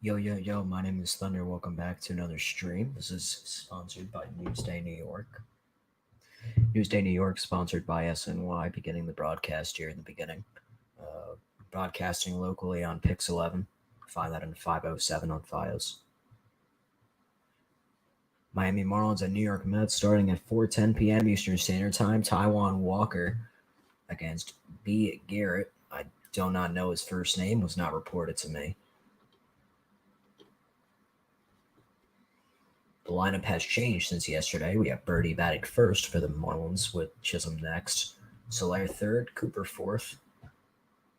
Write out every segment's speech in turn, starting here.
Yo, my name is Thunderr. Welcome back to another stream. This is sponsored by Newsday New York. Newsday New York, sponsored by SNY, beginning the broadcast here in the beginning. Uh, Broadcasting locally on Pix 11. Find that in 507 on FiOS. Miami Marlins and New York Mets starting at 4:10 p.m. Eastern Standard Time. Taiwan Walker against B. Garrett. I do not know his first name, was not reported to me. The lineup has changed since yesterday. We have Birdie batting first for the Marlins with Chisholm next, Soler third, Cooper fourth,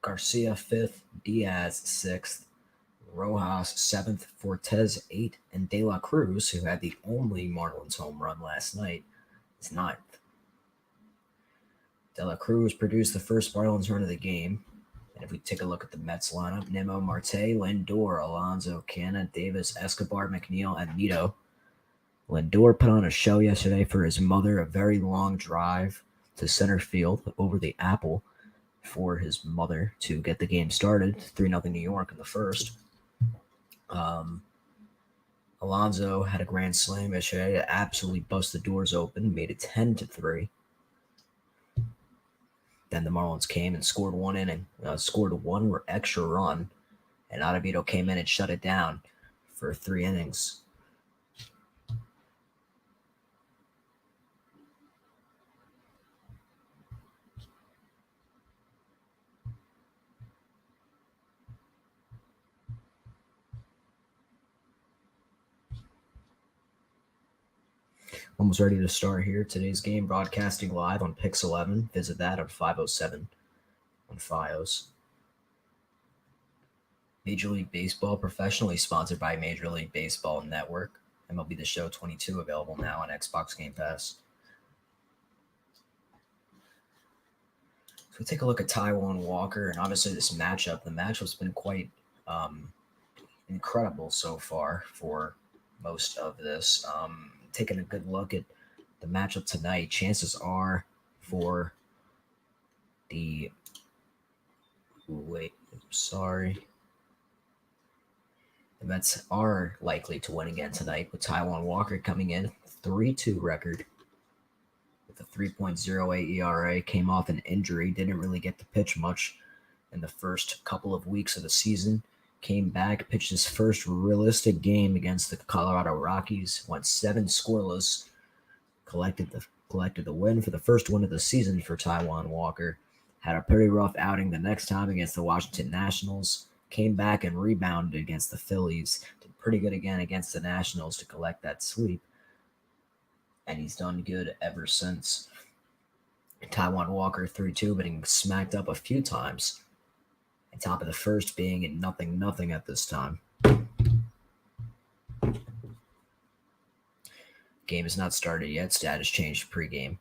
Garcia fifth, Diaz sixth, Rojas seventh, Fortes eighth, and De La Cruz, who had the only Marlins home run last night, is ninth. De La Cruz produced the first Marlins run of the game. And if we take a look at the Mets lineup, Nimmo, Marte, Lindor, Alonso, Canna, Davis, Escobar, McNeil, and Nito. Lindor put on a show yesterday for his mother, a very long drive to center field over the apple for his mother to get the game started. 3-0 New York in the first. Alonso had a grand slam yesterday to absolutely bust the doors open, made it 10-3. Then the Marlins came and scored one inning, scored one extra run, and Ottavito came in and shut it down for 3 innings. Almost ready to start here. Today's game broadcasting live on Pix 11. Visit that on 507 on FiOS. Major League Baseball professionally sponsored by Major League Baseball Network. MLB The Show 22 available now on Xbox Game Pass. So we take a look at Taiwan Walker, and obviously this matchup. The matchup's been quite incredible so far for most of this. Taking a good look at the matchup tonight, chances are for the the Mets are likely to win again tonight, with Taiwan Walker coming in 3-2 record with a 3.08 ERA. Came off an injury, didn't really get to pitch much in the first couple of weeks of the season. Came back, pitched his first realistic game against the Colorado Rockies, went 7 scoreless, collected the win for the first win of the season for Taiwan Walker. Had a pretty rough outing the next time against the Washington Nationals. Came back and rebounded against the Phillies. Did pretty good again against the Nationals to collect that sweep. And he's done good ever since. Taiwan Walker 3-2, but getting smacked up a few times. And top of the first being at 0-0 at this time. Game is not started yet. Status changed pregame.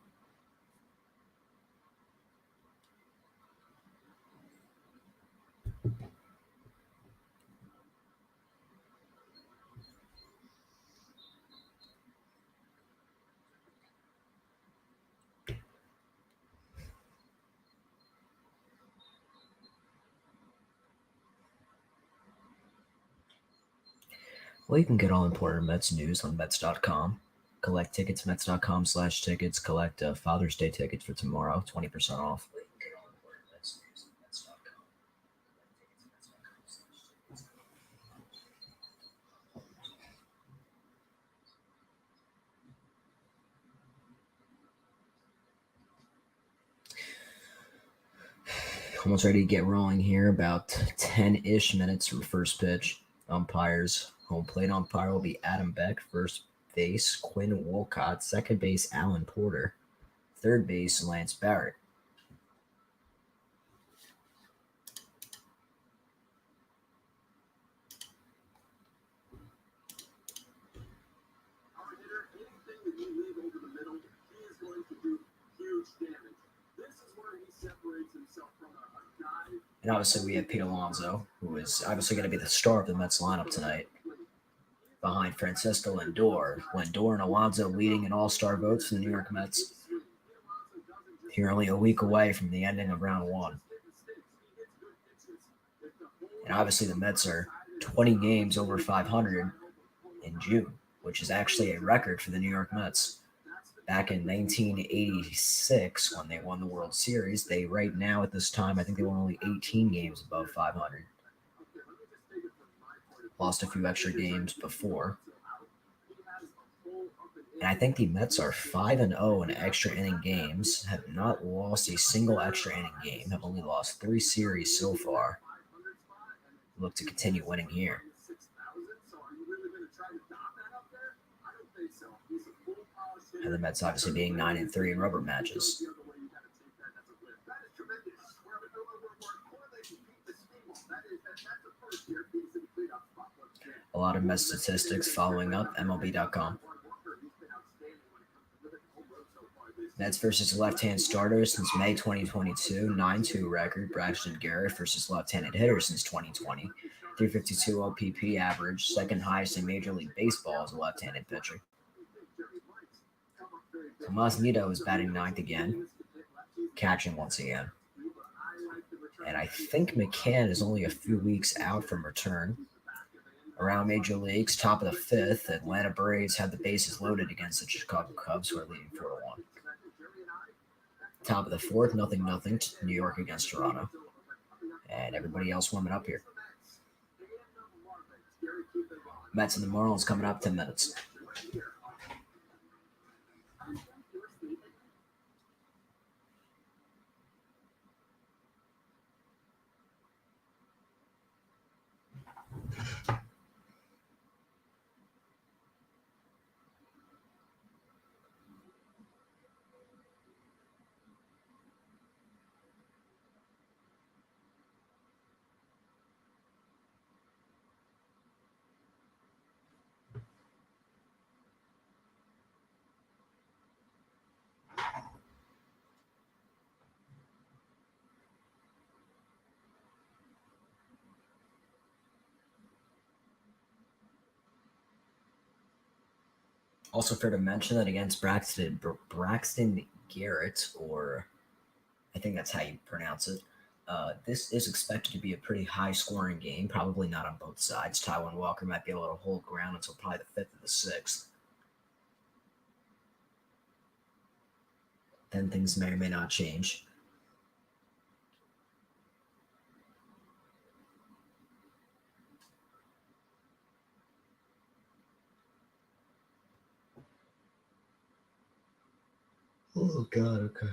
Well, you can get all important Mets news on Mets.com. Collect tickets, Mets.com/tickets. Collect Father's Day tickets for tomorrow, 20% off. Almost ready to get rolling here. About 10-ish minutes from first pitch. Umpires. Home plate umpire will be Adam Beck. First base, Quinn Wolcott. Second base, Alan Porter. Third base, Lance Barrett. And obviously we have Pete Alonso, who is obviously going to be the star of the Mets lineup tonight. Behind Francisco Lindor. Lindor and Alonso leading in all-star votes for the New York Mets. Here only a week away from the ending of round 1. And obviously the Mets are 20 games over 500 in June, which is actually a record for the New York Mets. Back in 1986, when they won the World Series, they right now at this time, I think they won only 18 games above 500. Lost a few extra games before. And I think the Mets are 5-0 in extra inning games, have not lost a single extra inning game, have only lost 3 series so far. Look to continue winning here. And the Mets obviously being 9-3 in rubber matches. A lot of Mets statistics following up, MLB.com. Mets versus left-hand starters since May 2022, 9-2 record. Braxton Garrett versus left-handed hitters since 2020, 352 OPP average, second highest in Major League Baseball as a left-handed pitcher. Tomas Nido is batting ninth again, catching once again. And I think McCann is only a few weeks out from return. Around Major Leagues, top of the fifth, Atlanta Braves have the bases loaded against the Chicago Cubs, who are leading 4-1. Top of the fourth, 0-0, New York against Toronto. And everybody else warming up here. Mets and the Marlins coming up 10 minutes. Also fair to mention that against Braxton Garrett, or I think that's how you pronounce it, this is expected to be a pretty high-scoring game, probably not on both sides. Taijuan Walker might be able to hold ground until probably the 5th or the 6th. Then things may or may not change. Oh, God, okay.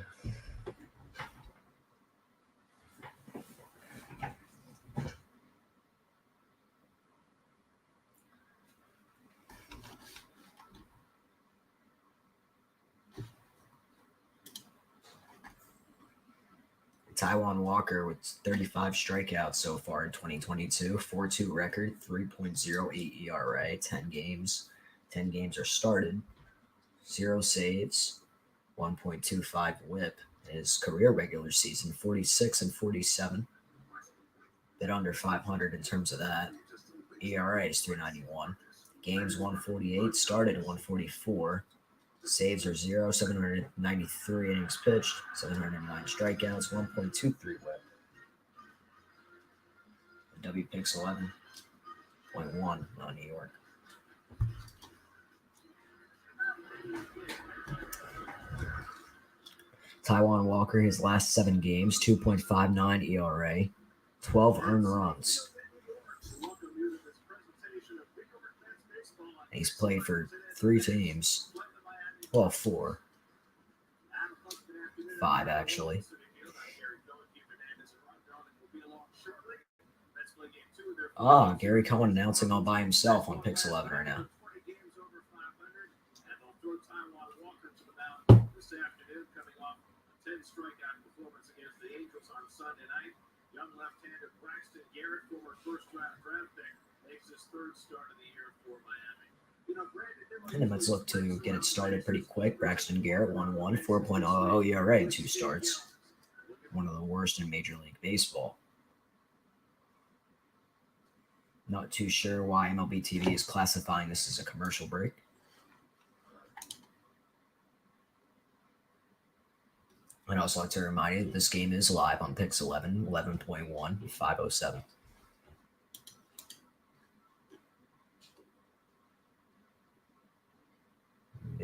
Taijuan Walker with 35 strikeouts so far in 2022, 4.2 record, 3.08 ERA, 10 games. 10 games are started, 0 saves, 1.25 whip. His career regular season, 46 and 47. Bit under 500 in terms of that. ERA is 391. Games 148, started 144. Saves are 0, 793 innings pitched, 709 strikeouts, 1.23 whip. W picks 11.1 on New York. Taijuan Walker, his last 7 games, 2.59 ERA, 12 earned runs. And he's played for 3 teams. Well, 4. 5, actually. Gary Cohen announcing all by himself on Pix 11 right now. Strikeout performance against the Angels on Sunday night. Young left-hander Braxton Garrett, former first-round draft pick, makes his 3rd start of the year for Miami. And the Mets look to get it started pretty quick. Braxton Garrett 1-1, 4.00 ERA in 2 starts. One of the worst in Major League Baseball. Not too sure why MLB TV is classifying this as a commercial break. I'd also like to remind you that this game is live on Pix 11, 11.1, 507.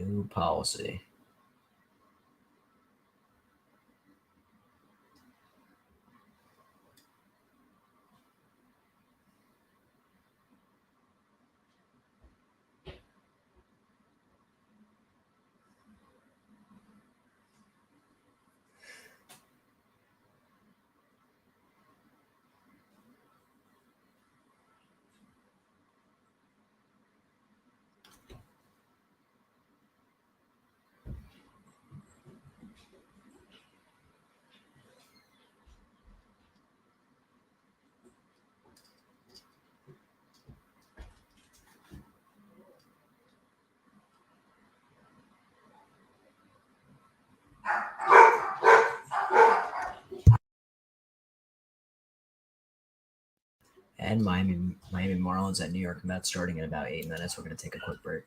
New policy. And Miami Marlins at New York Mets starting in about 8 minutes. We're going to take a quick break.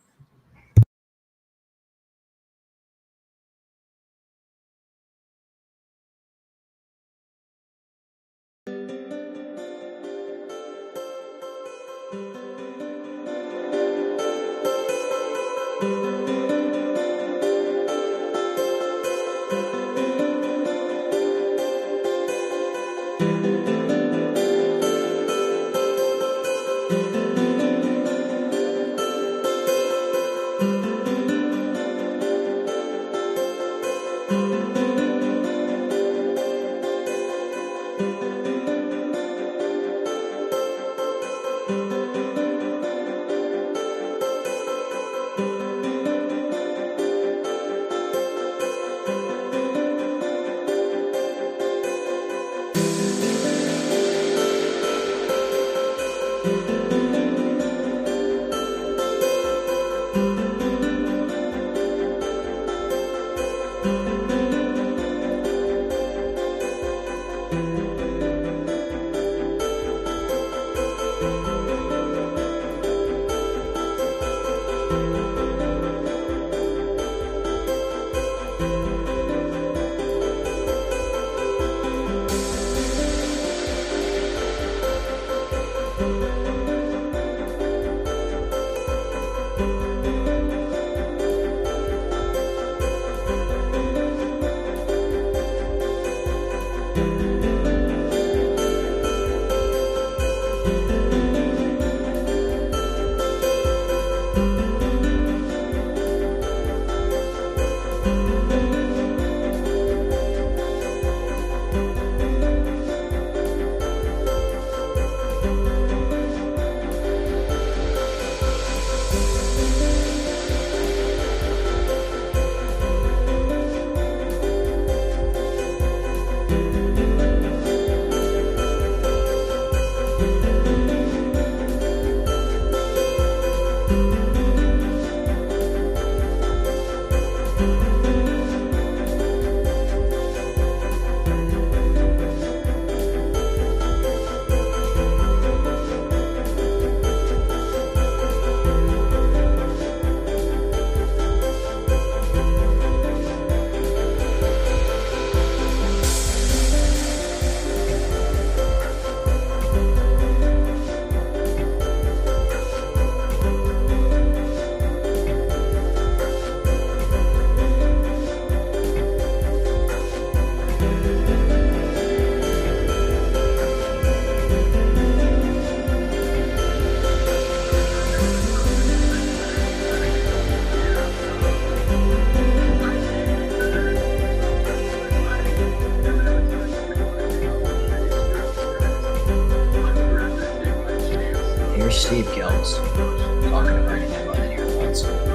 Steve Gills talking about anything about any earbuds.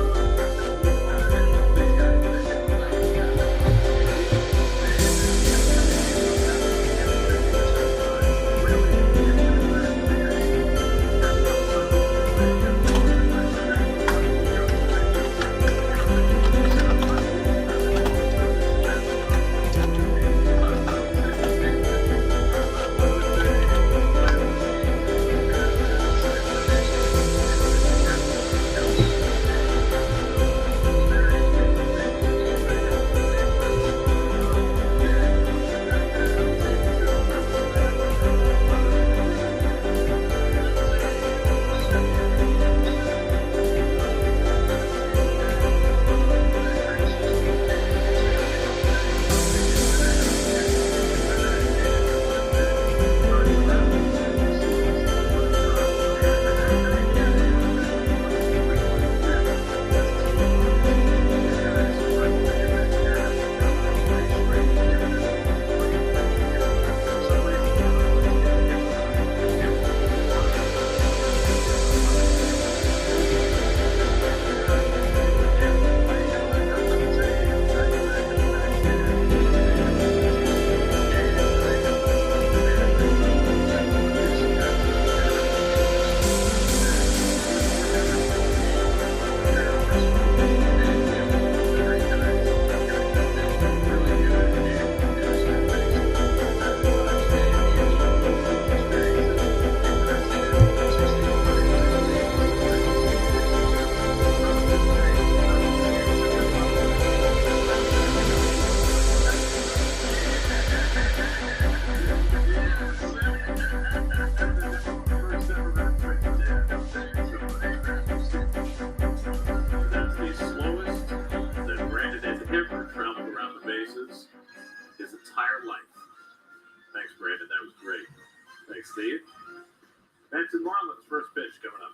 see it. That's in Marlins' first pitch coming up.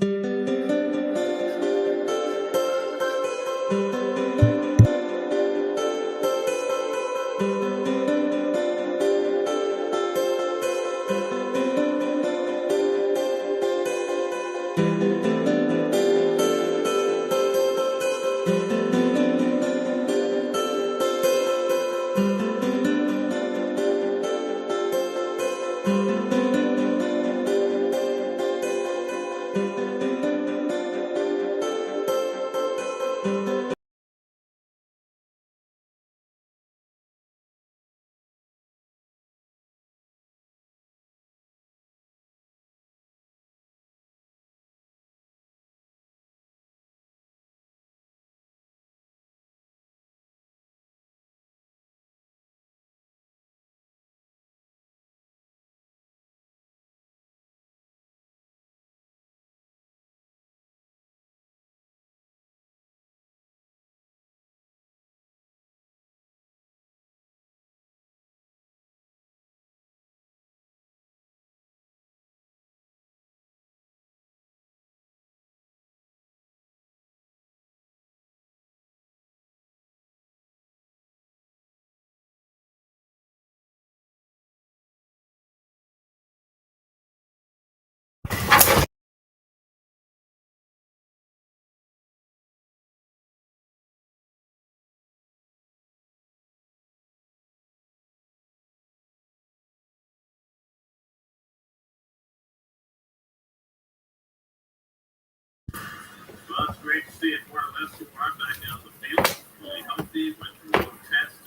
Well, it's great to see it more or less who are back down the field. Fully healthy, went through a test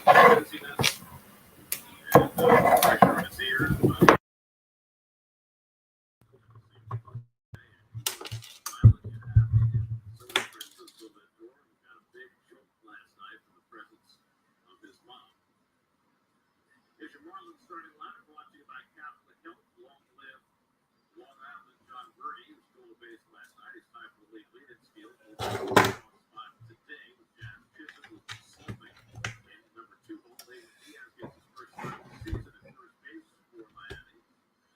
after busyness and pressure on his ears. But here's your Marlins starting lineup brought to you by Catholic Health. Long live Long Island John Birdie, who stole a base last night. He's tied for the league lead in steals. Spot today with Jazz Chisholm, who's slumping. And number 2 hole, David Diaz gets his first start of the season at first base for Miami.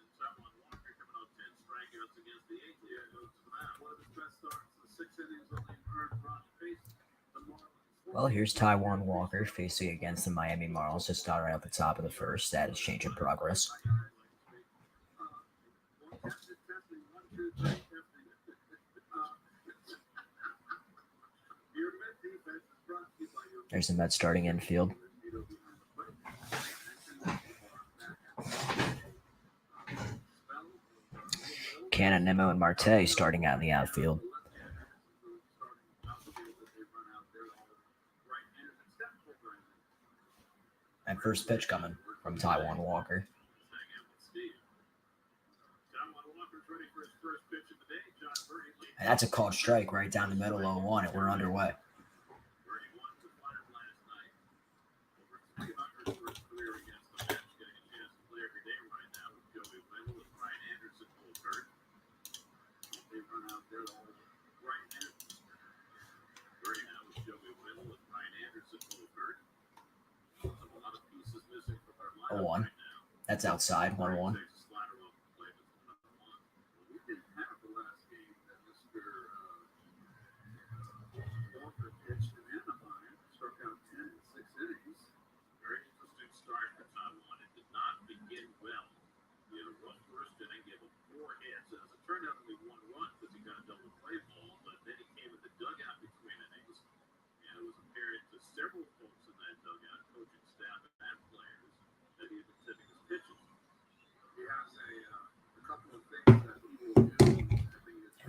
And Taiwan Walker coming out 10 strikeouts against the Angels. Yeah, goes to the mound. One of his best starts in the 6 innings, only earned run faced the Marlins. Well, here's Taiwan Walker facing against the Miami Marlins to start right at the top of the first. That is change in progress. There's the Mets starting infield. Cannon, Nimmo, and Marte starting out in the outfield. And first pitch coming from Taiwan Walker. And that's a called strike right down the middle, 0-1, and we're underway. A 1. That's outside, 1-1.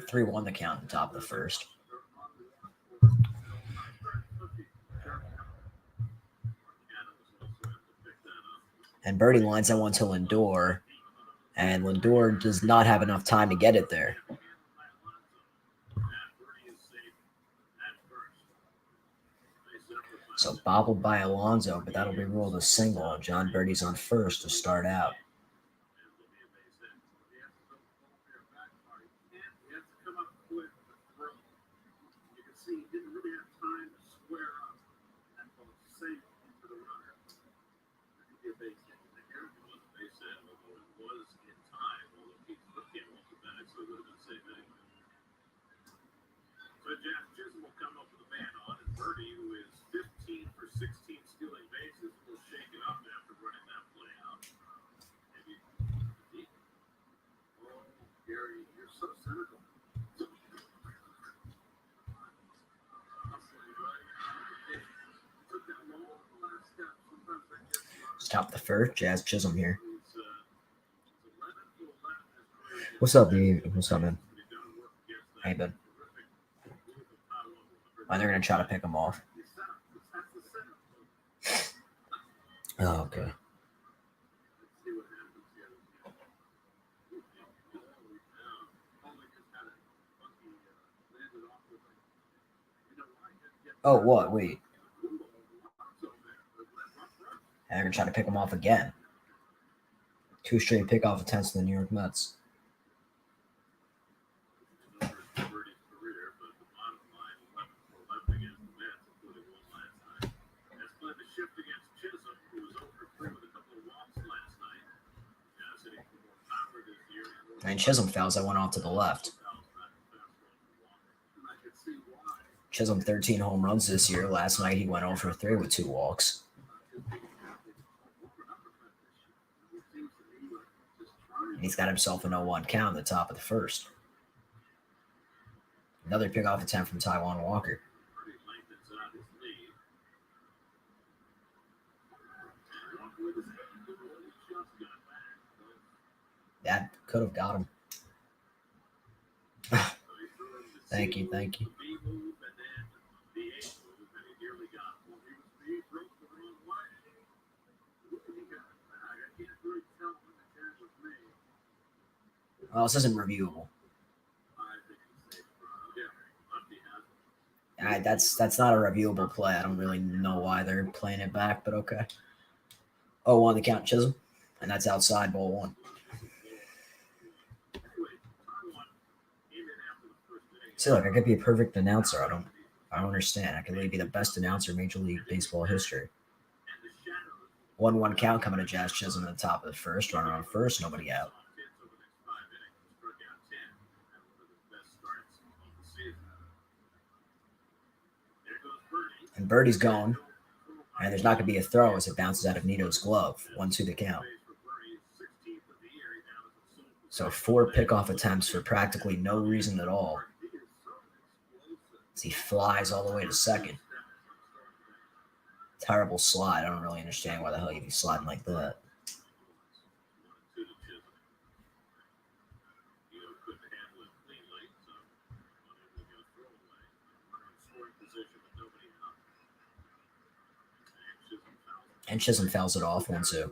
Three won the count on top of the first. And Birdie lines that one to Lindor, and Lindor does not have enough time to get it there. So bobbled by Alonso, but that'll be ruled a single. John Birdie's on first to start out. Top of the first, Jazz Chisholm here. What's up, B? What's up, man? Hey, bud. Oh, they're gonna try to pick him off. Oh, okay. Oh, what? Wait. And they're gonna try to pick him off again. 2 straight pickoff attempts to the New York Mets. And Chisholm fouls that went off to the left. Chisholm 13 home runs this year. Last night he went 0 for 3 with 2 walks. He's got himself an 0-1 count at the top of the first. Another pickoff attempt from Taijuan Walker. That could have got him. Thank you. Well, this isn't reviewable. That's not a reviewable play. I don't really know why they're playing it back, but okay. 0-1 the count, Chisholm, and that's outside ball 1. See, look, I could be a perfect announcer. I don't understand. I could really be the best announcer in Major League Baseball history. 1-1 count coming to Jazz Chisholm at the top of the first. Runner on first, nobody out. And Birdie's gone. And there's not going to be a throw as it bounces out of Nito's glove. 1-2 the count. So 4 pickoff attempts for practically no reason at all. As he flies all the way to second. Terrible slide. I don't really understand why the hell you'd be sliding like that. And Chisholm fouls it off 1-2.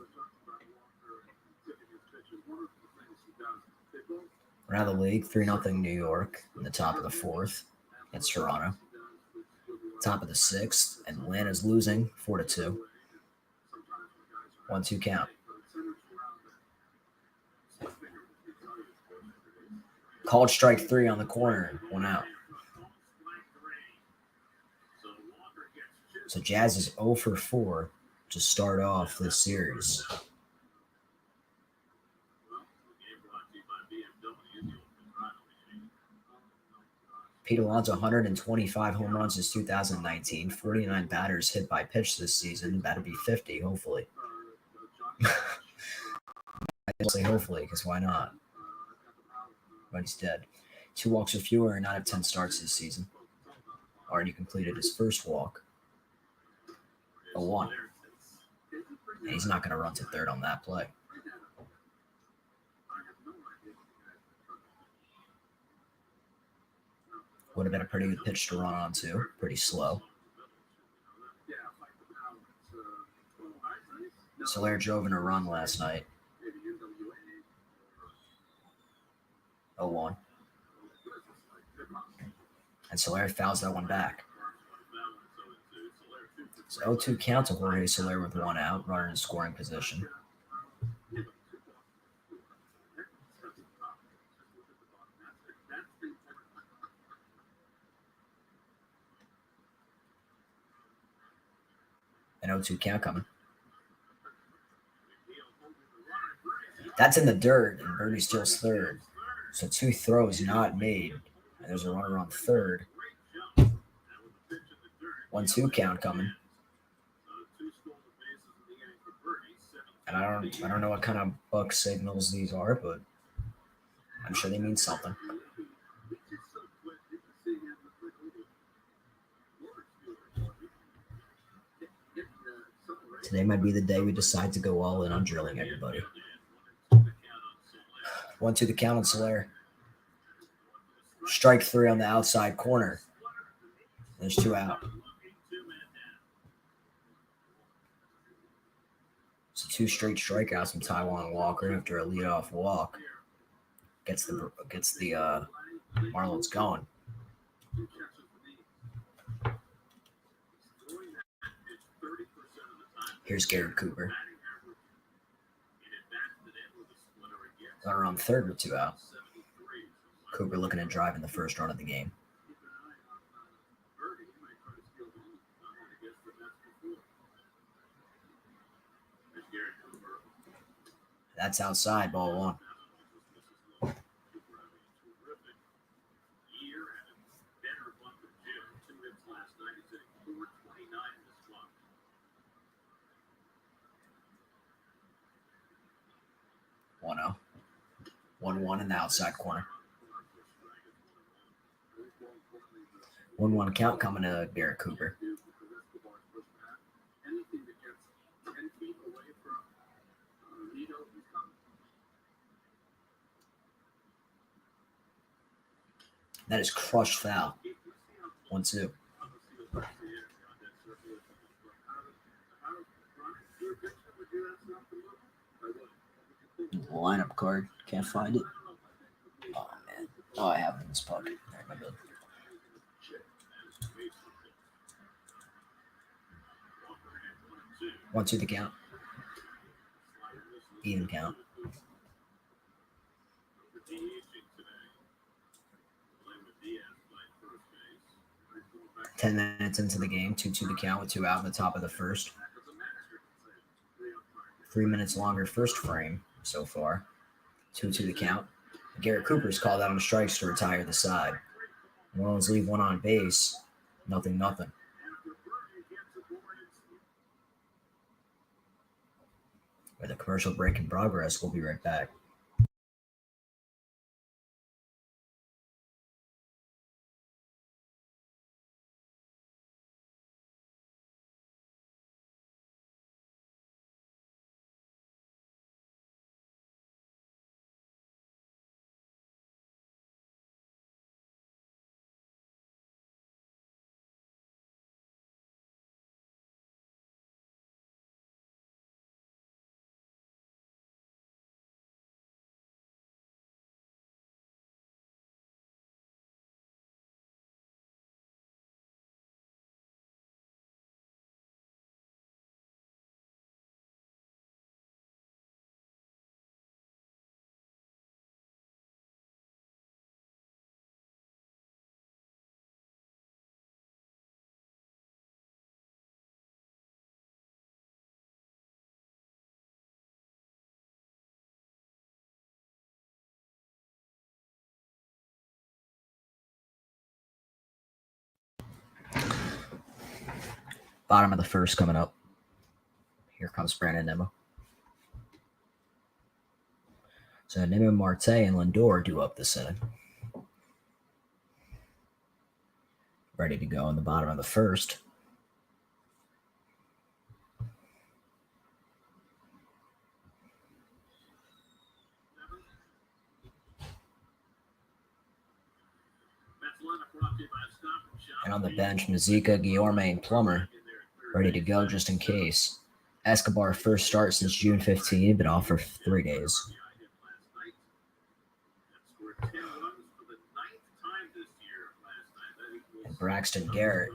We're out of the league, 3-0 New York in the top of the 4th against Toronto. Top of the 6th, and Atlanta's losing 4-2. 1-2 count. Called strike 3 on the corner, 1 out. So Jazz is 0 for 4 to start off this series. Pete Alonso, 125 home runs since 2019, 49 batters hit by pitch this season. That'll be 50, hopefully. I say hopefully, because why not? But he's dead. 2 walks or fewer and out of 10 starts this season. Already completed his first walk. 0-1. And he's not going to run to third on that play. Would have been a pretty good pitch to run on, too. Pretty slow. Soler drove in a run last night. 0-1. And Soler fouls that one back. So 0-2 count to Jorge Soler with 1 out, runner in scoring position. An 0-2 count coming. That's in the dirt, and Birdie steals third. So 2 throws not made. And there's a runner on third. 1-2 count coming. And I don't know what kind of buck signals these are, but I'm sure they mean something. Today might be the day we decide to go all in on drilling everybody. 1-2 the count on Solaire. Strike 3 on the outside corner. There's 2 out. So 2 straight strikeouts from Taijuan Walker after a leadoff walk. Gets the Marlins going. Here's Garrett Cooper. Runner on third with 2 out. Cooper looking at driving the first run of the game. That's outside, ball 1. One 0. 1-1 in the outside corner. 1-1 count coming to Garrett Cooper. That is crushed foul. 1-2. Lineup card. Can't find it. Oh, man. Oh, I have it in this pocket. All right, my bad. One, 2 the count. Even count. 10 minutes into the game, 2-2 the count with 2 out in the top of the first. 3 minutes longer first frame so far. 2-2 the count. Garrett Cooper's called out on strikes to retire the side. Marlins leave 1 on base. 0-0. With a commercial break in progress, we'll be right back. Bottom of the first coming up. Here comes Brandon Nimmo. So Nimmo, Marte, and Lindor do up this inning. Ready to go in the bottom of the first. And on the bench, Mazika, Guillorme, and Plummer ready to go just in case. Escobar first start since June 15, been off for 3 days. And Braxton Garrett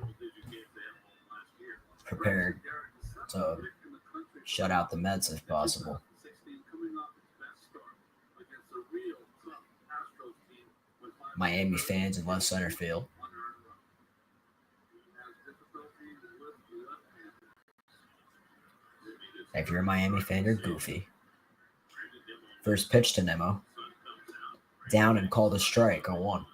prepared to shut out the Mets if possible. Miami fans in left center field. If you're a Miami fan, you're goofy. First pitch to Nimmo. Down and called a strike on 1.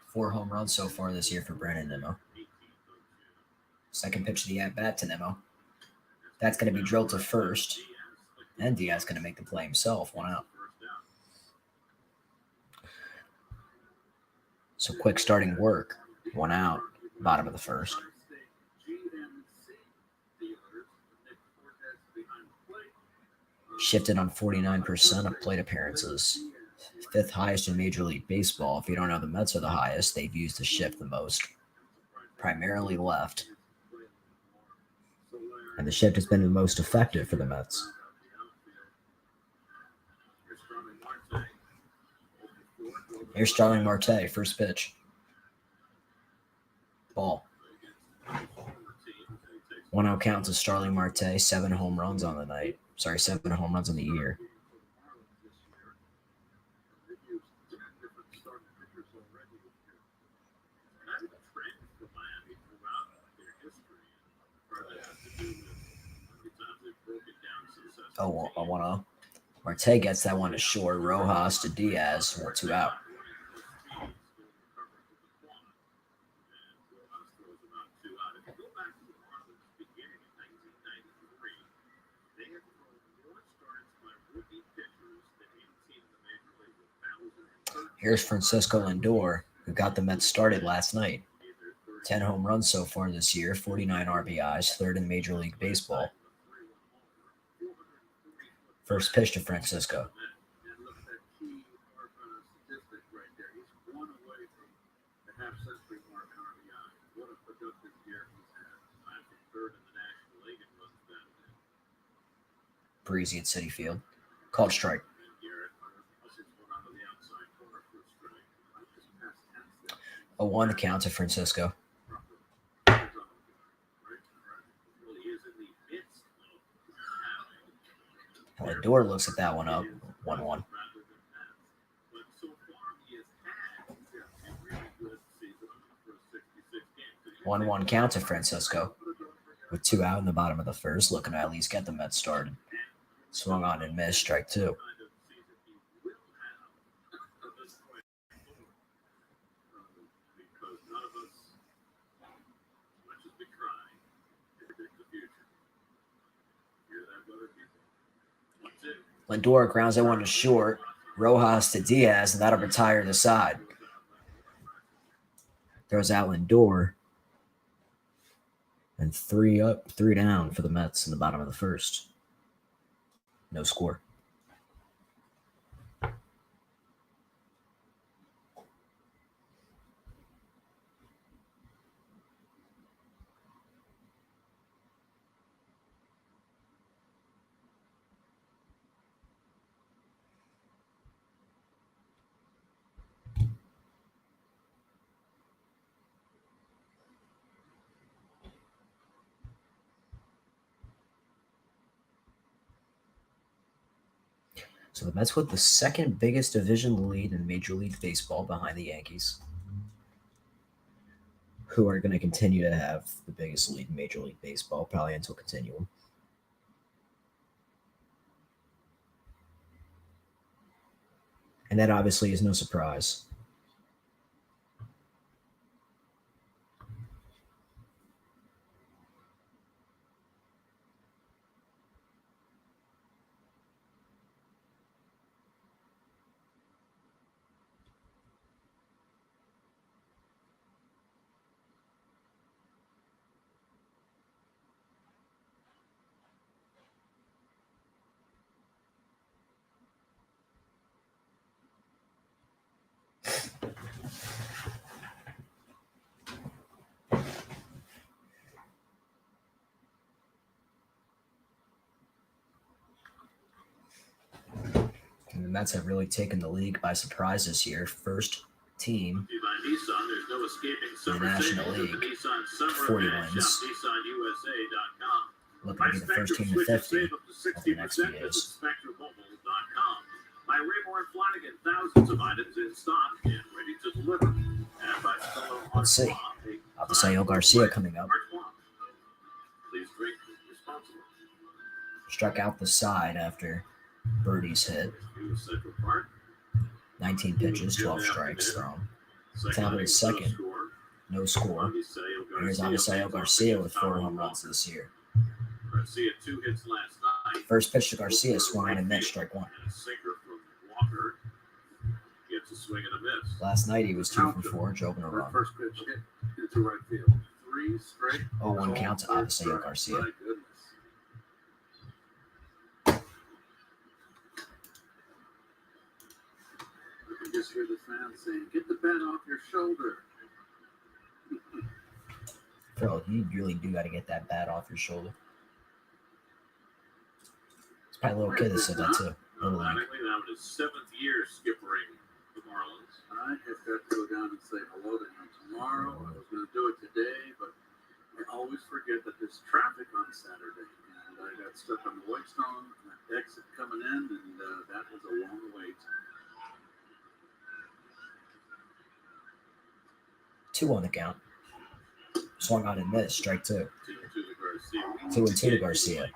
Four home runs so far this year for Brandon Nimmo. Second pitch of the at-bat to Nimmo. That's going to be drilled to first. And Diaz going to make the play himself. 1 out. So quick starting work. 1 out. Bottom of the first. Shifted on 49% of plate appearances. 5th highest in Major League Baseball. If you don't know, the Mets are the highest. They've used the shift the most. Primarily left. And the shift has been the most effective for the Mets. Here's Starling Marte, first pitch. Ball. 1-0 count to Starling Marte, 7 home runs on the night. 7 home runs on the year. Oh, a 1-0. Marte gets that one to short. Rojas to Diaz. 2 out. Here's Francisco Lindor, who got the Mets started last night. 10 home runs so far this year, 49 RBIs, 3rd in Major League Baseball. First pitch to Francisco. Breezy at Citi Field. Called strike. 0-1 count to Francisco. Lindor looks at that one up. 1-1. 1-1 count to Francisco. With 2 out in the bottom of the first, looking to at least get the Mets started. Swung on and missed, strike 2. Lindor grounds that one to short. Rojas to Diaz, and that'll retire the side. Throws out Lindor. And 3 up, 3 down for the Mets in the bottom of the first. No score. So the Mets with the second biggest division lead in Major League Baseball behind the Yankees, who are going to continue to have the biggest lead in Major League Baseball, probably until continuum. And that obviously is no surprise. And the Mets have really taken the league by surprise this year. First team in the National League, 40 wins. Looking to be the first team to 50 over the next few days. By Raymore and Flanagan, thousands of items in stock and ready to deliver. And by Let's see. Avisail Garcia coming up. Please drink responsibly. Struck out the side after Birdie's hit. 19 pitches, 12 strikes thrown. Top of the second. No score. Here's Avisail Garcia with 4 home runs this year. Garcia 2 hits last night. First pitch to Garcia, swung on and missed, strike one. And a sinker from Walker gets a swing and a miss. Last night he was 2 for 4, joking Our around. first pitch hit into right field. 3 straight. 0-1 count to Avisail Garcia. My goodness. I can just hear the fans saying, "Get the bat off your shoulder." Bro, you really do got to get that bat off your shoulder. It's probably a little kid that said that too. Little league. Ironically, that was his 7th year skippering the Marlins. I have got to go down and say hello to him tomorrow. I was going to do it today, but I always forget that there's traffic on Saturday. And I got stuck on the Whitestone exit coming in, and that was a long wait. 2 on the count. Swung on and missed, strike 2. 2-2 to Garcia. 2-2 to Garcia.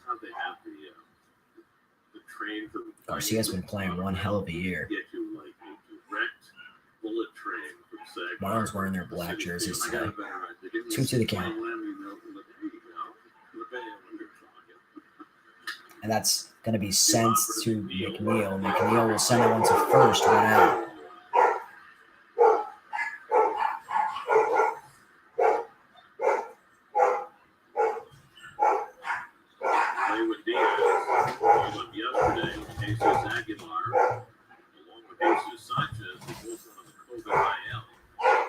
How they have the train for the Garcia's been playing one hell of a year. Get you like a direct bullet train from Sag. Marlins wearing their black jerseys I got a today. better idea. Give me 2 to the some count. Lemmy milk and There you go. The band when you're talking. And that's going to be sent to McNeil. McNeil will send that one to first, 1 out. With Diaz, called up yesterday, Jesus Aguilar, along with Jesus Sanchez, who both went on the COVID IL.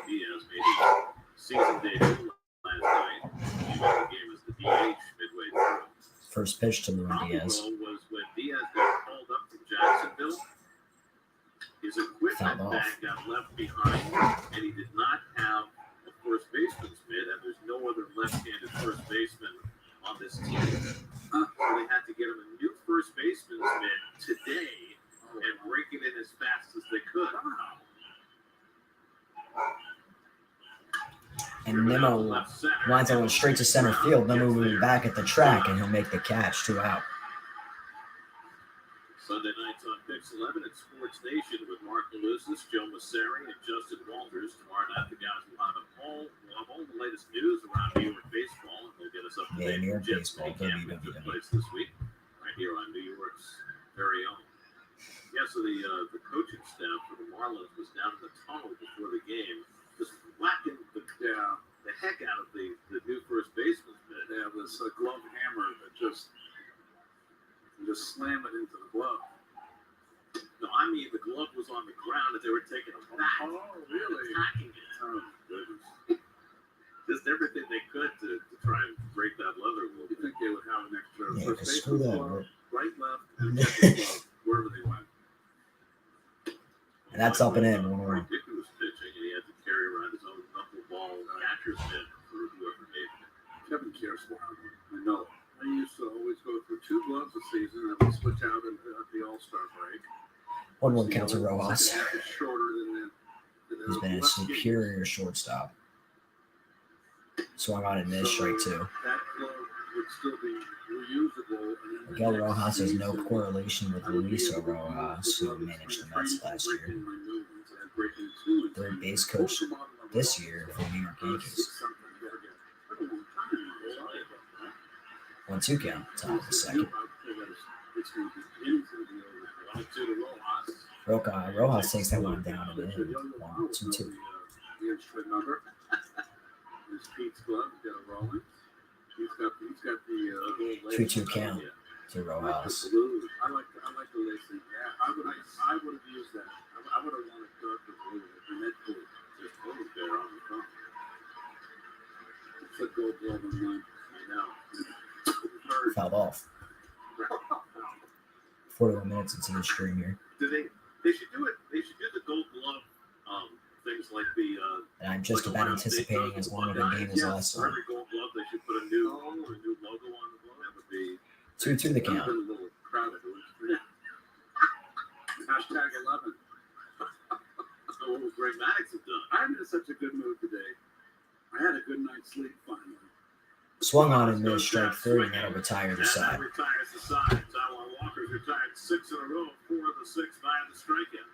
Diaz made his season debut last night. He won the game as the DH midway through. First pitch to Luis Problem Diaz. though was when Diaz got called up from Jacksonville, his equipment Fouled off. bag got left behind, and he did not have a first baseman's mitt, and there's no other left-handed first baseman on this team. So they had to get him a new first baseman's mitt today and break it in as fast as they could. And Nimmo lines that one straight to center field. Nimmo moving back at the track, and he'll make the catch, 2 out. Sunday nights on Pix 11 at Sports Nation with Mark Malusis, Joe Masseri, and Justin Walters. Tomorrow night, the guys will have all the latest news around New York baseball, and they'll get us up to Yeah, date. New York with Jets baseball, mini camp that took WWW. place this week, right here on New York's very own. Yeah, so the coaching staff for the Marlins was down in the tunnel before the game, just whacking the heck out of the new first baseman. Yeah, it was a glove hammer that just slam it into the glove. No, I mean the glove was on the ground that they were taking him back. Oh, really? Attacking it. Oh, goodness. Just everything they could to try and break that leather a little You bit. think they would have an extra Yeah, first 'cause screw baseman that, glove, bro. right, left, and catcher's glove, wherever they went. And that's up and in, 1-1. Ridiculous pitching, and he had to carry around his own knuckleball catcher's mitt for whoever made it. Kevin cares for him. I know. I used to always go through 2 gloves a season, and we switch out at the All-Star break. 1-1 count to Rojas. Second half is shorter than the He's been a left game. superior shortstop. Swung on and missed, strike 2. That glove would still be reusable. And in the Miguel next Rojas has no season, correlation with I would be Luis able to Rojas, use who the managed the spring Mets training last to year. break in my movements and break in 2 and Third 3. base Post coach them on the this wall. year for New York Yankees. 6-something. Gotta get- I don't know what time it is. Sorry about that. 1-2 count, top of the second. It's going to be anything to do with 1-2 to Rojas. Rojas takes that one down and in. 1-2-2. The instrument number. There's Pete's glove. He's got a rolling. He's got the 2-2 count to I like the Rojas. blue. I like the lacing. Yeah, I would have used that. I would have wanted darker blue, the net blue. Just a little bit on the front. It's a gold glove on mine. I know. Fouled off. 41 minutes into the stream here. They should do it. They should do the Gold Glove things like the. And I'm just like about Ohio State anticipating does as with long of a Buckeyes. game as Yeah, last for time. every Gold Glove, they should put a new logo on the glove. That would be 2-2 the I've been count. a little crowded. Hashtag 11. what Greg Maddox have done. I'm in such a good mood today. I had a good night's sleep finally. Swung on and missed, strike 3, and that'll retire the That side. retires the side. Taiwan Walker's retired 6 in a row, 4 of the 6 via the strikeout.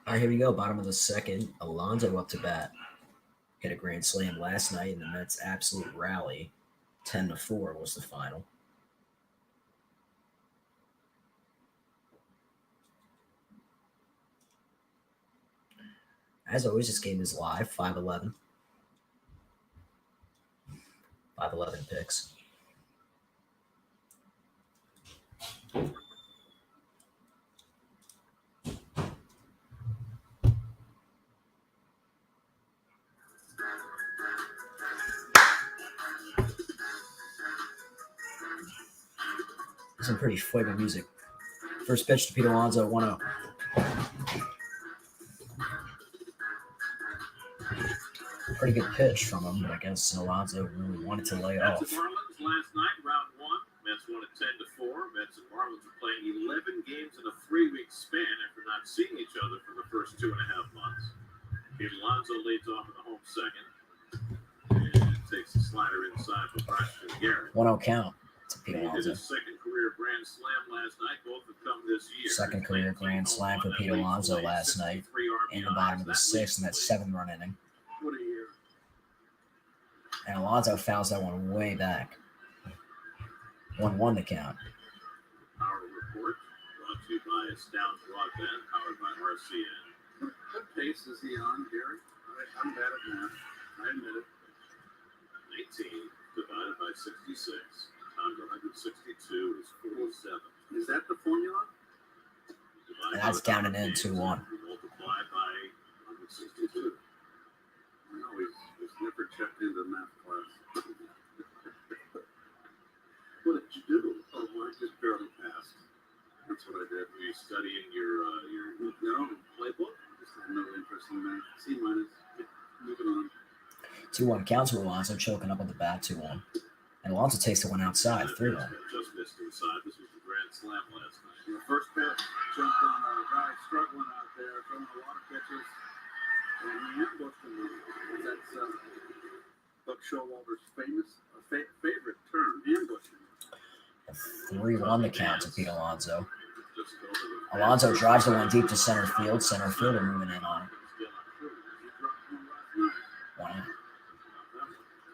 All right, here we go. Bottom of the second. Alonso up to bat. Hit a grand slam last night, and the Mets' absolute rally. 10-4 was the final. As always, this game is live, 5-11. 5-11 picks. Some pretty fuego music. First pitch to Pete Alonso, 1-0. Pretty good pitch from him, but I guess Alonso really wanted to lay it Mets off. and Marlins last night, round one. Mets won at 10-4. Mets and Marlins are playing 11 games in a 3-week span after not seeing each other for the first 2.5 months. Pete Alonso leads off in the home second and takes the slider inside for Braxton Garrett. 1-0 count to Pete He did Alonso. his second career grand slam last night. Both have come this year. Second career grand slam for Pete Alonso last night in the bottom of the sixth in that 7-run inning. What a year. And Alonso fouls that one way back. 1-1 the count. Power Report brought to you by Astound Broadband, powered by RCN. What pace is he on, Gary? I'm bad at math. I admit it. 19 divided by 66 times 162 is 47. Is that the formula? And that's down and in 2-1. Multiply by 162. No, he's never checked into math class. What did you do? Oh, well, I just barely passed. That's what I did. Were you studying your No, playbook? just had no interest in math. C minus. Moving on. 2-1 counts for Alonso, choking up on the bat, 2-1. And Alonso takes the one outside, 3-1. Just missed inside. This was the grand slam last night. The first pitch jumped on a guy struggling out there, throwing a lot of pitches. And he ambushed him. That's Buck Showalter's favorite term, ambushing. 3-1 the count to Pete Alonso. Alonso drives the one deep to center field. Center fielder moving in on it. 1 out.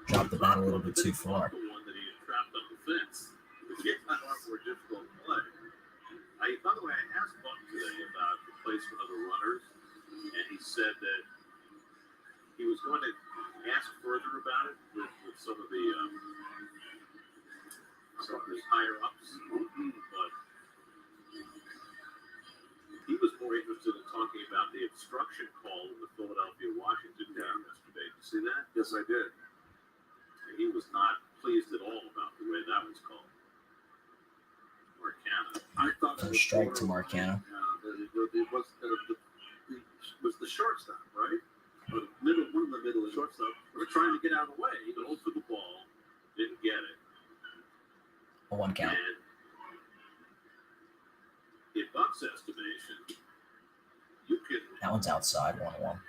Dropped the bat a little bit too far. The one that he had trapped on the fence. Which gets that much more difficult to play. By the way, I asked Buck today about the placement of the runners, and he said that he was going to ask further about it with some of the higher ups, but he was more interested in talking about the obstruction call in the Philadelphia-Washington game yesterday. Did you see that? Yes, I did. And he was not pleased at all about the way that was called. Marcano. I thought it First strike to Marcano. It was the shortstop, right? Or one of the middle shortstop. We're trying to get out of the way. He goes for the ball, didn't get it. A 1 count. And in Buck's estimation, you can That one's outside, 1-1. call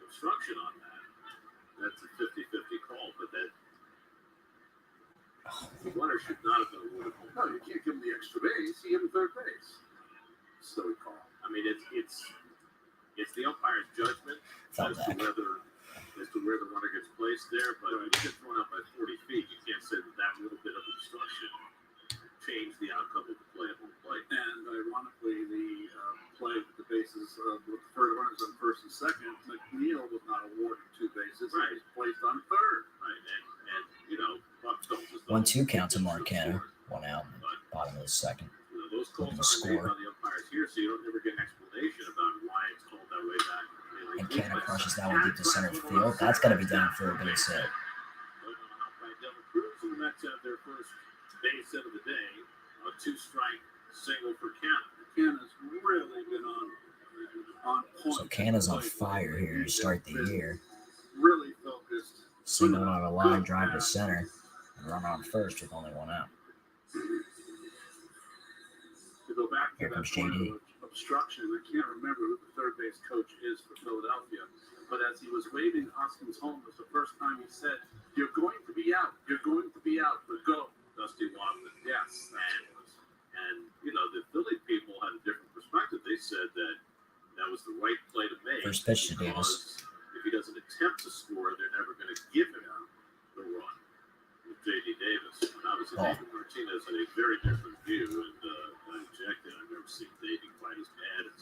obstruction on that. That's a 50-50 call, but that the runner should not have been awarded home No, run. you can't give him the extra base. You give him third base. Silly call. I mean, it's the umpire's judgment Fell as to back. where the runner gets placed there. But when you get thrown out by 40 feet, you can't say that little bit of obstruction changed the outcome of the play at home plate. And ironically, the play with the bases with the third runners on first and second, McNeil was not awarded 2 bases. Right. He was placed on third. Right, and you know, Buck don't just 1-2 count to Marcano. 1 out. Bottom of the second. You know, those calls Looking to aren't made score. by the umpires here, so you don't ever get an explanation about why it's called that way back. And Cannon crushes that one deep to center field. That's got to be down for a base hit. Cruz and the Mets have their first base hit of the day. A 2-strike single for Cannon. Canna's really been on point. So Canna's on fire here to start the year. Really focused. Single on a line drive to center and run on first with only 1 out. To go back to Here that comes point JD. of obstruction, I can't remember who the third base coach is for Philadelphia, but as he was waving Hoskins home, was the first time he said, "You're going to be out. You're going to be out. But go." Dusty Watson. Yes, And you know, the Philly people had a different perspective. They said that first pitch to Davis. Because if he doesn't attempt to score, they're never going to give him the run with J.D. Davis. And obviously, David Martinez had a very different view, and I objected. I've never seen Davey quite as bad as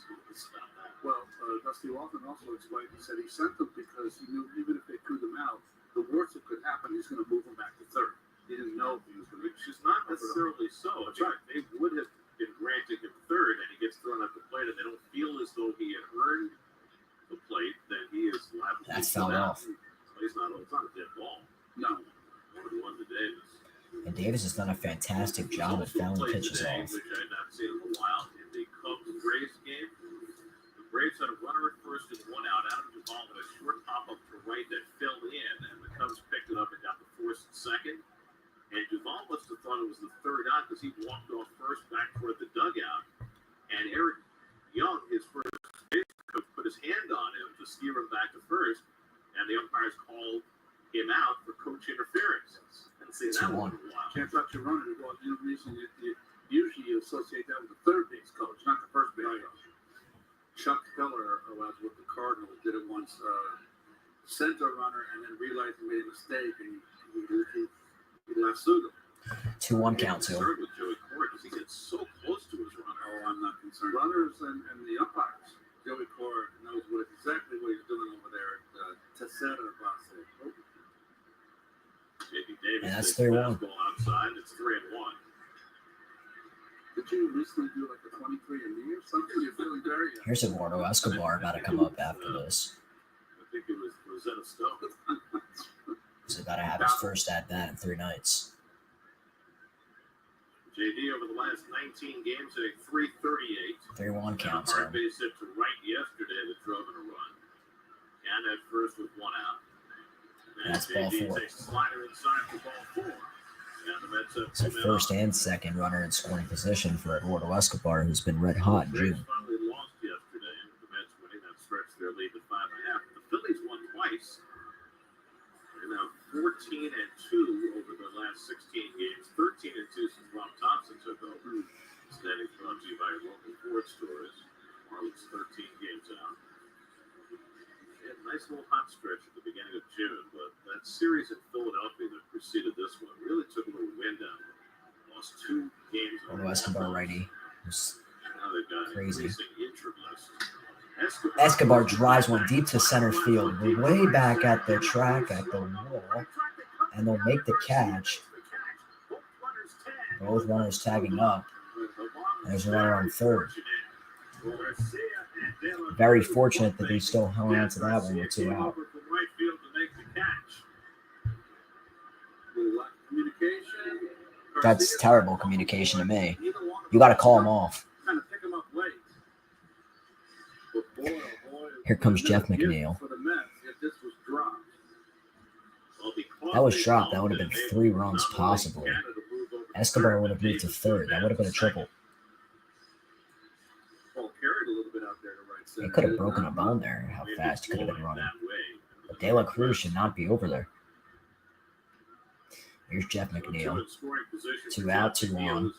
about that. Well, Dusty Walton also explained, he said he sent them because he knew even if they threw them out, the worst that could happen, he's going to move them back to third. He didn't know if he was going to. Which is not necessarily so. That's right. They would have been granting him third, and he gets thrown at the plate, and they don't feel as though he had earned the plate, then he is liable. That's fouled off. It's not a dead ball. No. 1-1 to Davis. And Davis has done a fantastic job at fouling pitches today, off. which I had not seen in a while. In the Cubs-Braves game, the Braves had a runner at first and one out. Adam Duvall with a short pop-up to right that fell in, and the Cubs picked it up and got the first and second. And Duvall must have thought it was the third out because he walked off first back toward the dugout. And Eric Young, his first base coach, put his hand on him to steer him back to first, and the umpires called him out for coach interference. And see that one in a while. Can't touch your runner. Well, the reason usually you associate that with the third base coach, not the first base coach. Chuck Heller, who was with the Cardinals, did it once. Sent a runner and then realized he made a mistake, and he lassoed him. 2-1 count to him. Concerned with Joey Cora because he gets so close to his runner. Oh, I'm not concerned. Runners and the umpires. Joey Cora knows exactly what he's doing over there at Tessera Base. J.D. Davis. And that's 3-1. 3-1. Outside, it's 3-1. Did you recently do like a 23andMe or something? You're feeling very. Here's Eduardo Escobar about to come up after this. I think it was Rosetta Stone. He's about to have his first at-bat in 3 nights. JD over the last 19 games at a 338. 3-1 count to Hard him. base hit to right yesterday that drove in a run. And at first with 1 out. And That's ball JD 4. takes a slider inside for ball 4. And the Mets have So 2 men first on. and second runner in scoring position for Eduardo Escobar, who's been red hot in Braves June. finally lost yesterday, and the Mets winning that stretched their lead to 5.5. The Phillies won twice. They're now 14-2 over the last 16 games. 13-2 since Rob Thompson took over. Standings brought to you by your local Ford stores. Marlins 13 games out. They had a nice little hot stretch at the beginning of June, but that series in Philadelphia that preceded this one really took a little wind out. Lost 2 games. Eduardo Escobar righty. Who's Now they've got crazy. increasing injured list. Escobar drives one deep to center field. We're way back at the track at the wall, and they'll make the catch. Both runners tagging up. There's a runner on third. Very fortunate that they still hung on to that one with 2 out. That's terrible communication to me. You got to call him off. Kind of pick him up late. But boy, oh boy, Here comes Jeff McNeil. For the Mets, if this was dropped. That was dropped. That would have been 3 runs possibly. Escobar would have moved to third. That would have been a triple. Ball carried a little bit out there to right center. He could have broken a bone there, how fast he could have been running. But De La Cruz should not be over there. Here's Jeff McNeil. 2 out, 2 on.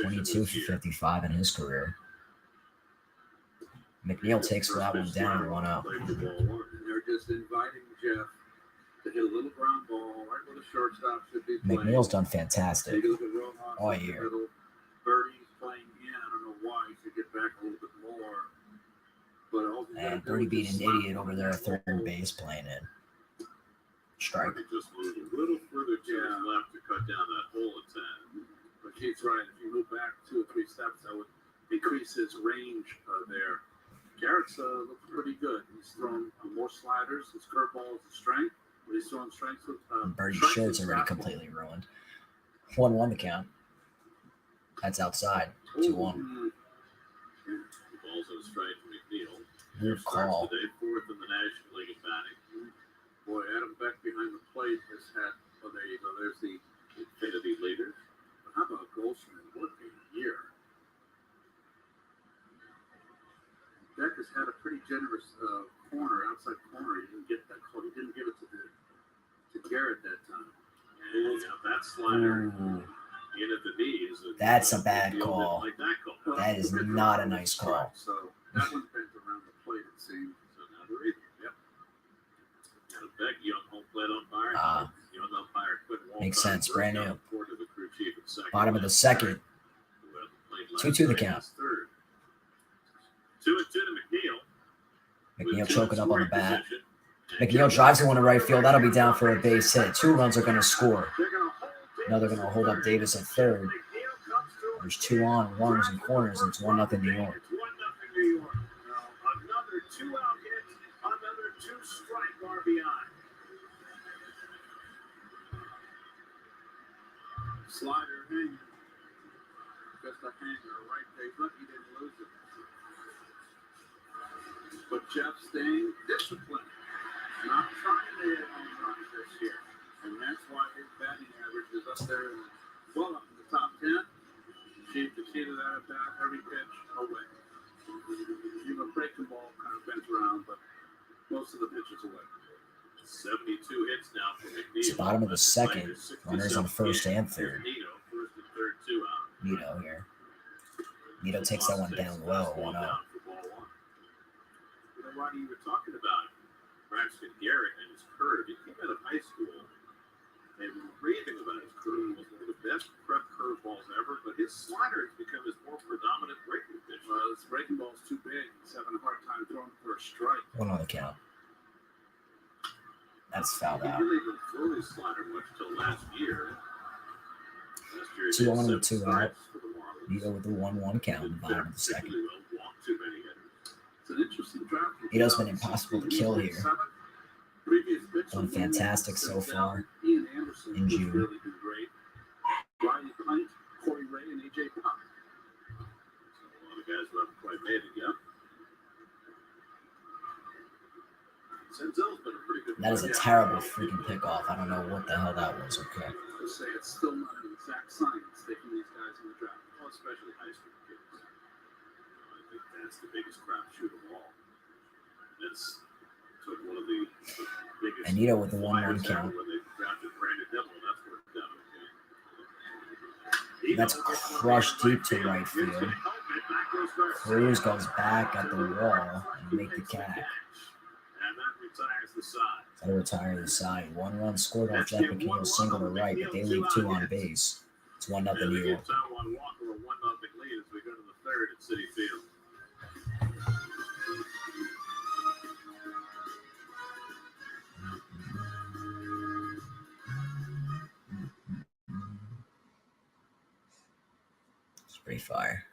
22 for 55 in his career. McNeil takes that one down and 1 out. They're just inviting Jeff to hit a little ground ball right where the shortstop should be playing. McNeil's done fantastic. Take a look at Rojas all in the year. middle. Birdie's playing in. I don't know why. He should get back a little bit more. But all he's gotta And do Birdie is beat just an slap idiot over there at third base playing in. Strike. Just moved a little further to his left to cut down that hole at 10. But Keith's right. If you move back 2 or 3 steps, that would increase his range there. Garrett's looks pretty good. He's thrown more sliders. His curveball is his strength. But he's throwing strengths with Birdie's strength shirt's with already fastball. completely ruined. 1-1 the count. That's outside. 2-1. Ooh. The ball's in a strike from McNeil. Good call. Today, 4th in the National League in batting. Boy, Adam Beck behind the plate has had. Oh, there you go. There's the Infinity leader. But how about Goldschmidt? What a year! Beck has had a pretty generous outside corner. He didn't get that call. He didn't give it to Garrett that time. And that slider Ooh, in at the knees. That's a bad Field didn't call. like that call. That is not a nice call. So that one's been young home plate umpire. Young umpire quit Makes sense. Brand new. Report to the crew chief at second. Bottom of the second. 2-2 the count. 2-2 to McNeil. McNeil choking up on the bat. McNeil drives one to right field. That'll be down for a base hit. 2 runs are going to score. Now they're going to hold up Davis at third. There's 2 on, runners and corners, and it's 1-0 New York. Another 2-out hit, another 2-strike RBI. Slider hanging. Just a hanger, right there. Look, he didn't lose it. But Jeff staying disciplined. Not trying to hit home runs this year. And that's why his batting average is up there, well up in the top 10. Achieved the key to that at bat, every pitch away. Even a breaking ball kind of bends around, but most of the pitches away. 72 hits now for McNeil. It's the bottom of the second. Runners on first and third. First and third, 2 out. Nito here. Nito takes that one down low, 1-0. Roddy, you were talking about Braxton Garrett and his curve. He came out of high school and we were raving about his curve. It was one of the best prep curveballs ever, but his slider has become his more predominant breaking pitch. His breaking ball is too big. He's having a hard time throwing for a strike. 1 on the count. That's fouled out. He really didn't throw his slider much till last year. Last year, 2 on with 2 out. Nito with the 1-1 count in the bottom of the second. Nito's been impossible to kill here. Done fantastic so far in June. Riley Pint, Corey Ray, and AJ Pop. So a lot of guys who haven't quite made it yet. Senzel's been a pretty good. That is a terrible freaking pickoff. I don't know what the hell that was. Okay. To say it's still not an exact science taking these guys in the draft. Well, especially high school kids. I think that's the biggest crapshoot of all. That's took one of the biggest. And Nito with the 1-1 count. When they drafted Brandon Hill, that's where it's done. Okay. That's crushed deep to right field. Cruz goes back at the wall and make the catch. And that retires the side. That'll retire the side. 1 run scored off Jeff McNeil's single to right, but they leave 2 on base. It's 1-0 New York. Taiwan Walker a 1-0 lead as we go to the third at Citi Field. It's pretty fire.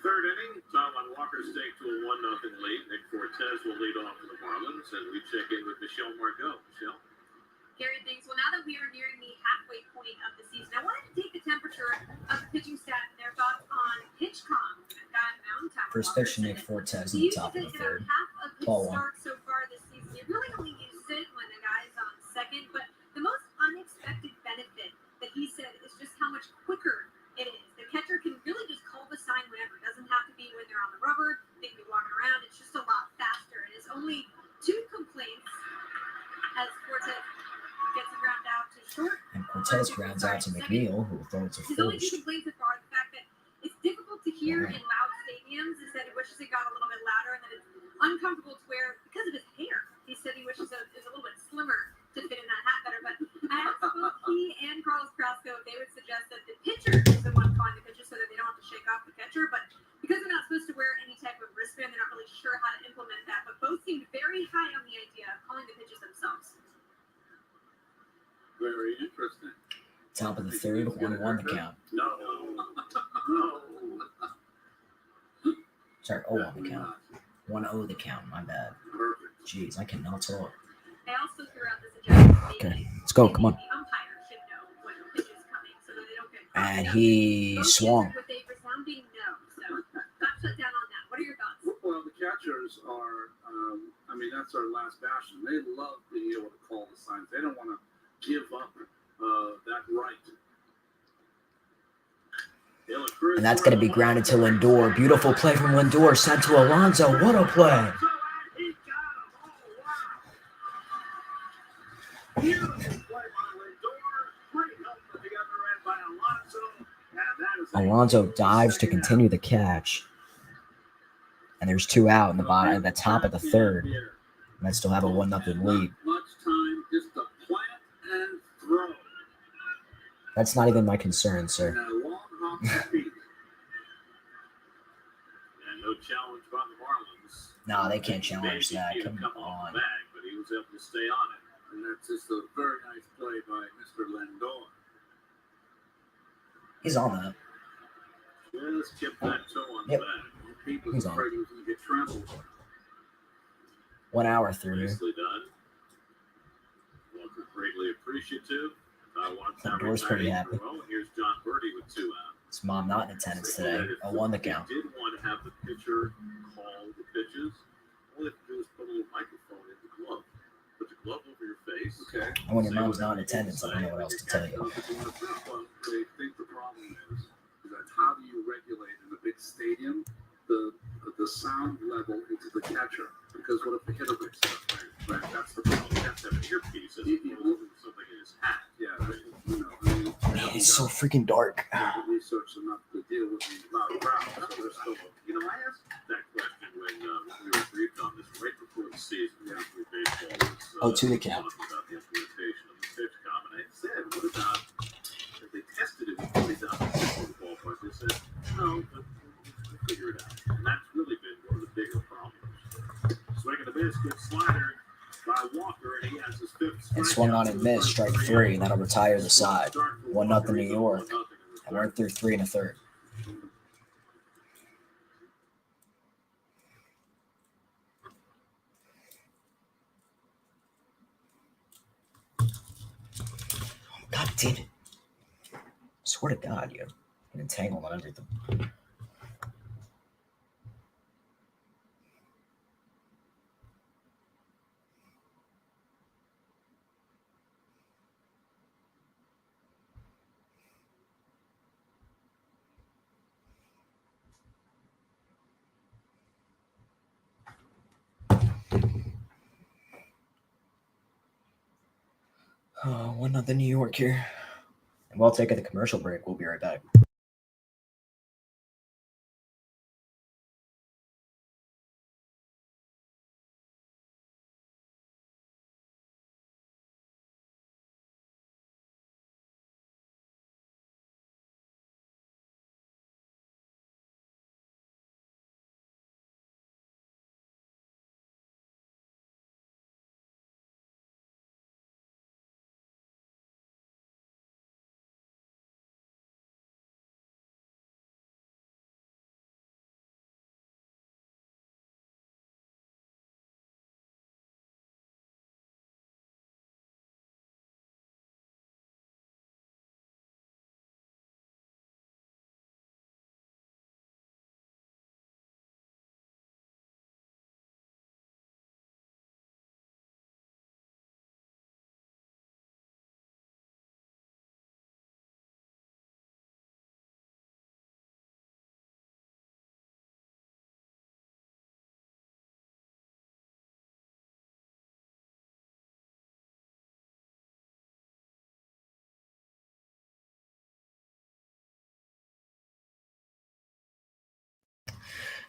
Third inning, Taiwan Walker's take to a 1-0 lead. Nick Fortes will lead off for the Marlins, and we check in with Michelle Margot. Michelle? Gary, thanks. Well, now that we are nearing the halfway point of the season, I wanted to take the temperature of the pitching staff and their thoughts on PitchCom. We've got Mound Tower. First pitch to Nick Fortes in the top of the third. Half of his Ball 1. start so far this season. You really only used it when the guy's on second, but the most unexpected benefit that he said is just how much quicker Cortez grounds out to McNeil, who will throw it to His only two first. complaints so far are the fact that it's difficult to hear in loud stadiums. He said he wishes it got a little bit louder and that it's uncomfortable to wear because of his hair. He said he wishes it was a little bit slimmer to fit in that hat better. But I asked both he and Carlos Carrasco if they would suggest that the pitcher is the one calling the pitches so that they don't have to shake off the catcher. But because they're not supposed to wear any type of wristband, they're not really sure how to implement that. But both seemed very high on the idea of calling the pitches themselves. Very interesting. Top of the third, 1-1 the count. No. Sorry, 0 on the count. 1-0 the count, my bad. Perfect. Jeez, I cannot talk. I also threw out the suggestion that Okay, let's go, come on. the umpire should know when the pitch is coming so that they don't get caught. And he Both swung. answered with a resounding no. So got shut down on that. What are your thoughts? Well, the catchers are, that's our last bastion. They love being able to call the signs. They don't want to give up that right. And that's going to be grounded to Lindor. Beautiful play from Lindor, sent to Alonso. What a play. Alonso dives to continue the catch. And there's 2 out in the bottom at the top of the third. And I still have a 1-0 lead. Much time just to plant and throw. That's not even my concern, sir. And a long hop to feet. And no challenge by the Marlins. No, they can't challenge Maybe that. he'd Come come off on. the bag, but he was able to stay on it. And that's just a very nice play by Mr. Lindor. He's on that. Just kept that toe on Yep. the bag. Pete was He's on. afraid he was going to get trampled. 1 hour through. Nicely done. Walker greatly appreciative. Lindor's pretty happy. Here's John Birdie with 2 out. His mom not in attendance today. I won the count. Did want to have the pitcher call the pitches. All they have to do is put a little microphone in the glove. Put the glove over your face. Okay. And when your mom's not in attendance, I don't know what else to tell you. Well, they think the problem is that how do you regulate in a big stadium the sound level into the catcher? Because what if the hitter picks it up? Right? That's the problem. You have to have an earpiece as opposed to something in his hat. Yeah, It's so freaking dark. research enough to deal with the loud crowd. So they're still, I asked that question when we were briefed on this right before the season. Major League Baseball was To the count. talking about the implementation of the pitch com, and I said, what about if they tested it before they done the ballpark? They said, no, but we'll figure it out. And that's really been one of the bigger problems. Swinging the miss, good slider by Walker, and he has his 5th. And swung on and missed, strike 3, and that'll retire the side. 1-0 New York. And we're through 3 1/3. God damn it. Swear to God, you. I'm entangled on everything. Oh, 1-0 New York here. And we'll take the commercial break. We'll be right back.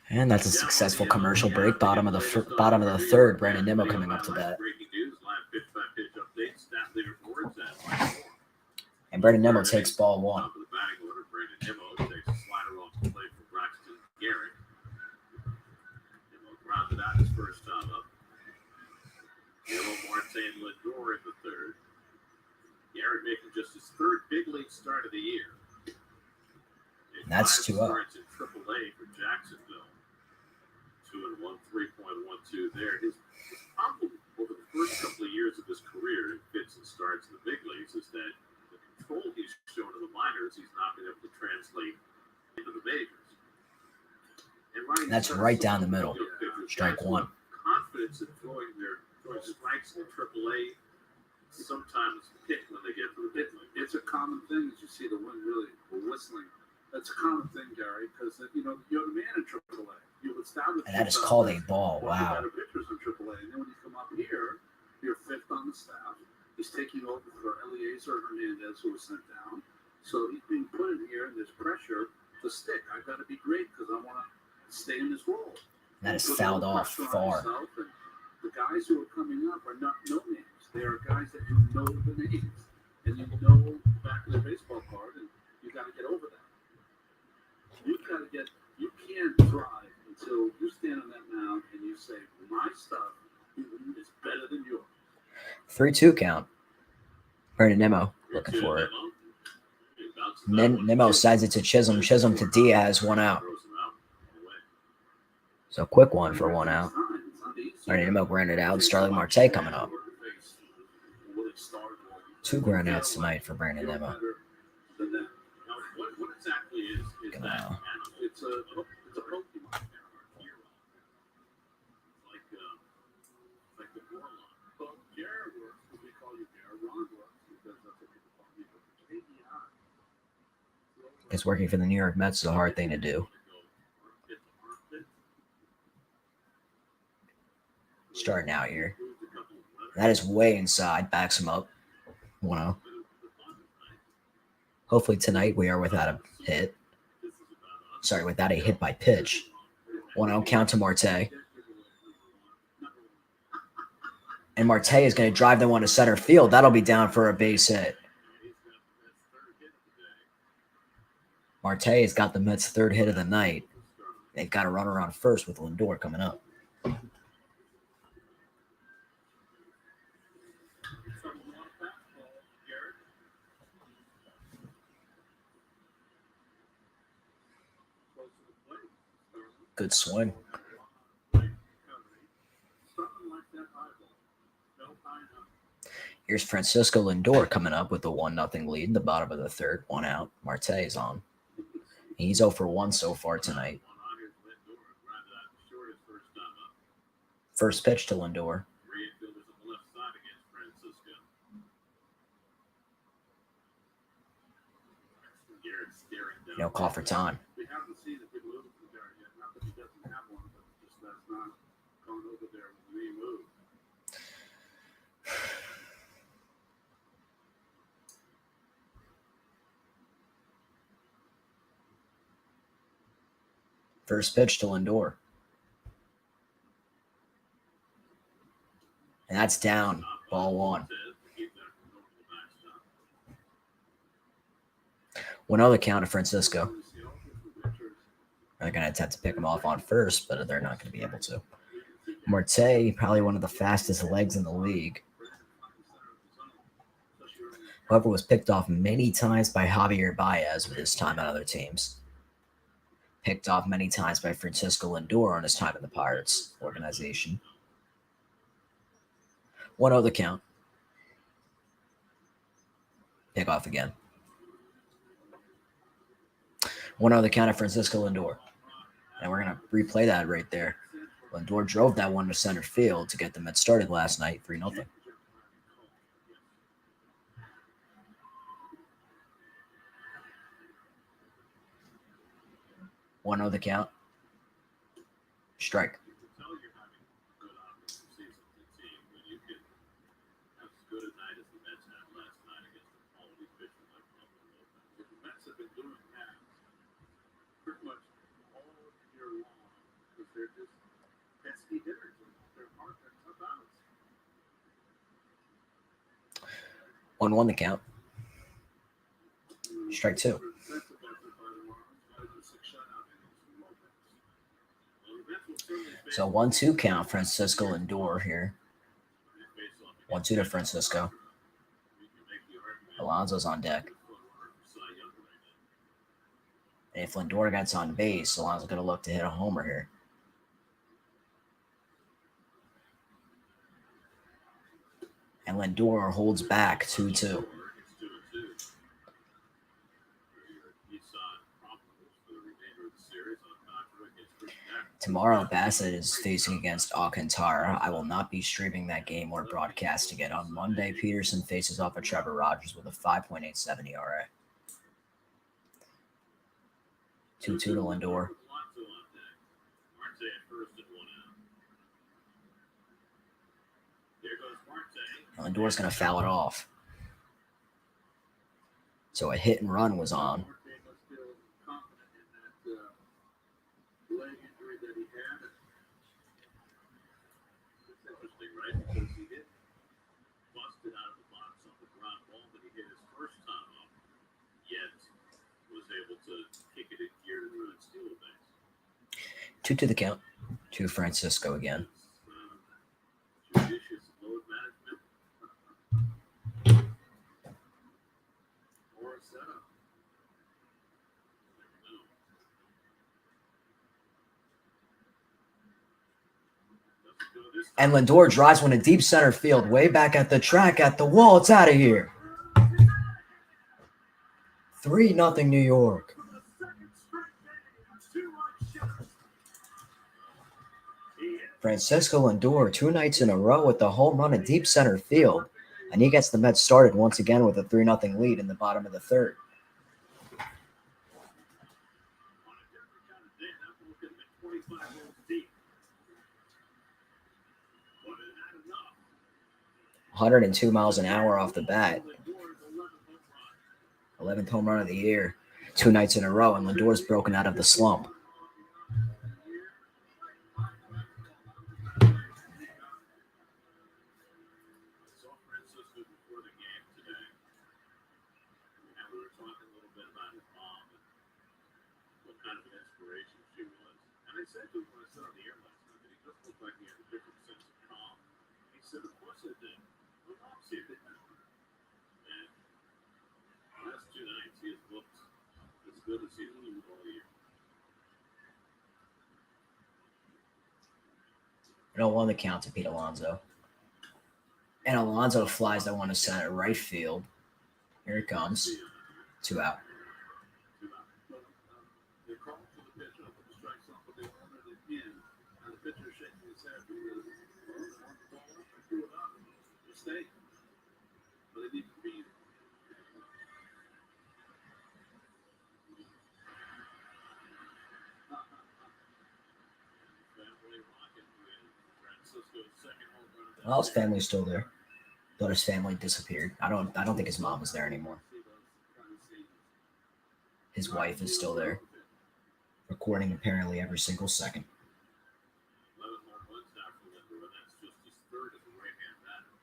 And that's a successful commercial break. Bottom of the third. Brandon Nimmo coming up to bat. Breaking news, live pitch-by-pitch updates, stat leaderboards, and And Brandon Nimmo takes ball one. top of the batting order, Brandon Nimmo takes a slider off the plate for Braxton Garrett. Nimmo grounded out his first time up. Nimmo, Marte, and Lindor in the third. Garrett making just his third big league start of the year. And that's 2 up. Starts in AAA for Jacksonville. 2-1, 3.12 there. His problem over the first couple of years of his career in fits and starts in the big leagues is that the control he's shown in the minors, he's not been able to translate into the majors. And that's right down the middle. Strike one. Confidence in throwing their strikes in AAA sometimes hit when they get to the big league. It's a common thing as you see the wind really whistling. That's a common thing, Gary, because you're the man in AAA. You establish. And that is called a ball. Wow. Better pitchers in AAA, and then when you come up here, you're fifth on the staff. He's taking over for Eliezer Hernandez, who was sent down. So he's being put in here, and there's pressure to stick. I've got to be great because I want to stay in this role. That is fouled off far. The guys who are coming up are not no names. They are guys that you know the names, and you know the back of their baseball card, and you got to get over that. You can't thrive until you stand on that mound and you say, my stuff is better than yours. 3-2 count. Brandon Nimmo looking for it. Nimmo sends it to Chisholm. Chisholm to Diaz, 1 out. So quick one for 1 out. Brandon Nimmo grounded out. Starling Marte coming up. 2 ground outs tonight for Brandon Nimmo. What exactly is that? It's a Pokemon hero. Like the Warlock. Well, Jared works, what we call you Jared. Ron works because that's what people call me. But It's working for the New York Mets is a hard thing to do. Starting out here. That is way inside. Backs him up. 1-0. Hopefully tonight we are without a hit. Sorry, without a hit by pitch. 1-0 count to Marte. And Marte is going to drive the one to center field. That'll be down for a base hit. Marte has got the Mets' 3rd hit of the night. They've got a runner on first with Lindor coming up. Good swing. Here's Francisco Lindor coming up with a 1-0 lead in the bottom of the third. 1 out. Marte is on. He's 0 for 1 so far tonight. First pitch to Lindor. No call for time. we haven't seen a big move from Jared yet. Not that he doesn't have one, but just that's not going over there when we move. First pitch to Lindor. And that's down. Ball 1. 1-0 count to Francisco. They're going to attempt to pick him off on first, but they're not going to be able to. Marte, probably one of the fastest legs in the league. However, was picked off many times by Javier Baez with his time on other teams. Picked off many times by Francisco Lindor on his time in the Pirates organization. 1-0 the count. Pick off again. 1-0 the count of Francisco Lindor. And we're going to replay that right there. Lindor drove that one to center field to get the Mets started last night, 3-0. One the count. Strike. they're just pesky hitters. They're hard, they're tough outs. 1-1 the count. Strike two. So 1-2 count. Francisco Lindor here. 1-2 to Francisco. Alonso's on deck. And if Lindor gets on base, Alonso's going to look to hit a homer here. And Lindor holds back 2-2. Tomorrow, Bassett is facing against Alcantara. I will not be streaming that game or broadcasting it. On Monday, Peterson faces off of Trevor Rogers with a 5.87 ERA. 2-2 to Lindor. Lindor's going to foul it off. So a hit and run was on. Because he did bust it out of the box on the ground ball that he hit his first time up, yet was able to kick it in gear to the steal a base. 2 to the count. To Francisco again. Judicious load management or a setup. Never know. Doesn't go this And Lindor drives one to deep center field, way back at the track, at the wall. It's out of here. 3-0 New York. Francisco Lindor, 2 nights in a row with the home run in deep center field. And he gets the Mets started once again with a 3-0 lead in the bottom of the third. on a different kind of day. That ball could have been 25 holes deep. But it had enough. 102 miles an hour off the bat. Lindor's 11th home run. 11th home run of the year. 2 nights in a row, and Lindor's broken out of the slump. Saw Francisco before the game today, and we were talking a little bit about his mom and what kind of an inspiration she was. And I said to him when I saw the air last night that he just looked like he had a different sense of calm. He said, "Of course I did. My mom seemed to have it." And the last 2 nights he has looked as good as he's looked all year. 0-1 the count to Pete Alonso. And Alonso flies that one to center right field. Here it comes. 2 out. They called for the pitch up with the strike zone, but they wanted it in. And the pitcher shaking his head because, well, they want the ball up and threw it up. Mistake. But it didn't beat it. Family rocking with Francisco's second home run of the Well, his family's still there. Thought his family disappeared. I don't think his mom is there anymore. His wife is still there, recording apparently every single second. 11 home runs now for Lindor, and that's just his third as a right-hand batter.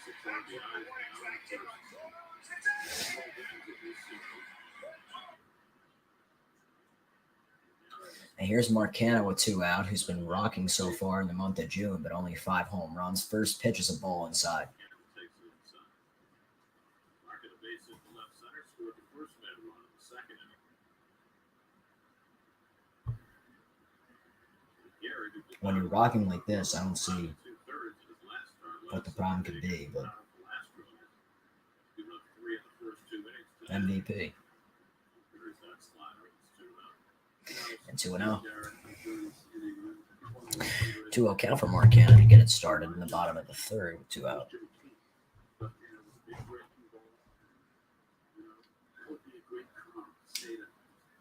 6 RBIs now in the first 12 innings of this season. And here's Marcano with 2 out, who's been rocking so far in the month of June, but only 5 home runs. First pitch is a ball inside. Campbell takes it inside. Marking a base hit to left center, scored the first man run in the second inning. Gary, who did When you're not rocking like this, I don't see 2/3 in his last start what the last problem Sunday, could be, but out of the Astros, giving up 3 in the first 2 innings today. MVP. There's that slider. It's 2-0. And 2-0. Garrett enjoys hitting 2-0 count for Marcano to get it started in the bottom of the third with 2 out. But, you know, big breaking ball. You know, that would be a great comp to say to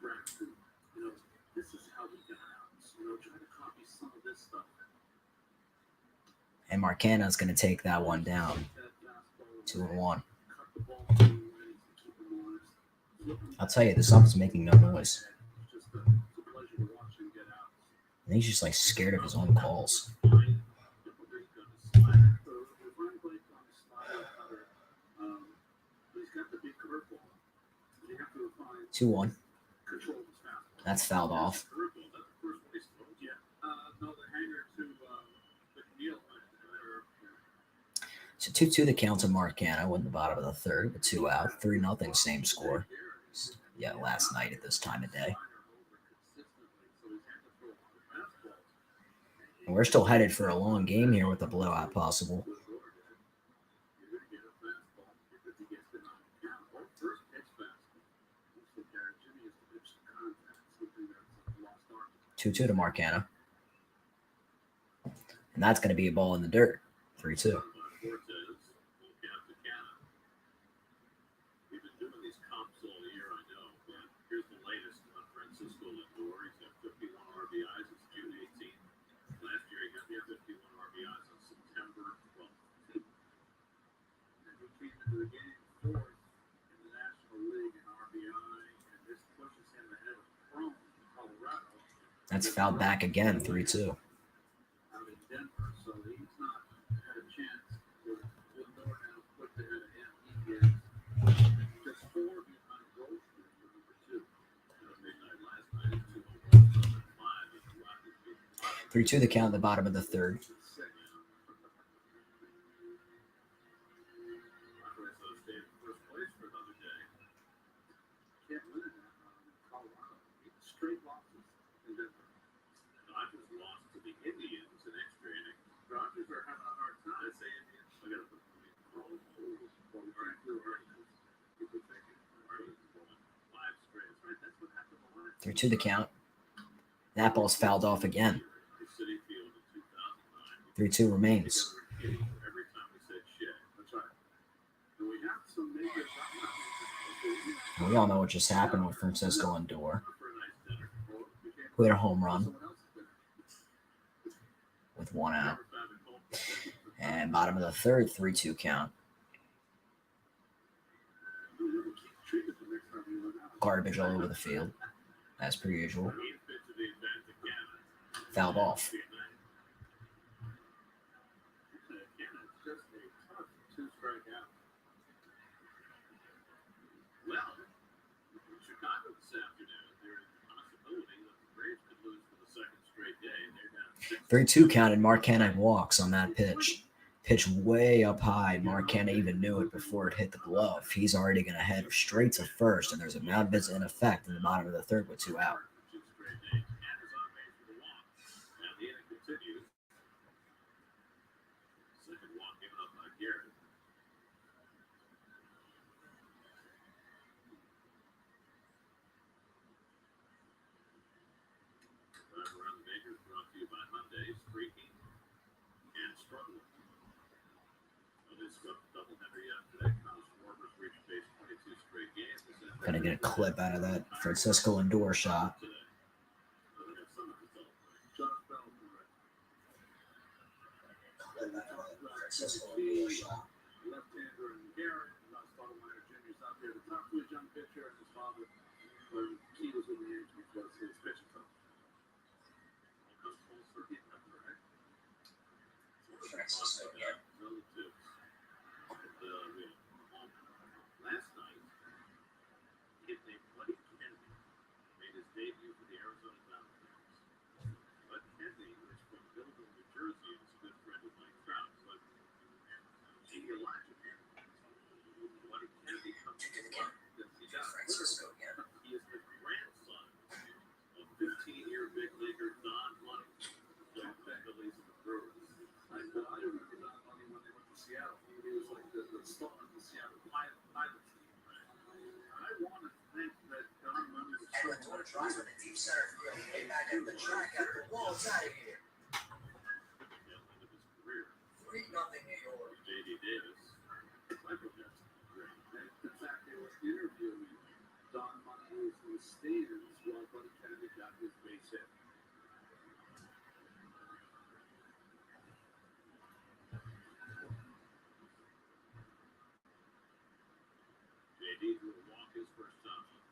Braxton, you know, this is how we got out. You know, try to copy some of this stuff. And Marcano's going to take that one down. That fastball, 2-1. cut the ball 2 innings and keep him honest. I'll tell you, the something's making no noise. It's a pleasure to watch him get out. I think he's just like scared of his own calls. He's got the big curveball. You have to find 2-1. control of his fastball. That's fouled off. No, the hanger to McNeil. So 2-2 the count to Marcano in the bottom of the third with 2 out. 3-0, same score. Yeah, last night at this time of day. And we're still headed for a long game here with the blowout possible. Two-two to Marcano. And that's going to be a ball in the dirt. 3-2. The game fourth in the National League in RBI, and this pushes him ahead of Cruz, Colorado. That's fouled back again, 3-2. Out in Denver, so he's not had a chance with Thunderr now put ahead of him. He is just 4 behind Grossman for number 2. Midnight last night, 2-1, 3-2 the count at the bottom of the third. Straight losses in Denver. Dodgers lost to the Indians in extra inning. Dodgers are having a hard time. I say Indians. I got to put people thinking 5 straight. Right, that's what happened the last 3-2 the count. That ball's fouled off again. City Field in 2009. 3-2 remains. Every time we said shit. That's right. And we have some major problems. We all know what just happened with Francisco Lindor. Who hit a home run with 1 out. And bottom of the third, 3-2 count. Garbage all over the field, as per usual. Fouled off. Well, in Chicago this afternoon, there is a possibility that the Braves could lose for the second straight day. They're down 3-2 counted. Marcano walks on that pitch. Pitch way up high. Marcano even knew it before it hit the glove. He's already going to head straight to first, and there's a mound visit in effect in the bottom of the third with 2 out. Second walk given up by Garrett. Around the Majors brought to you by Hyundai, streaking and struggling. They swept a doubleheader yesterday. Kyle Schwarber's reached base 22 straight games. Gonna get a clip out of that Francisco Lindor shot. Today. So they got some of the top. Josh Bell. Francisco Lindor shot. Left-hander and Garrett. Stottlemyre Jr. is out there. The top 2 young pitcher and his father. When he was with the Yankees was his pitching coach. Francisco, yeah. Last night, kid named Buddy Kennedy made his debut for the Arizona Diamondbacks. Bud Kennedy is from Millville, New Jersey, and is a good friend of Mike Trout. But geologically, Buddy Kennedy comes to the work. He does. Francisco again. He is the grandson of 15-year big leaguer Don Money. The Phillies and the Brewers. I remember Don Money when they went to Seattle. He was like the star of the Seattle pilot team. I want to think that Don Money was And Lindor tries with a deep center field. Way back at the track after the wall's out of here. the end of his career. 3-0 New York. J.D. Davis. Michael Jackson. Great. In fact, they were interviewing Don Money in the stands while Buddy Kennedy got his base hit. J.D. will walk his first time up.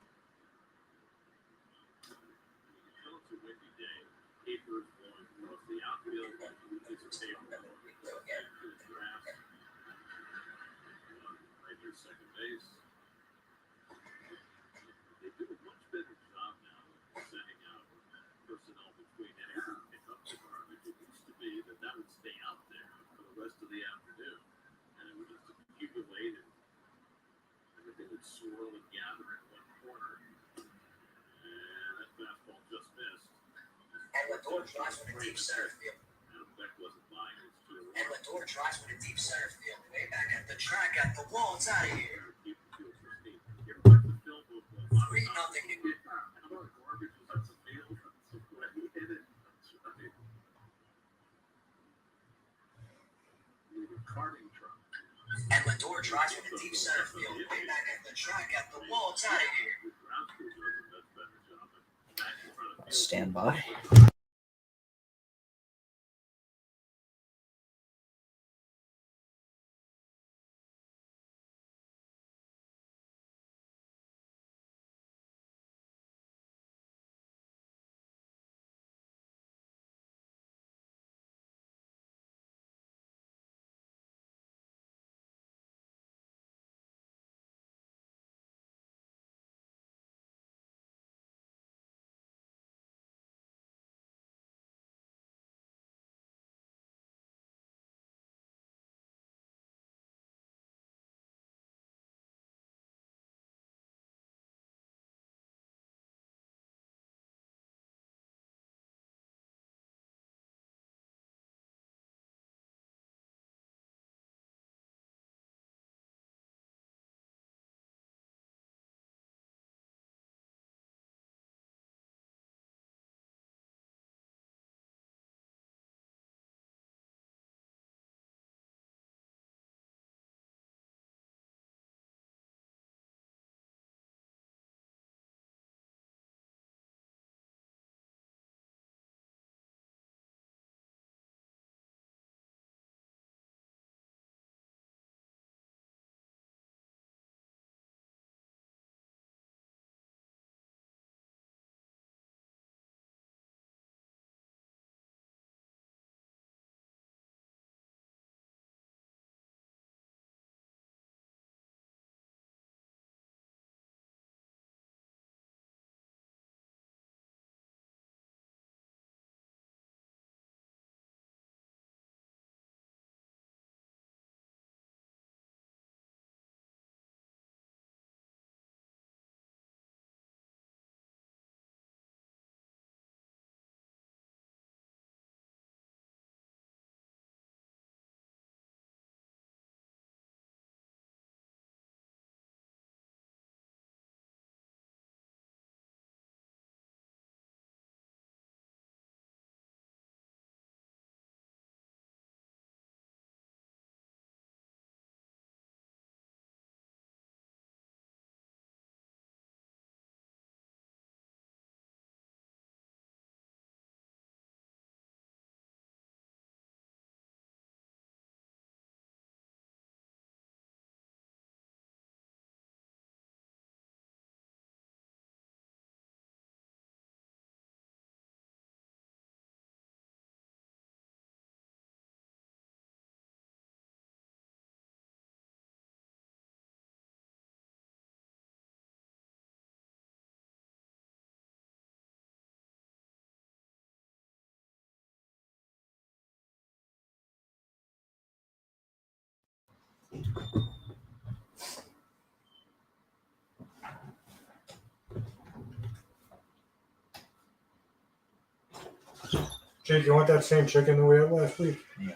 day. Papers blowing across the outfield, piece of paper to the grass. Right near second base. They do a much better job now of sending out personnel between innings and pick up the garbage. It used to be that would stay out there for the rest of the afternoon, and it would just accumulate and everything would swirl and gather in one corner. And that fastball just missed. And Lindor drives with a deep center field. And Beck wasn't buying it. And Lindor drives with a deep center field. Way back at the track at the wall. It's out of here. Keep the field pristine. You ever watch the film of 3-0 to How about garbage was at the field? That's the way he hit it. That's right. The karting truck. And Lindor drives with a deep center field. Way back at the track at the wall. It's out of here. The ground crew does a much better job of back in front of field. Stand by. Jake, you want that same chicken that we had last week? Yeah.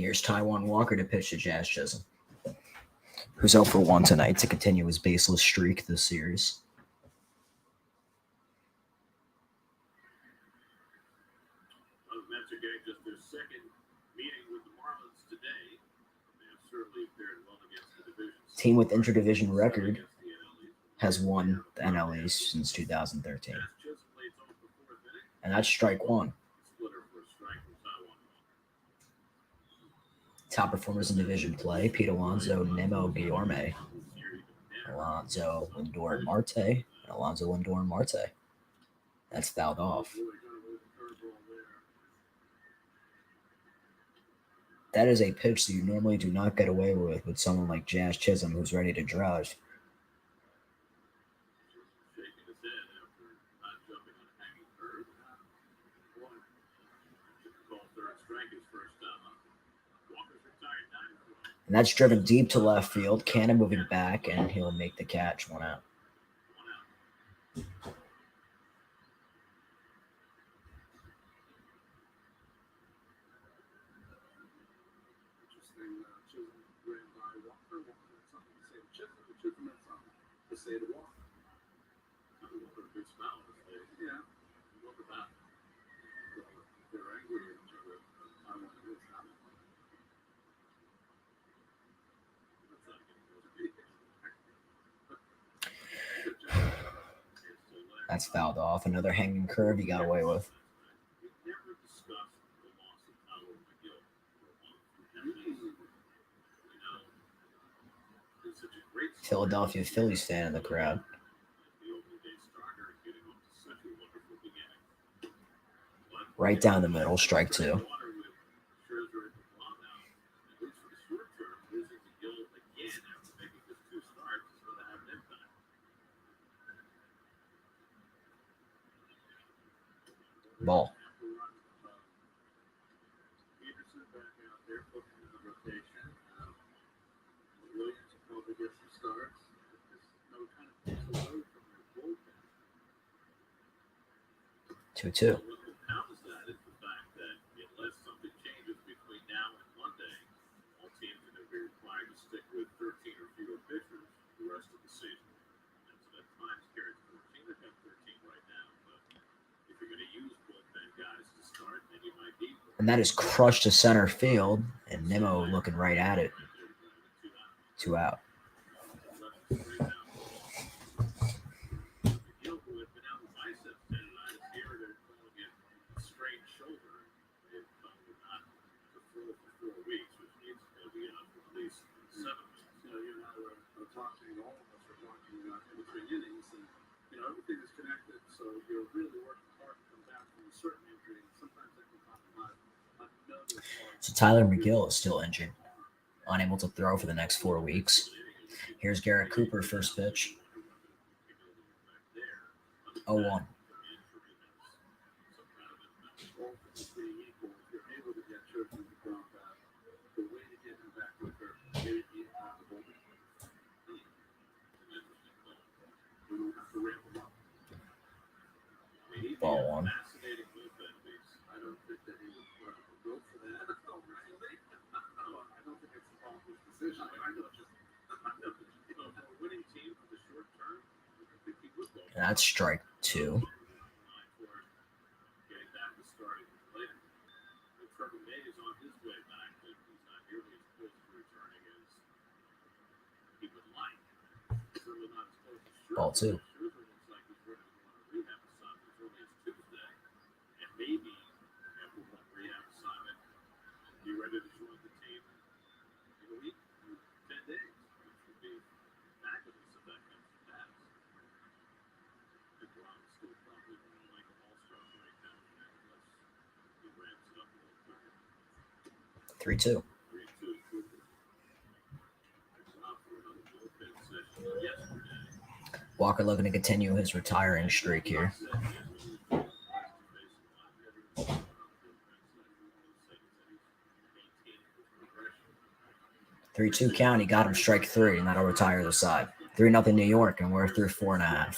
here's Taijuan Walker to pitch to Jazz Chisholm, who's 0 for 1 tonight to continue his baseless streak this series. Well, the Mets are getting just their second meeting with the Marlins today. They have certainly fared well against the division. Team with interdivision record has won the NL East since 2013. And that's strike one. Top performers in division play: Pete Alonso, Nemo Guillorme, Alonso Lindor Marte, and Alonso Lindor Marte. That's fouled off. That is a pitch that you normally do not get away with someone like Jazz Chisholm, who's ready to drive. And that's driven deep to left field. Cannon moving back, and he'll make the catch. 1 out. That's fouled off. Another hanging curve he got away with. Philadelphia Phillies fan in the crowd. Right down the middle, strike two. Ball. Two. And that is crushed to center field, and Nemo looking right at it. 2 out. So Tyler McGill is still injured, unable to throw for the next 4 weeks. Here's Garrett Cooper, first pitch. 0-1. Ball one. And that's strike two. Ball two. Three, two. Walker looking to continue his retiring streak here. 3-2 count. He got him strike three, and that'll retire the side. 3-0 New York, and we're through 4.5.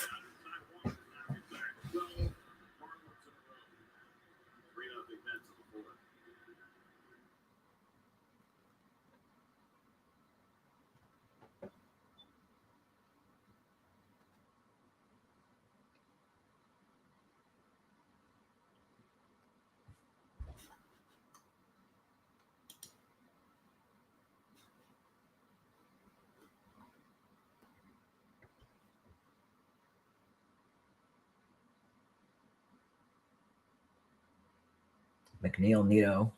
McNeil, Nito,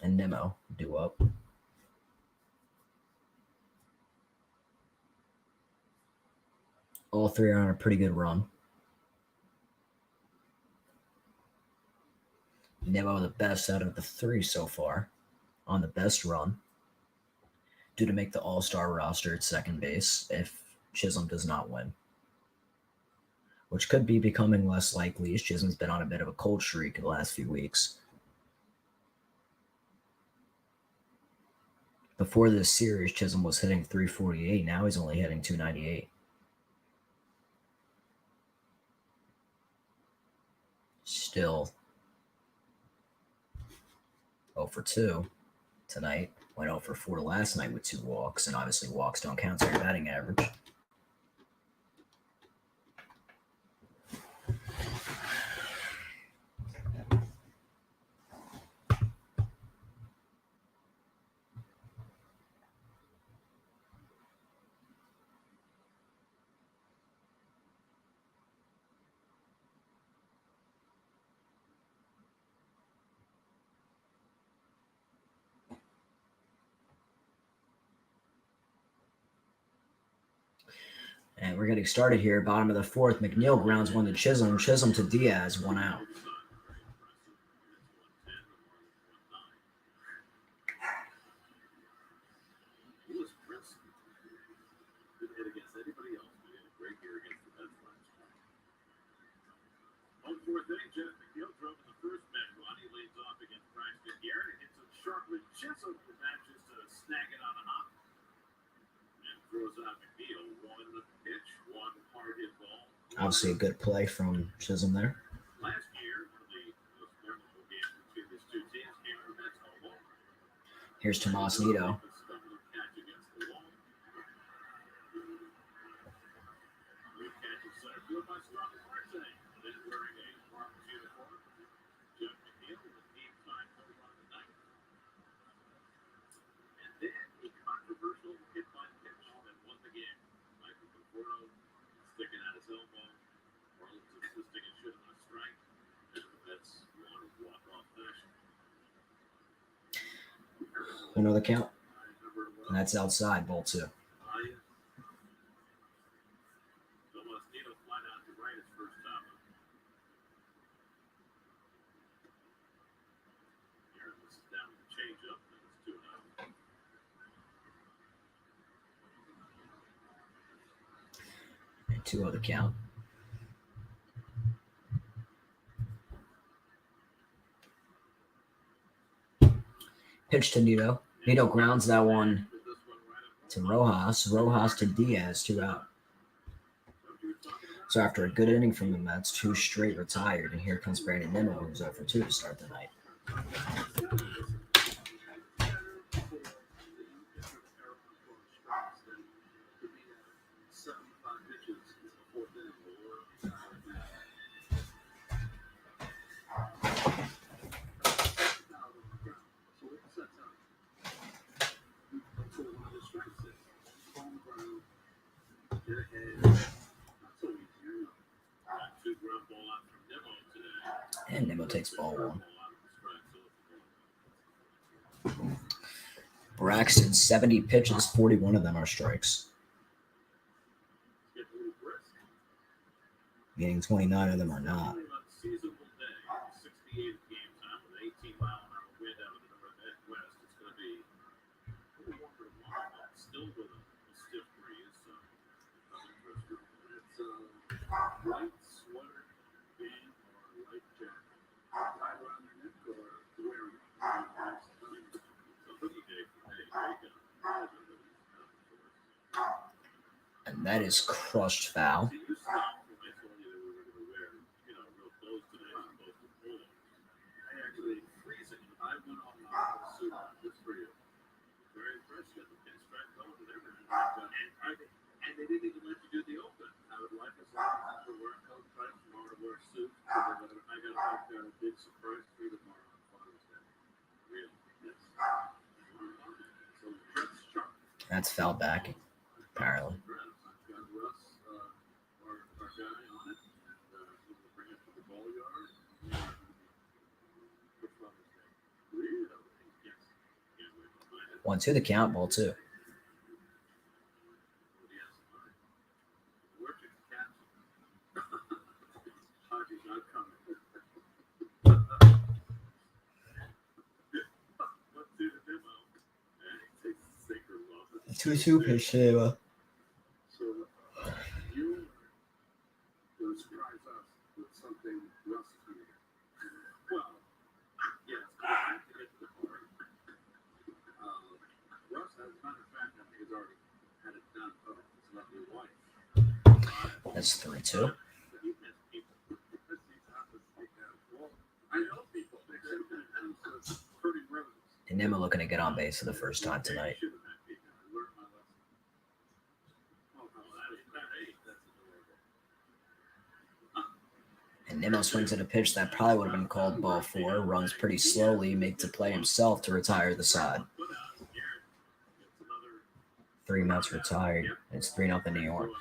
and Nemo do up. All three are on a pretty good run. Nemo the best out of the three so far, on the best run, due to make the all-star roster at second base if Chisholm does not win, which could be becoming less likely as Chisholm's been on a bit of a cold streak the last few weeks. Before this series, Chisholm was hitting 348. Now he's only hitting 298. Still 0 for 2 tonight. Went 0 for 4 last night with 2 walks, and obviously walks don't count to your batting average. And we're getting started here. Bottom of the fourth. McNeil grounds one to Chisholm. Chisholm to Diaz, 1 out. Fourth inning, Jeff McNeil drove in the first match run. He leads off against Braxton Garrett and hits him sharply. Chisholm manages to snag it on a hop and throws out McNeil. One pitch, one hard hit ball. Obviously a good play from Chisholm there. Last year, one of the most memorable games between these two teams came from Mets home. Here's Tomas Nido. Catch against the wall. Good catch in center field by Strong Marte. Then wearing a Marlins uniform, Jeff McNeil with a game-time home run tonight. And then a controversial hit-by-pitch that won the game. Michael Conforto sticking out his elbow. Marlins insisting it should have been a strike. And the Mets won a walk-off fashion. Another count. And that's outside, ball 2. Tomas Nido fly out to right his first time. Here, this is down with the change-up, and it's 2-0. And 2-0 the count. Pitch to Nido. Nido grounds that one to Rojas. Rojas to Diaz, 2 out. So after a good inning from the Mets, 2 straight retired, and here comes Brandon Nimmo, who's 0 for 2 to start the night. And Nimmo takes ball 1. Braxton, 70 pitches, 41 of them are strikes. Meaning 29 of them are not. Light sweater, band, or light jacket. Tie around your neck or wearing it. And that is crushed foul. And they didn't even let you do the open. I would like us all to wear a coat right tomorrow to wear a suit. I got a big surprise for you tomorrow on Father's Day. Really? Yes. So dress sharp. That's foul back, apparently. Got Russ, our guy on it, and we'll bring it to the ball yard for Father's Day. 1-2 the count, ball two. So 2-2 pitch to you will surprise us with something Russ tweeted. Well, yes, I have to get to the part. Russ, as a matter of fact, I think has already had it done with his lovely wife. That's 3-2. I know people. They said that pretty roses. And Nima looking to get on base for the first time tonight. And Nimmo swings at a pitch that probably would have been called ball four, runs pretty slowly, makes a play himself to retire the side. 3 Mets retired. It's 3-0 New York.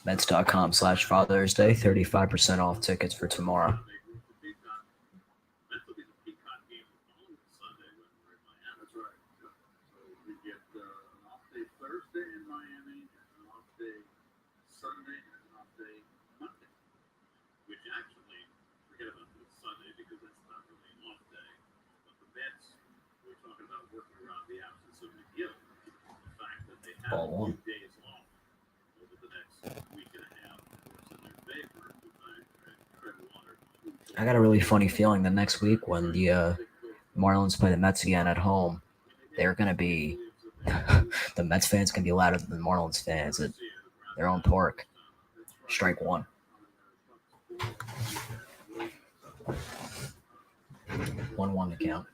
Mets.com/Father's Day, 35% off tickets for tomorrow. That's right. So we get an off day Thursday in Miami, and an off day Sunday, and an off day Monday. Which actually, forget about the Sunday because that's not really an off day. But the Mets, we're talking about working around the absence of McGill. The fact that they have Ball one. 2 days off over the next week and a half works in their favor. I got a really funny feeling the next week when the Marlins play the Mets again at home, they're going to be the Mets fans can be louder than the Marlins fans at their own park. Strike one. 1-1 to count.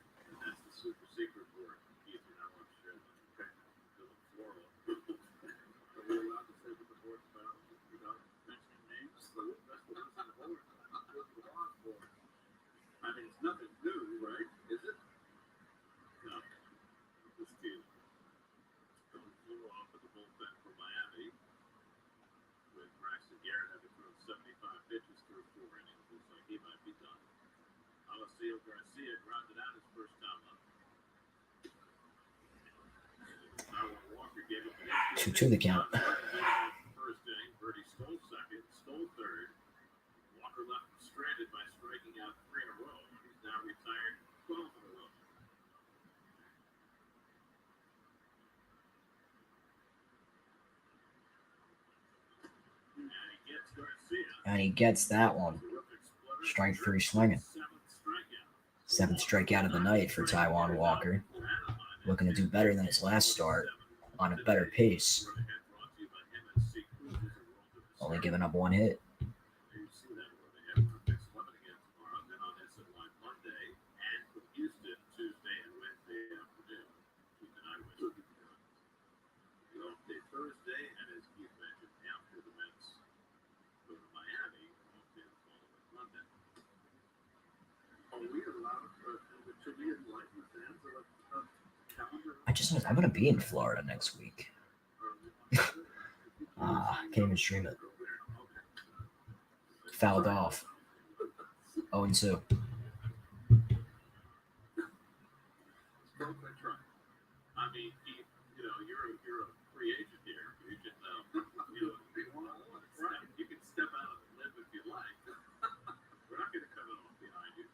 I mean, it's nothing new, right? Is it? No. This team flew off at the bullpen for Miami with Braxton Garrett having thrown 75 pitches through 4 innings. Looks like he might be done. Alessio Garcia grounded out his first time up. 2-2 the count. First inning, Birdie stole second, stole third. Walker left him stranded by striking out 3 in a row. He's now retired 12 in a row. And he gets Garcia. And he gets that one. Terrific splitter. Strike 3 swinging. Seventh strikeout. 7th strikeout of the night for Taijuan Walker. Looking to do better than his last start on a better pace. Only giving up 1 hit. You see that where they have a fixed limit again tomorrow, then on SNY Monday, and with Houston Tuesday and Wednesday afternoon. Tuesday night, Wednesday. The off day Thursday, and as Keith mentioned, after the Mets go to Miami, off day the following Monday. Are we allowed, should we enlighten the fans of a calendar? I'm going to be in Florida next week. Can't even stream it. Fouled off. 0-2. Still quite trying. I mean, Keith, you're a free agent here. You can, you can step out and live if you like. We're not going to come in behind you.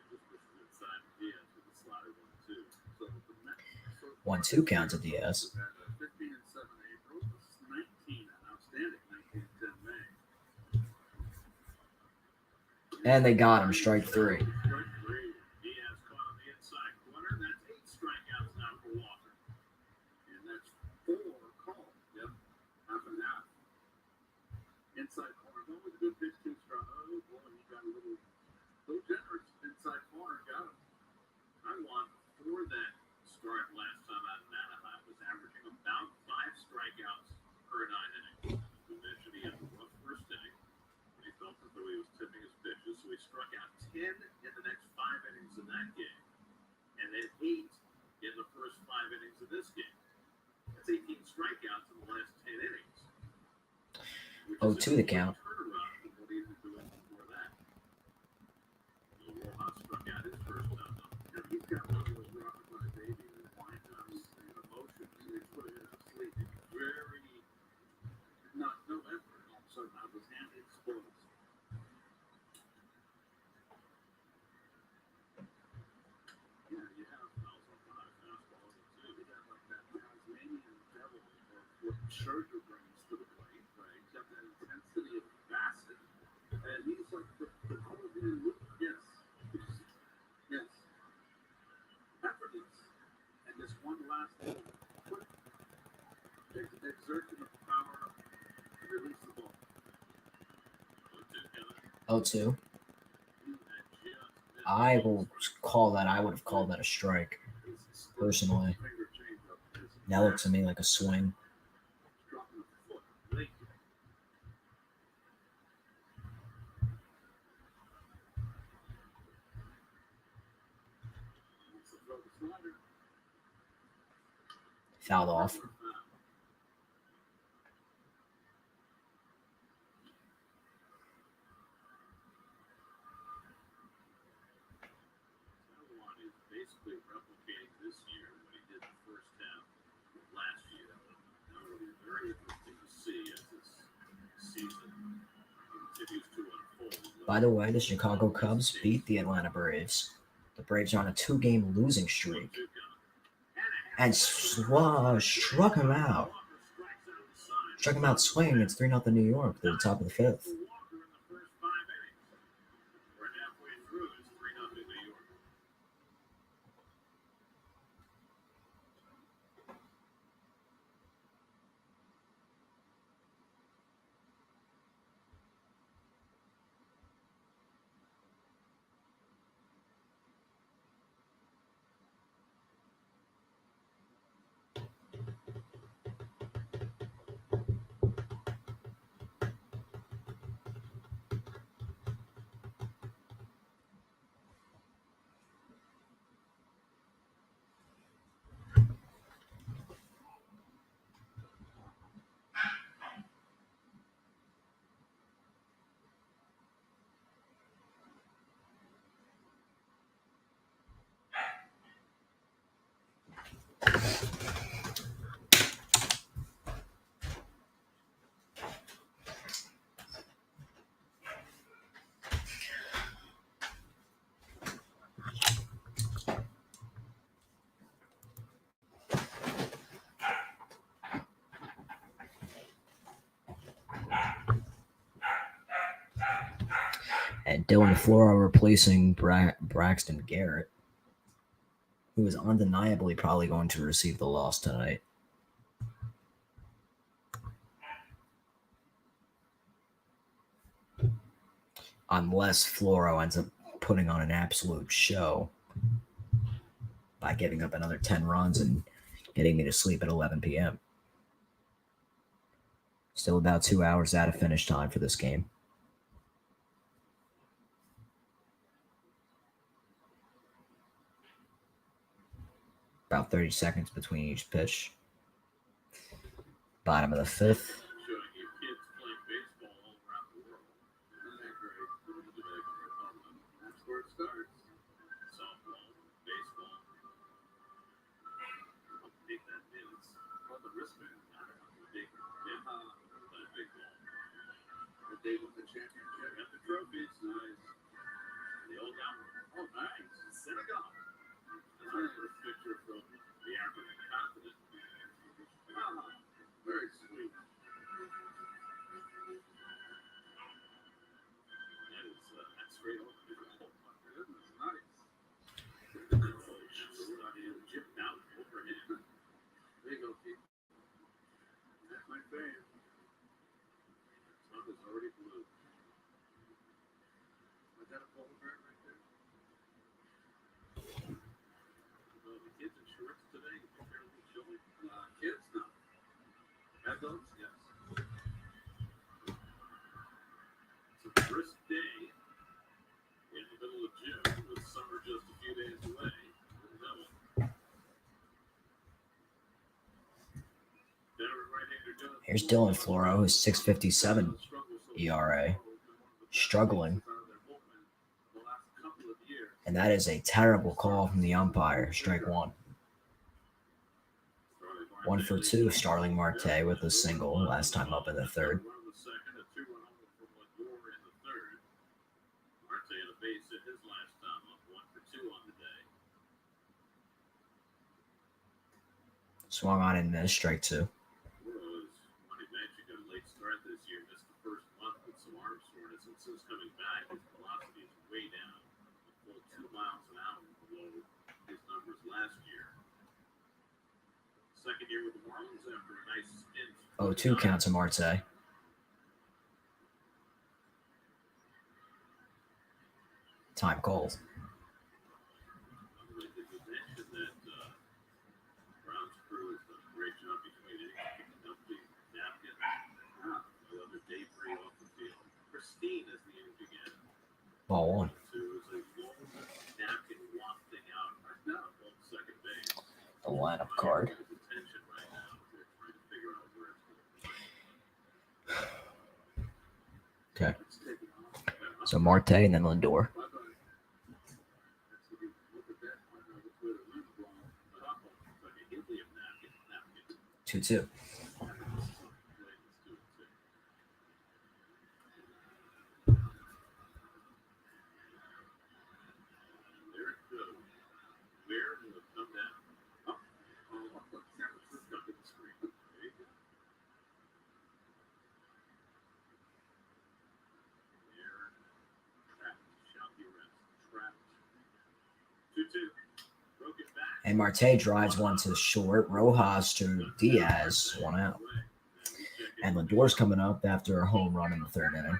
Just pushing inside Diaz with the slider 1-2. So the Mets. 1-2 count to Diaz. 15 and 7 April. 19 outstanding. 19 and 10 May. And they got him. Strike 3. Strike 3. Diaz caught on the inside corner. That's 8 strikeouts now for Walker. And that's 4 called. Yep. Half and half. Inside corner. Always a good pitch too. Strong. Oh boy, he got a little generous inside corner. Got him. Taijuan, for that start last time out in Anaheim, was averaging about 5 strikeouts per 9 innings. We mentioned he had a rough first inning. He felt as though he was tipping his pitches, so he struck out 10 in the next 5 innings of that game, and then 8 in the first 5 innings of this game. That's 18 strikeouts in the last 10 innings. 0-2 the count. Turnaround from what he was doing before that. Rojas struck out his first time. And he's got one of those rock-a-bye baby that winds up in emotion. They put it in a sleep. Very No effort. All of a sudden, out of his hand, it explodes. Yeah, you have fouls on the high fastball too. He got like that Tasmanian devil or what Scherzer brings to the plate, right? He's got that intensity of Bassett. And he's like the color being loop. Yes. Yes. Effortless. And this one last little quick exertion of power to release the ball. 0-2. I would have called that a strike, personally. Finger change up his That looked to me like a swing. dropping a foot late. Wants to throw the slider. Fouled off. Taijuan is basically replicating this year what he did the first half of last year. That will be very interesting to see as this season continues to unfold. By the way, the Chicago Cubs beat the Atlanta Braves. The Braves are on a 2-game losing streak and struck him out. Struck him out swinging. It's 3-0 New York. They're the top of the 5th. And Dylan Floro replacing Braxton Garrett, who is undeniably probably going to receive the loss tonight. Unless Floro ends up putting on an absolute show by giving up another 10 runs and getting me to sleep at 11 p.m. Still about 2 hours out of finish time for this game. About 30 seconds between each pitch. Bottom of the fifth. Showing you kids playing baseball all around the world. Isn't that great? The Dominican Republic. That's where it starts. Softball, baseball. How big that is. Well, the wristband. I don't know. Big. Yeah. That big ball. The day with the championship. Got the trophies. Nice. The old down. Oh, nice. Senegal. That's our first picture from the African continent. Very sweet. That is, that's straight off the wall. Goodness, nice. Chipped out overhand. There you go, Pete. That's my fave. Sun is already blue. Was that a polar bear right there? Well, the kids in shorts today, it's fairly chilly. Kids, no. Adults, yes. It's a brisk day in the middle of June with summer just a few days away. Wouldn't know it. Veteran right-hander Here's Dylan Floro, who's 6.57 ERA, struggling. And that is a terrible call from the umpire. Strike one. 1 for 2, Starling Marte with a single last time up in the third. Swung on and missed, strike 2. Since coming back, his velocity is way down, a full 2 miles an hour below his numbers last year. Second year with the Marlins after a nice stint. 0-2 count to Marte. Time called. Did you mention that Brown's crew has done a great job between innings picking up the napkin, the other debris off the field. Pristine as the inning began. Ball one. Two is a long napkin wafting out of second base. The lineup card. His attention right now. They're trying to figure out where it's going. Okay. So Marte and then Lindor. Look at that. I know which way the wind's blowing. Like a helium napkin. 2-2. And Marte drives one to short. Rojas to Diaz, 1 out. And Lindor's coming up after a home run in the third inning.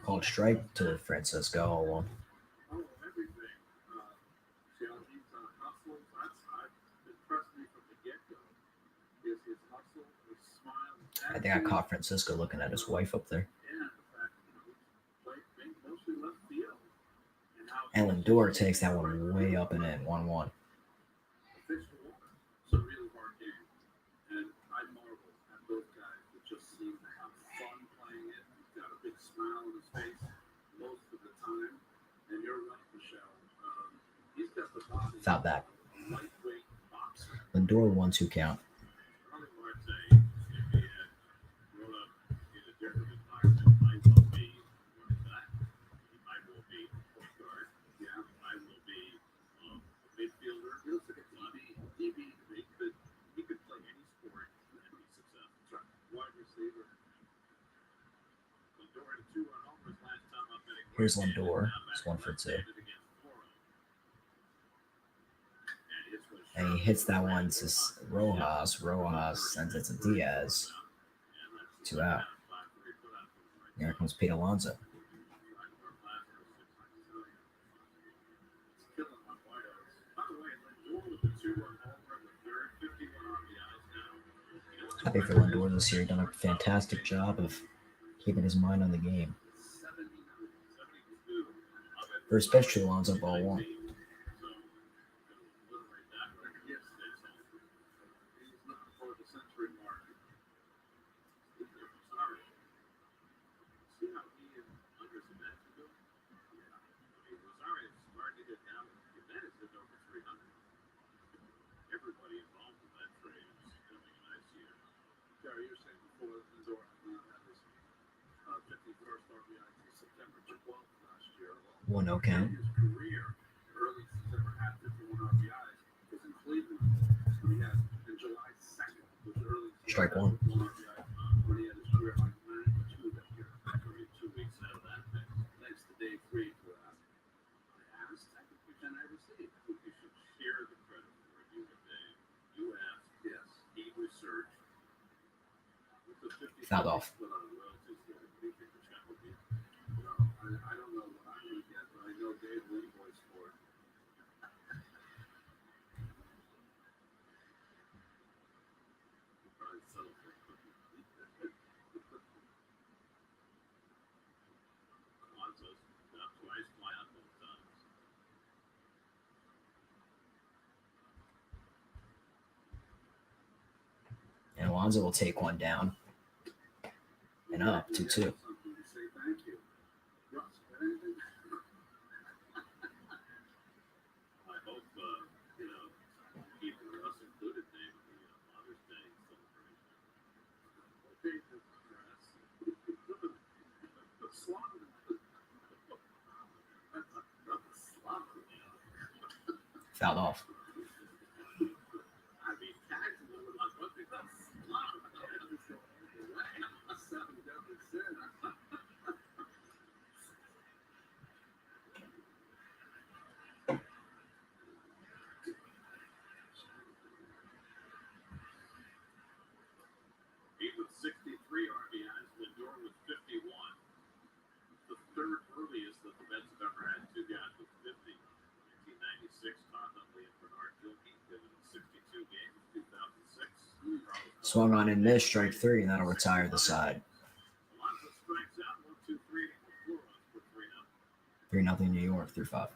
Called strike to Francisco, 0-1. Oh, everything. See how he's hustles. That's impressed me from the get-go. His hustle, his smile. I think I caught Francisco looking at his wife up there. Yeah, the fact that he's playing mostly left field. And Lindor takes that one way up and in, 1-1. It's a really hard game. And I marvel Lindor 1-2 count. Charlie Marte, if he had grown up in a different environment, might well be running back. He might well be point guard. Yeah, he might well be a midfielder. He looks like a DB. He could play any sport and be successful. Wide receiver. Lindor had 2 run homers last time up at a Here's Lindor. It's 1 for 2. And he hits that one to Rojas. Rojas sends it to Diaz. 2 out. Here comes Pete Alonso. Happy for Lindor this year. Done a fantastic job of keeping his mind on the game. First pitch to Alonso, ball 1. Everybody involved in that trade is having a nice year. Gary, you were saying before Lindor had his 51st RBI in September 12th last year. 1-0 count. His career, early he's ever had 51 RBIs, was in Cleveland. So he had in July 2nd, which early. Strike 1. RBI, when he had his career like 92 that year. Career 2 weeks out of that. Thanks to Dave Freed for that. I asked, I think we can ever see. I think you should share the credit for it. You and Dave. You asked. Yes. He researched. Fouled off. I don't know what I'm going to get, but I know Dave will invoice for it. He'll probably settle for a cookie. Alonso's got twice, fly out both times. And Alonso will take one down. And up 2-2. Something to say thank you. Russ, anything? I hope, even Russ included Dave in the Mother's Day celebration. Okay, the slaughter. Fouled off. I mean, tags a little bit like what they got slaughter. A 7 deadly sin. He was 63 RBIs, Lindor was 51. The third earliest that the Mets have ever had 2 guys with 50. 1996, Todd Hundley and Bernard Gilkey did it in 62 games. 2006. Swung on and missed. Strike 3, and that'll retire the side. Alonso strikes out 1, 2, 3, and 4 runs for 3-0. 3-0 New York through 5.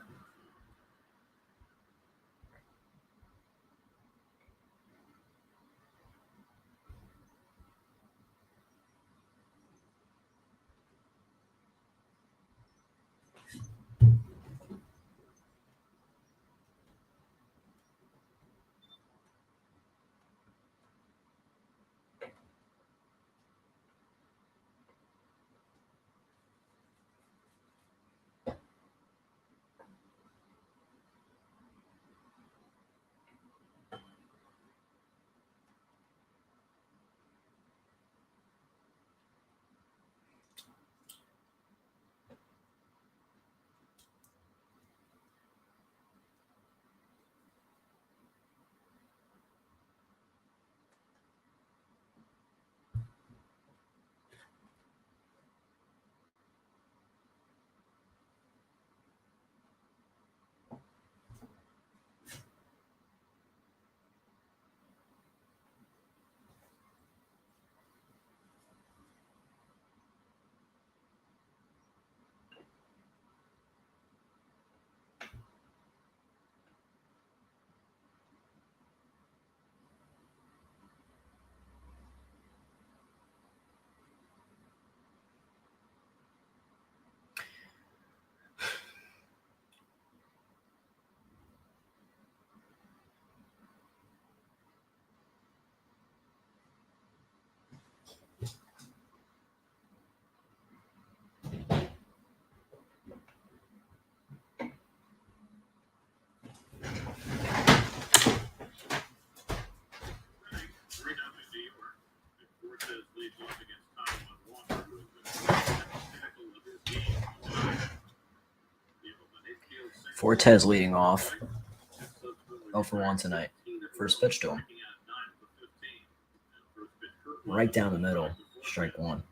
he fought against Taiwan Walker, who has been at the pinnacle of his game. Fortes leading off. 0 for 1 tonight. First pitch to him. Right down the middle. Strike one.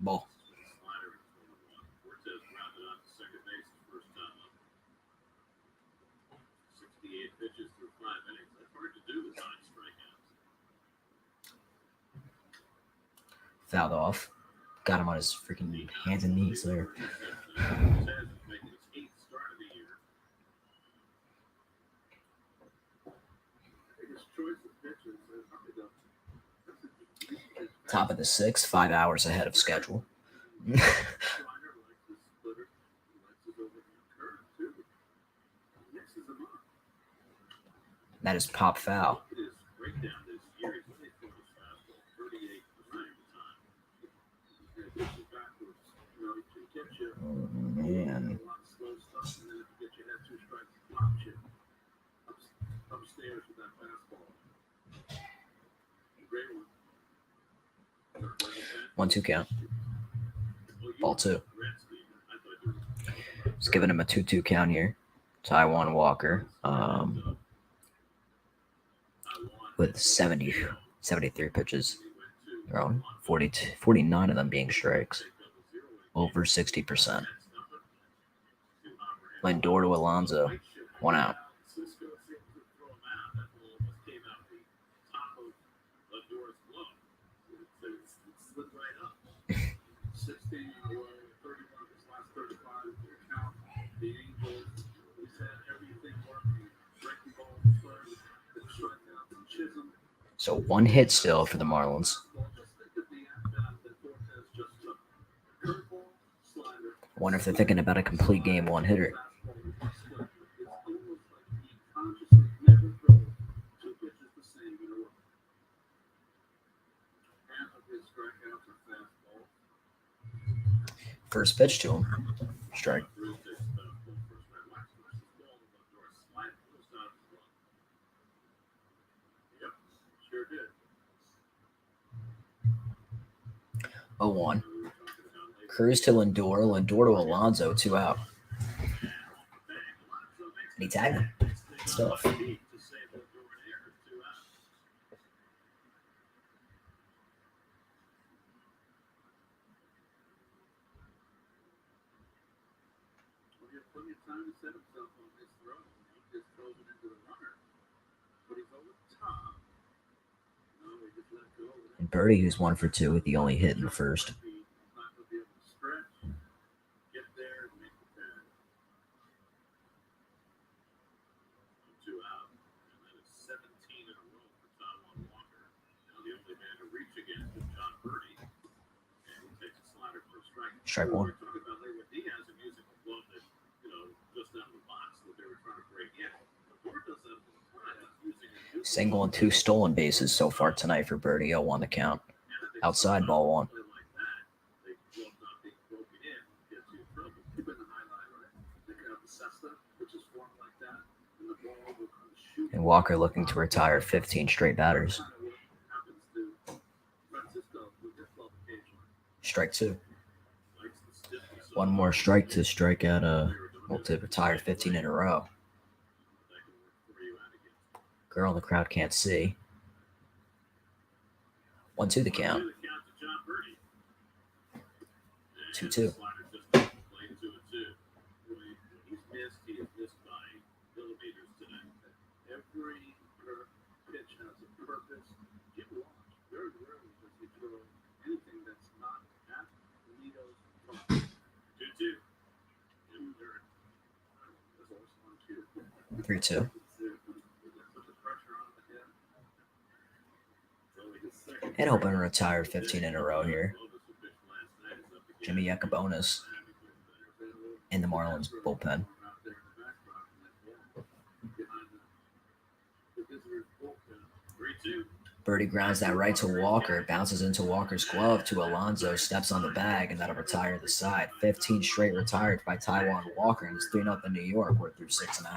Ball. 68 pitches through 5 innings. That's hard to do with 9 strikeouts. Fouled off. Got him on his freaking hands and knees there. Top of the 6th, 5 hours ahead of schedule. That is pop foul. Oh, man. Upstairs with that fastball. 1-2 count. Ball 2. Just giving him a 2-2 count here. Taiwan Walker with 73 pitches. Thrown 49 of them being strikes. Over 60%. Lindor to Alonso. 1 out. So 1 hit still for the Marlins. Wonder if they're thinking about a complete game 1 hitter. First pitch to him. Strike. Oh, 1. Cruz to Lindor. Lindor to Alonso. 2 out. And he tagged him. Stuff. And Birdie, who's 1 for 2 with the only hit in the first. Strike 1. Single and 2 stolen bases so far tonight for Birdie. 0-1 the count. Outside, ball 1. And Walker looking to retire 15 straight batters. Strike 2. 1 more strike to strike out to retire 15 in a row. Girl in the crowd can't see. 1-2 the count. 2-2. Three, 2. And hoping to retire 15 in a row here. Jimmy Yacobonis in the Marlins bullpen. Birdie grounds that right to Walker, bounces into Walker's glove to Alonso, steps on the bag, and that'll retire the side. 15 straight retired by Taiwan Walker, and it's 3-0 New York. We're through 6.5.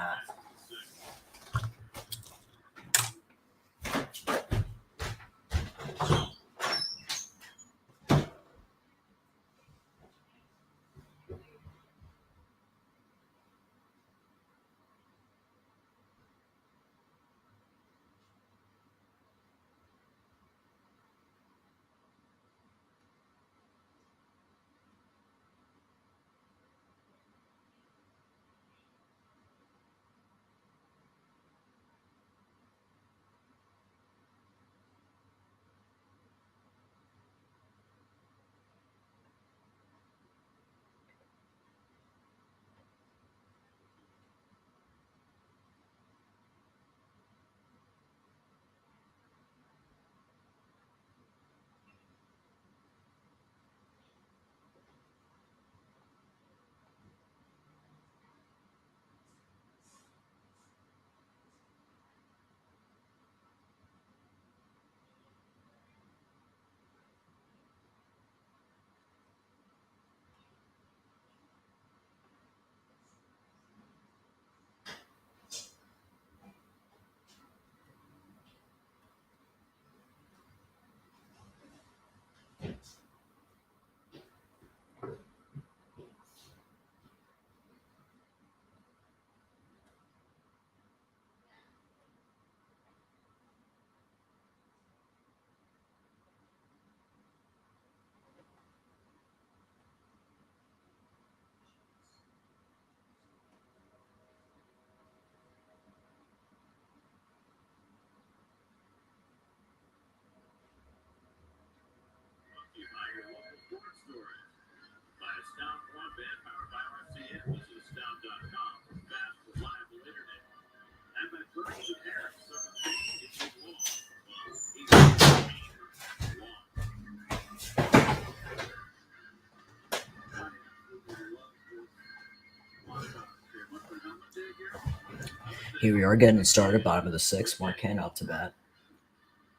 Here we are getting it started, bottom of the 6th. Marquette up to bat.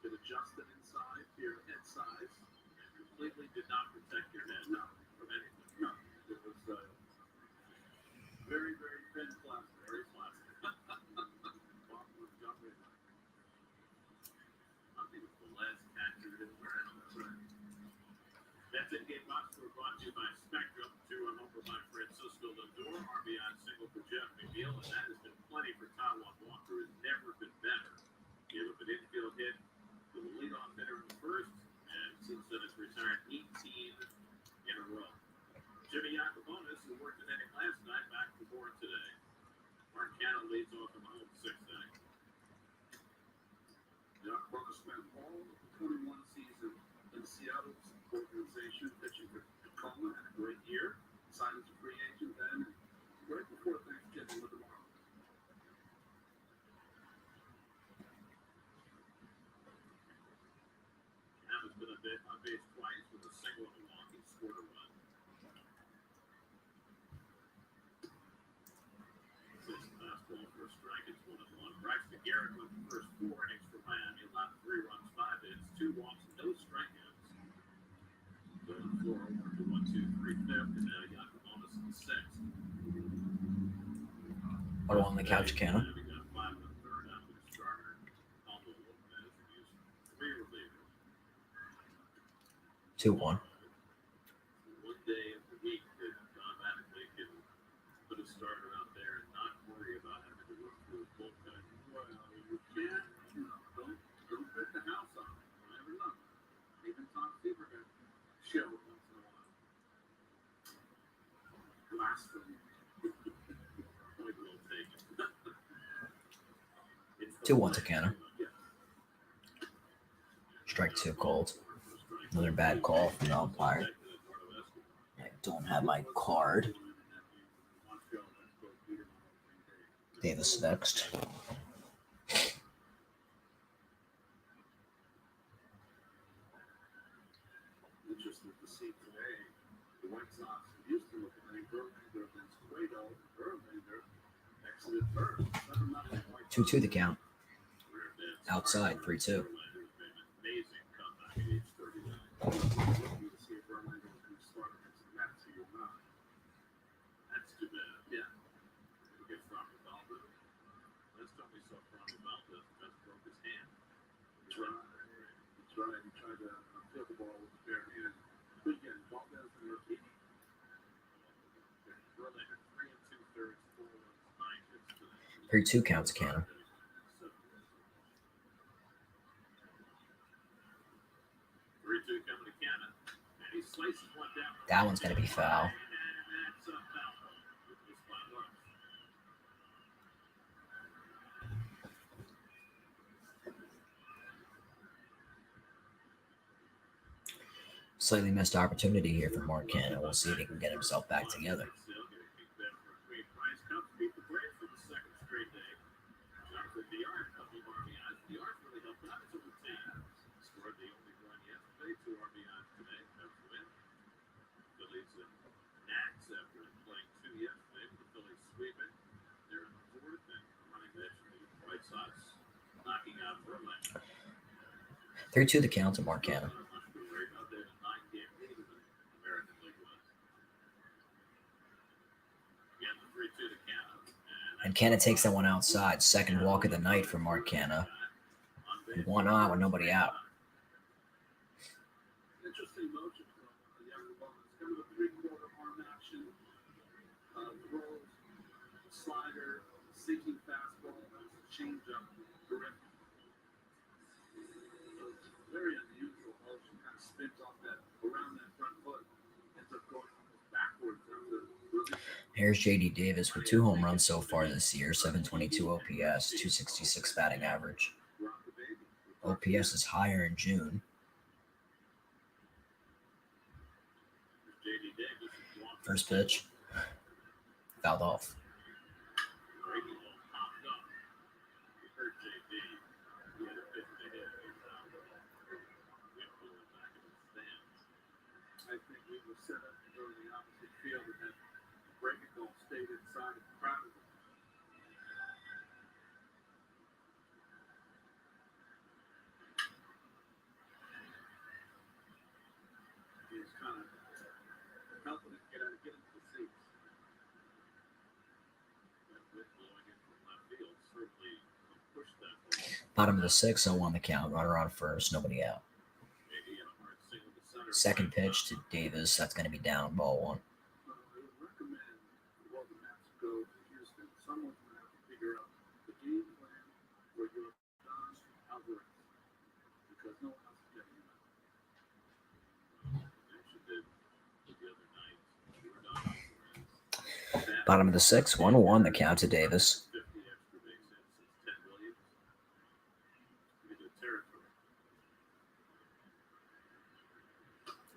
It adjusted inside to your head size and completely did not protect your head from anything. No, it was very, very thin plastic, very plastic. I think it's the last catcher that didn't wear it. That's right. That's it. Game box score brought to you by Spectrum. 2 over by Francisco Lindor. RBI single for Jeff McNeil, and that has been plenty for Taiwan Walker. Has never been better. Gave up an infield hit to the leadoff hitter in the first, and since then has retired 18 in a row. Jimmy Yacobonis, who worked an inning last night, back to board today. Marquette leads off in the home 6th inning. Yacobonis spent all 21 season in Seattle's organization, pitching for Tacoma, had a great year. Signed as a free agent then, right before Thanksgiving with the Marlins. Hammond's been on base twice with a single and a walk. He scored a run. Sixth fastball for a strike. It's 1-1. Braxton Garrett went the first 4 innings for Miami. Allowed 3 runs, 5 hits, 2 walks, no strikeouts. So the floor over to 1-2-3 fifth, and now Yacobonis in the 6th. What on the couch, Cannon? We got 5 in the 3rd after the starter. Aldo Lopez used 3 relievers. 2-1. One day of the week that automatically can put a starter out there and not worry about having to work through his bullpen. Well, you can't, don't bet the house on it. You never know. Even Tom Seaver got shelled once in a while. Blasphemy. Point well taken. It's 2-1 to Cannon. Yes. Strike 2 called. Another bad call from the umpire. I don't have my card. Davis next. Interesting to see today, the White Sox used to look at Verlander against Cueto. Verlander exited first. 7-0 White 2-2 the count. Outside, 3-2. Looking to see if Verlander was going to start against the Mets or not. That's too bad. Yeah. We get Framber Valdez. Last time we saw Framber Valdez, the Mets broke his hand. He tried to field the ball with the bare hand. Again, Valdez and Urquidy. Verlander 3 2/3, 4 runs, 9 hits today. 3-2 counts Cannon. 3-2 coming to Cannon. And he slices one down. That one's going to be foul. And that's a foul. With his 5 runs. Slightly missed opportunity here for Mark Cannon. We'll see if he can get himself back together. Knocking out Verlander. 3-2 the count to Mark Cannon. And Cannon takes that one outside. Second walk of the night for Mark Cannon. 1 on with nobody out. Interesting motion from the younger ball. It's kind of a three-quarter arm action. Throws, slider, sinking fastball, changeup, direct. Very unusual motion. Kind of spins off that around that front foot. Ends up going almost backwards. Here's J.D. Davis with 2 home runs so far this year, 722 OPS, 266 batting average. OPS is higher in June. First pitch. Fouled off. I think we were set up to go to the opposite field and that breaking ball stayed inside of the crowd. He's kind of helping it get into the seats. That wind blowing in from left field certainly pushed that ball. Bottom of the 6th, 0 on the count. Runner on first, nobody out. Maybe a hard single to center. Second pitch to Davis. That's going to be down, ball 1. I would recommend before the Mets go to Houston, someone's going to have to figure out the game plan for your Don Alvarez because no one else is getting him out. Actually did the other night. Jordan Alvarez. Bottom of the 6th, 1-1 the count to Davis. 50 extra base hits since Ted Williams. Into territory.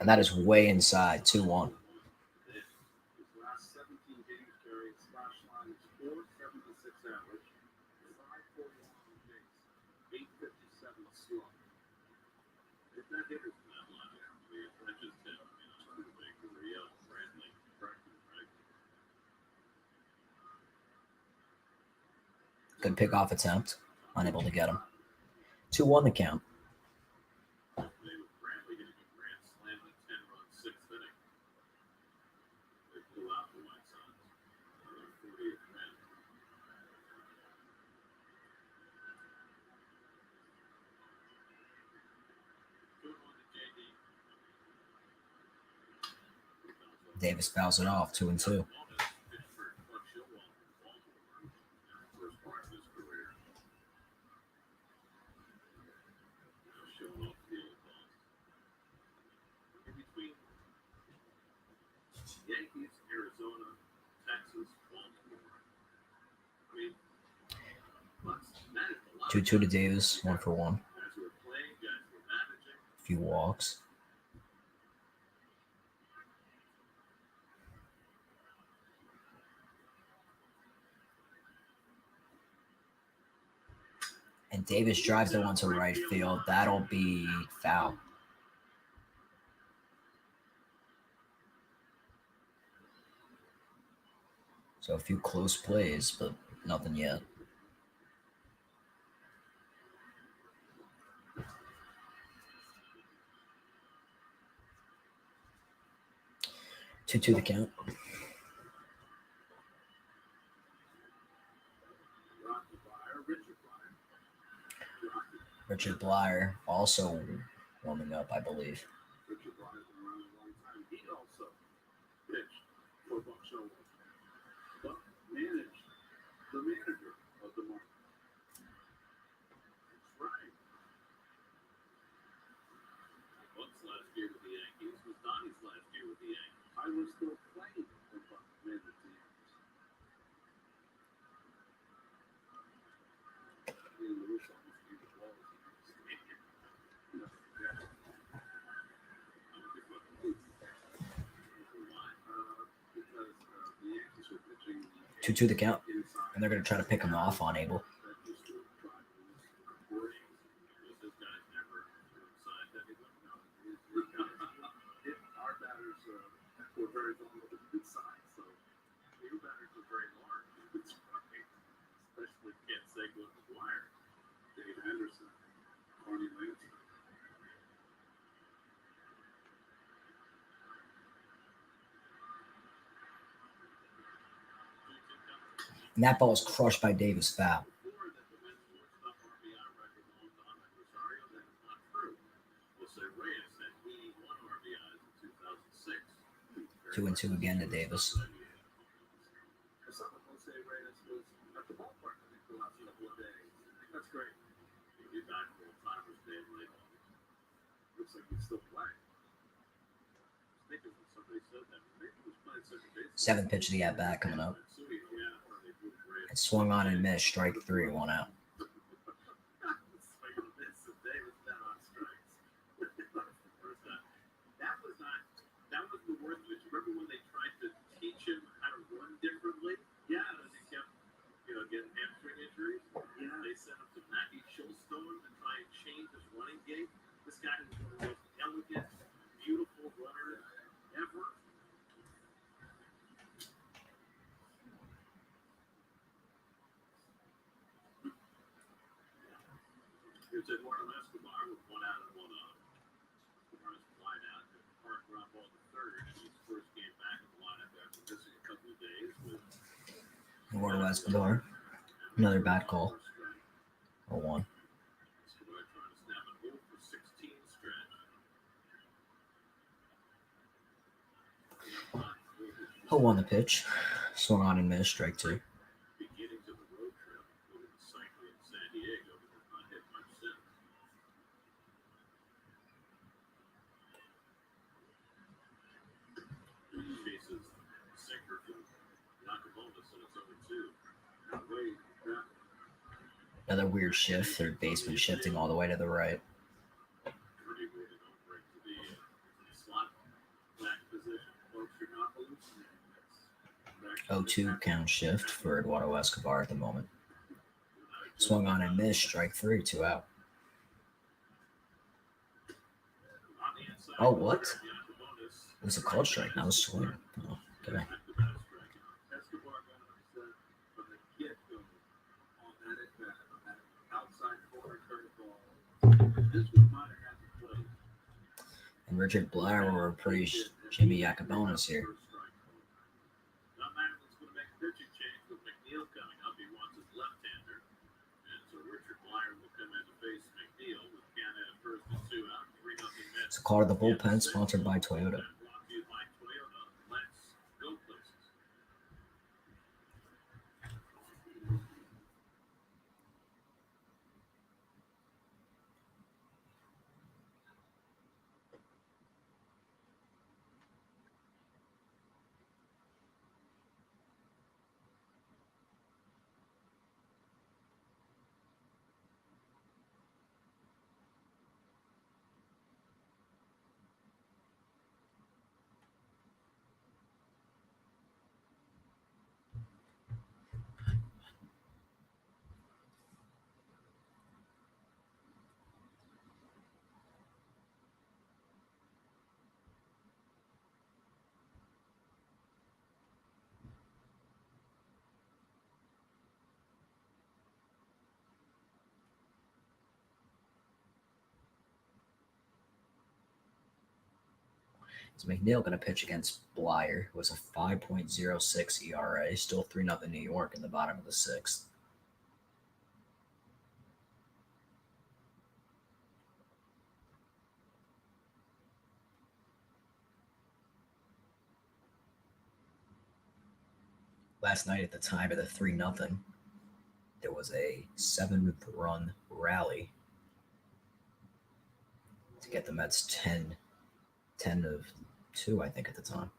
And that is way inside, 2-1. His last 17 games carried slash line is 476 average, 541 on base, 857 slug. If that hitter's in that line, that just hit, like Real, Bradley, Berkman, right? Good pickoff attempt. Unable to get him. 2-1 the count. They were Bradley getting a grand slam in 10-run 6th inning. They blew out the White Sox. Their 40th win. Good one to JD. Davis fouls it off, 2-2. Pittsburgh Buck Showalter, Baltimore, first part of his career. Showing off field balls. In between Yankees, Arizona, Texas, Baltimore. I mean, managed a lot. 2-2 to Davis, 1 for 1. Guys who were playing, guys who were managing. Few walks. And Davis drives the one to right field. That'll be foul. So a few close plays, but nothing yet. 2-2 the count. Richard Blyer also warming up, I believe. Richard Bryant's been around a long time. He also pitched for Buck Showalter. Buck managed the manager of the market. That's right. Buck's last year with the Yankees was Donnie's last year with the Yankees. I was still playing when Buck made the team. Two the count, and they're going to try to pick him off on Abel. Our batters were very vulnerable to good size, so your batters were very large. It's right. Especially Canseco and McGuire, Dave Henderson, Barney Lansing. And that ball is crushed by Davis foul. 2-2 again to Davis. That's great. You're back full-timers, Dave Latham. Looks like he's still playing. I think somebody said that. Maybe he was playing second base. 7th pitch of the at-bat coming up. It swung on and missed. Strike 3, 1 out. That was the worst pitch. Remember when they tried to teach him how to run differently? Yeah, as he kept, getting hamstring injuries. Yeah, they sent him to Matty Showstone to try and change his running game. This guy is one of the most elegant, beautiful runners ever. Here's Eduardo Escobar with 1 out and 1 up. Escobar's flying out to Park ground ball to third, and his first game back in the lineup after missing a couple of days with Eduardo Escobar. Another bad call. 0-1. Escobar trying to snap an 0 for 16 stretch. 0-1 the pitch. Swung on and missed. Strike 2. Beginning to the road trip with a cycle in San Diego, but has not hit much since. He chases sinker from Nakabonis, and it's 0-2. Now, wait, that Another weird shift. Third baseman shifting all the way to the right. pretty weird over to the slot back position. Folks, you're not hallucinating. That's 0-2 count shift for Eduardo Escobar at the moment. Swung on and missed. Strike 3, 2 out. on the inside. Oh, what? Nakabonis. It was a called strike, not a swing. Oh, okay. Escobar got upset from the get-go on that at-bat, on that outside corner curveball. This was not a happy play. And Richard Blyer will replace Jimmy Yacobonis here. Now Madeline's going to make a pitching change with McNeil coming up. He wants his left-hander. And so Richard Blyer will come in to face McNeil with Canada at first and 2 out. 3-0 Mets. It's a call to the bullpen sponsored by Toyota. Brought to you by Toyota. Let's go places. So McNeil going to pitch against Blyer, who was a 5.06 ERA, still 3-0 New York in the bottom of the sixth. Last night at the time of the 3-0, there was a 7-run rally to get the Mets 10-2, I think, at the time.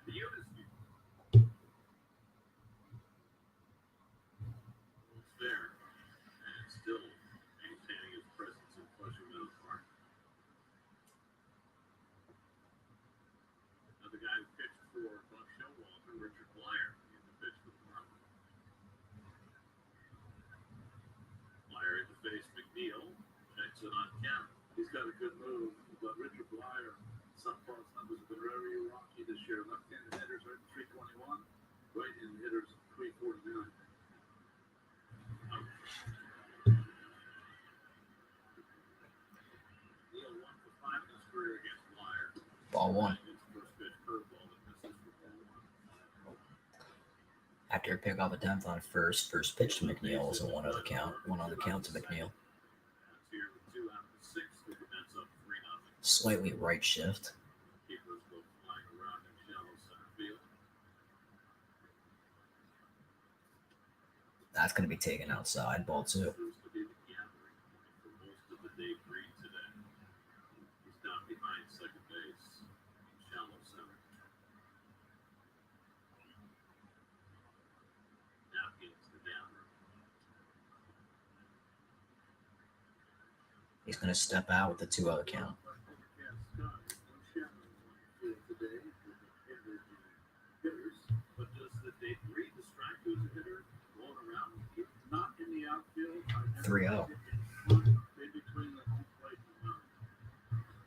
The United was there and still maintaining his presence in Flushing Meadows Park. Another guy who pitched for Buck Showalter, Richard Blyer, in the pitch for the Marlins. Blyer in to face McNeil, checks it on count. He's got a good move, but Richard Blyer, Southpaw's numbers have been very rocky this year. Left-handed hitters are at 321, right-handed hitters 349. Neil 1 for 5 in his career against Blyer. Ball one. First pitch curveball that misses for ball one. After a pick off attempt on first pitch to McNeil was a 1 on the count. 1 on the count to McNeil. That's here with 2 out of the 6. The Mets up 3-0. Slightly right shift. Keepers go flying around in shallow center field. That's going to be taken outside. Ball 2. Proves to be the gathering point for most of the day green today. He's down behind second base in shallow center. Napkins to downer. He's going to step out with the 2-0 count. Overcast skies, no shadows on the field today with the hitters. But does the day three distract who's a hitter going around? If not in the outfield, I never 3-0. get in between the home plate and the mound.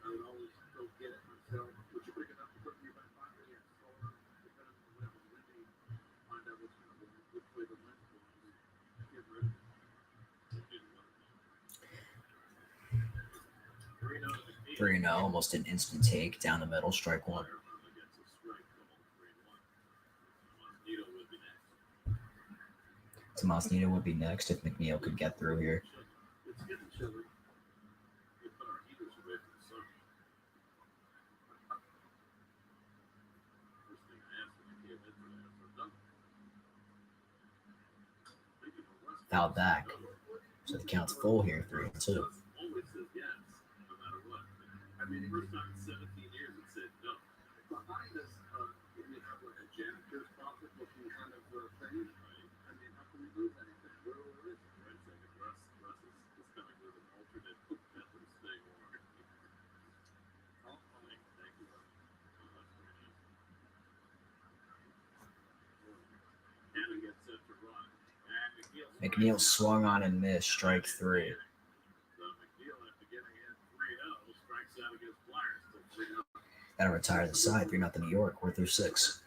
I would always go get it myself. Would you big enough to put me back behind me? Yes. Or depending on the weather, windy, find out what's going to be which way the wind's blowing. Get rid of it. 3-0, almost an instant take down the middle, strike 1. Tomas Nido would be next if McNeil could get through here. It's getting chilly. We put our heaters away from the sun. First thing I asked when I came in today, I said, "No." Thinking of West Foul Coast, back. no. So the count's full here, 3-2. Always says yes, no matter what. I mean, the first time in 17 years it said no. Behind us, we have like a janitor's closet looking kind of thing. I mean, how can we move anything? Where is it? Right second, Russ is coming with an alternate method of staying warm. Oh, thank you. Oh, that's very nice. Cannon gets set to run. And McNeil swung on and missed, strike 3. So McNeil, after getting in 3-0, strikes out against Blyer, still 3-0. That'll retire the side, 3-0 New York. We're through 6.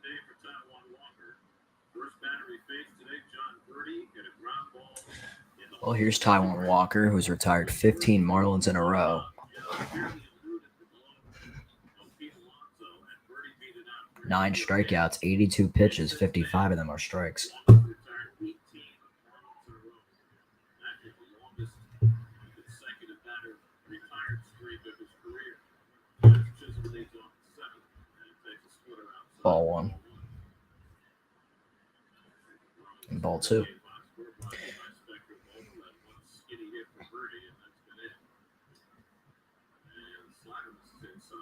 day for Taiwan Walker. First batter he faced today, John Birdie, hit a ground ball. Well, here's Taiwan Walker, who's retired 15 Marlins in a row. 9 strikeouts, 82 pitches, 55 of them are strikes. Ball 1. And ball 2.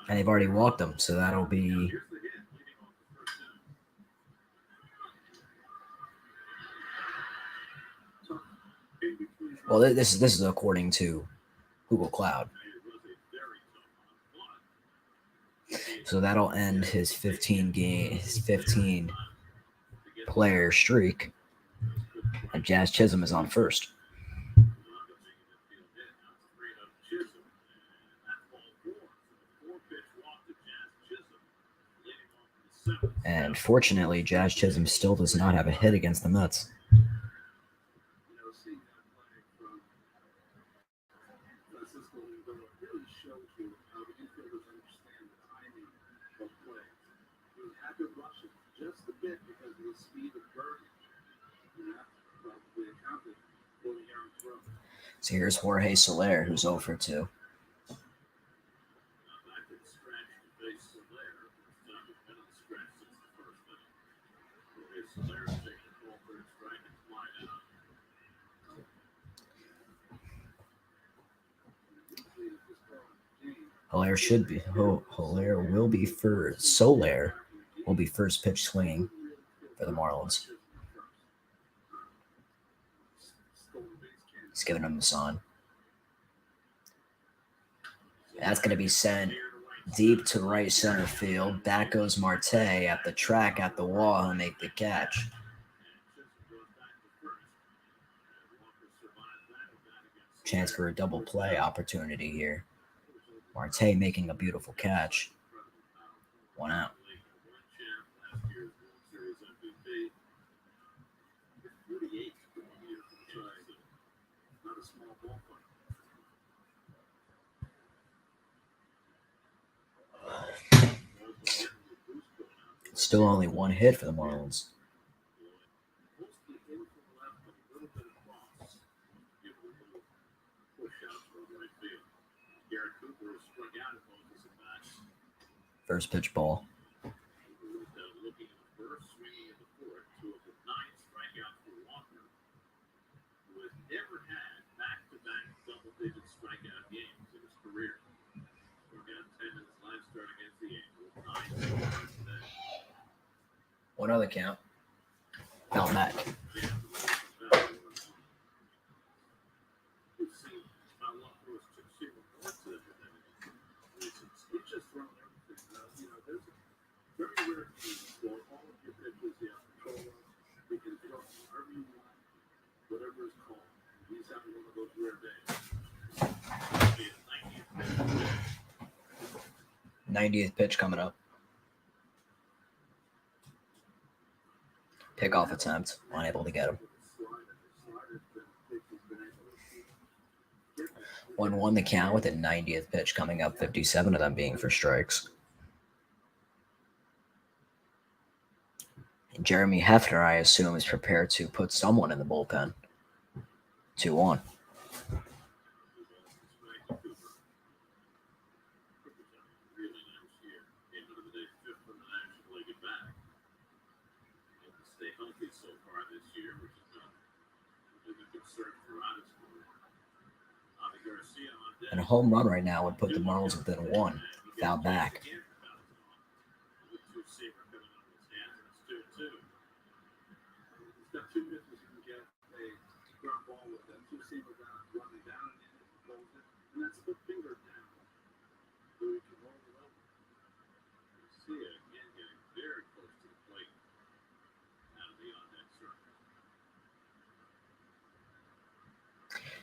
And they've already walked them, so that'll be well. This is according to Google Cloud. So that'll end his 15 player streak, and Jazz Chisholm is on first. And fortunately, Jazz Chisholm still does not have a hit against the Mets. So here's Jorge Soler, who's 0 for 2. Soler will be first pitch swinging for the Marlins. He's giving him the sign. That's going to be sent deep to right center field. Back goes Marte at the track, at the wall. He'll make the catch. Chance for a double play opportunity here. Marte making a beautiful catch. 1 out. Still only 1 hit for the Marlins. First pitch ball. One other count. Count back. Whatever it's called. He's having one of those rare days. 90th pitch coming up. Pickoff attempt. Unable to get him. 1-1 the count with a 90th pitch coming up. 57 of them being for strikes. And Jeremy Hefner, I assume, is prepared to put someone in the bullpen. 2-1. And a home run right now would put the Marlins within 1. Foul back.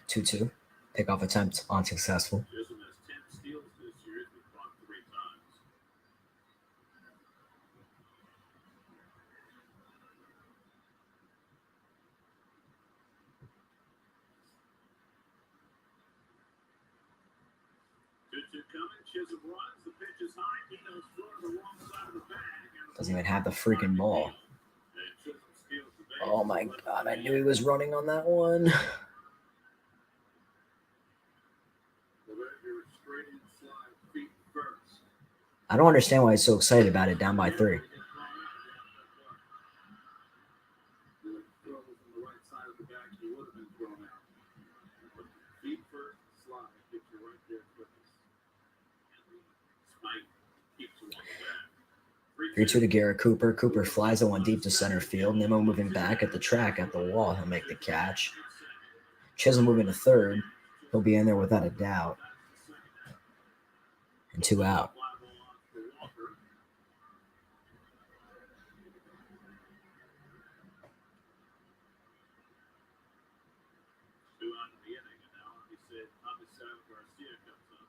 Two. Pickoff attempt unsuccessful. Chisholm has 10 steals this year. He's been caught 3 times. coming. Chisholm runs. The pitch is high. Eno's throwing the wrong side of the bag. Doesn't even have the freaking ball. And Chisholm steals the base. Oh my god, I knew he was running on that one. The regular straight in slide, feet first. I don't understand why he's so excited about it, down by 3. The throw was on the right side of the bag. He would have been thrown out. But feet first, slide, gets you right there quickest. Spike keeps him on the back. 3-2 to Garrett Cooper. Cooper flies the one deep to center field. Nimmo moving back at the track at the wall. He'll make the catch. Chisholm moving to third. He'll be in there without a doubt. And 2 out. Fly ball off for Walker. Two out in the inning, and now he said Amisav Garcia comes up.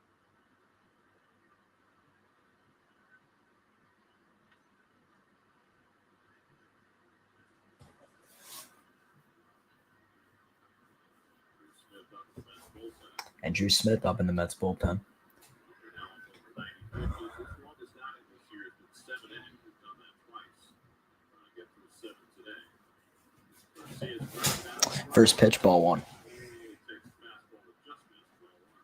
Smith up the Mets bullpen. And Drew Smith up in the Mets bullpen. They're now over 90 pitches. His longest outing this year has been 7 innings. He's done that twice. Get through 7 today. Garcia's ground out. First pitch, ball 1. He takes fastball that just missed ball 1.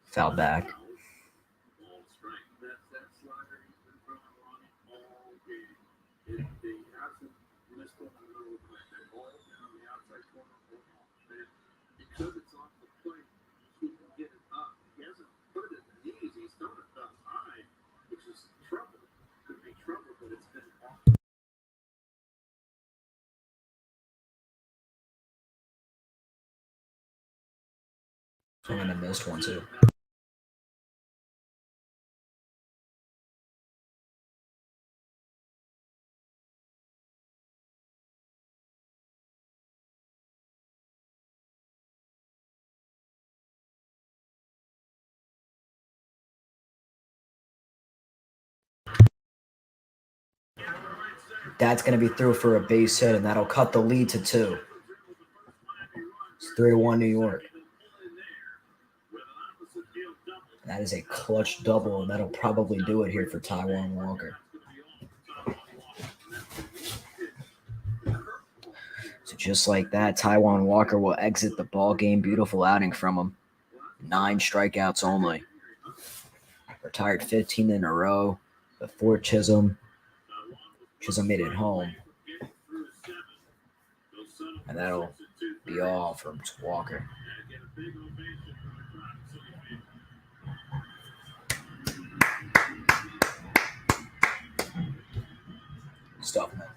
Foul back. Ball strike. That's that slider he's been throwing on all game. He hasn't missed one in the middle of the plate. That ball down the outside corner or off. And because it's off the plate, he can get it up. He hasn't put it at the knees. He's thrown it up high, which is trouble. Could be trouble, but it's been off. And I missed one too. That's going to be through for a base hit, and that'll cut the lead to 2. It's 3-1 New York. That is a clutch double, and that'll probably do it here for Taijuan Walker. So just like that, Taijuan Walker will exit the ball game. Beautiful outing from him. 9 strikeouts only. Retired 15 in a row before Chisholm. Chisholm made it home. And that'll be all from Walker. Stuff, man.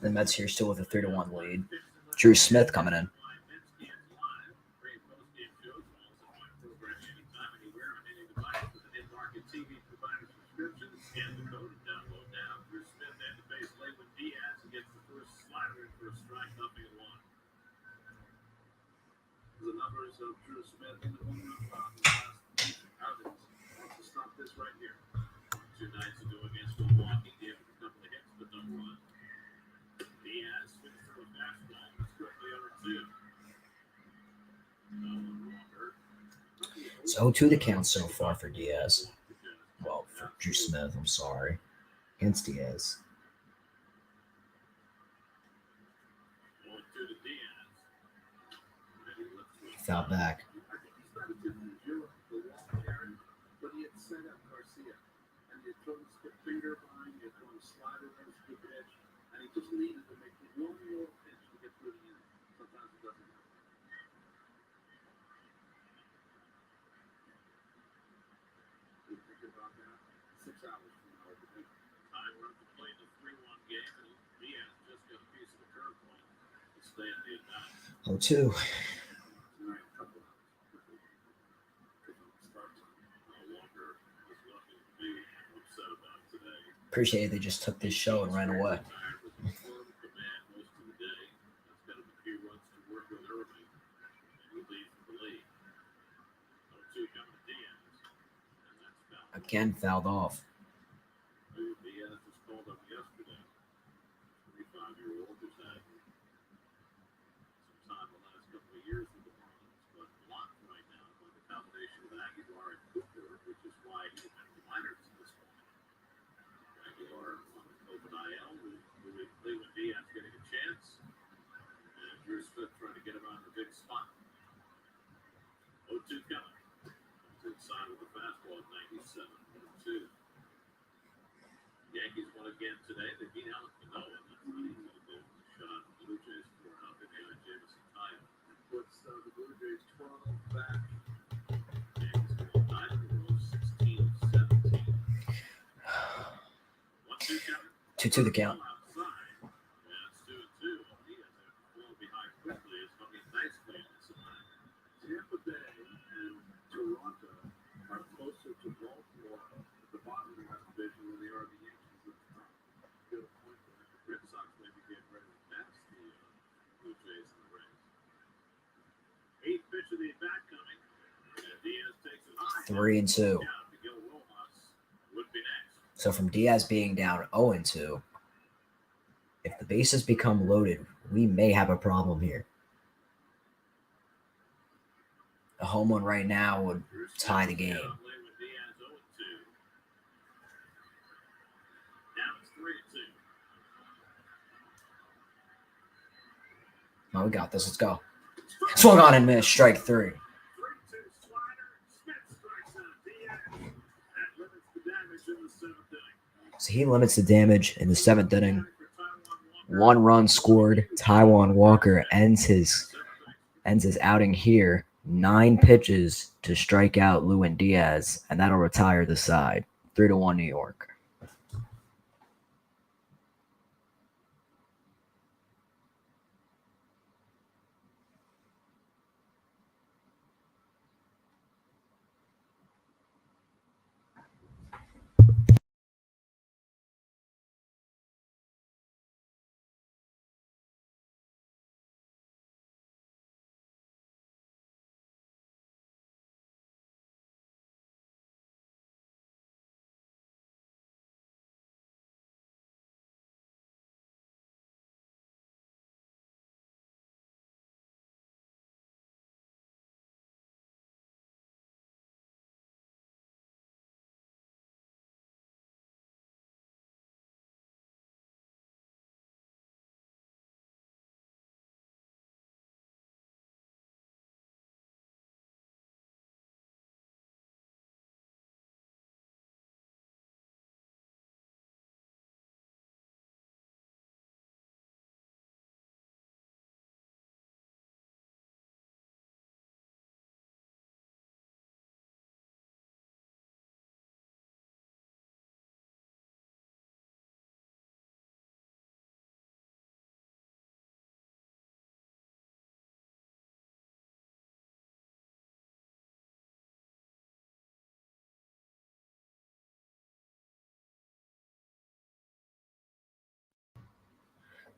The Mets here still with a 3-1 lead. Drew Smith coming in. TV provider subscriptions, scan the code and download now. Cruz Smith and the base late with Diaz gets the first slider in for a strike, 0-1. The numbers of Cruz Smith in the home run last outings. Wants to stop this right here. 2 nights ago against Milwaukee, gave him a couple of hits, but no run. Diaz swings through a fastball. It's quickly over 2. It's 0-2 the count so far for Diaz. Well, for Drew Smith, I'm sorry. Against Diaz. Foul back. Time run to play the 3-1 game, and Diaz just got a piece of the curveball to stay in the at-bat. 0-2. Appreciate it. They just took this show and ran away. Again, fouled off. Diaz was called up yesterday. 35-year-old who's had some time the last couple of years with the Marlins, but blocked right now by the combination of Aguilar and Cooper, which is why he went to the minors at this point. Aguilar on open IL, Lewin Diaz getting a chance, and Drew Smith trying to get him on the big spot. 0-2 coming. Inside with the fastball at 97. 2. Yankees won again today. They beat Alec Manoah. That's not easy to do. Shot the Blue Jays 4-0 behind Jameson Khyle. Puts the Blue Jays 12 back. Yankees won 9 in a row, 16-17. 1-2 count. 2-2 the count. Outside. That's 2-2. Diaz had fallen behind quickly. It's hung in nicely inside. Tampa Bay and Toronto are closer to Baltimore at the bottom of that division than they are the Yankees at the top. Good point there. The Red Sox may be getting ready to pass the Blue Jays and the Rays. 8th pitch of the at-bat coming, and Diaz takes it high. 3-2. Miguel Rojas would be next. So from Diaz being down 0-2, if the bases become loaded, we may have a problem here. A home run right now would tie the game. Oh, we got this. Let's go. Swung on and missed. Strike 3. So he limits the damage in the 7th inning. 1 run scored. Taijuan Walker ends his outing here. 9 pitches to strike out Lewin Diaz, and that'll retire the side. 3-1 New York.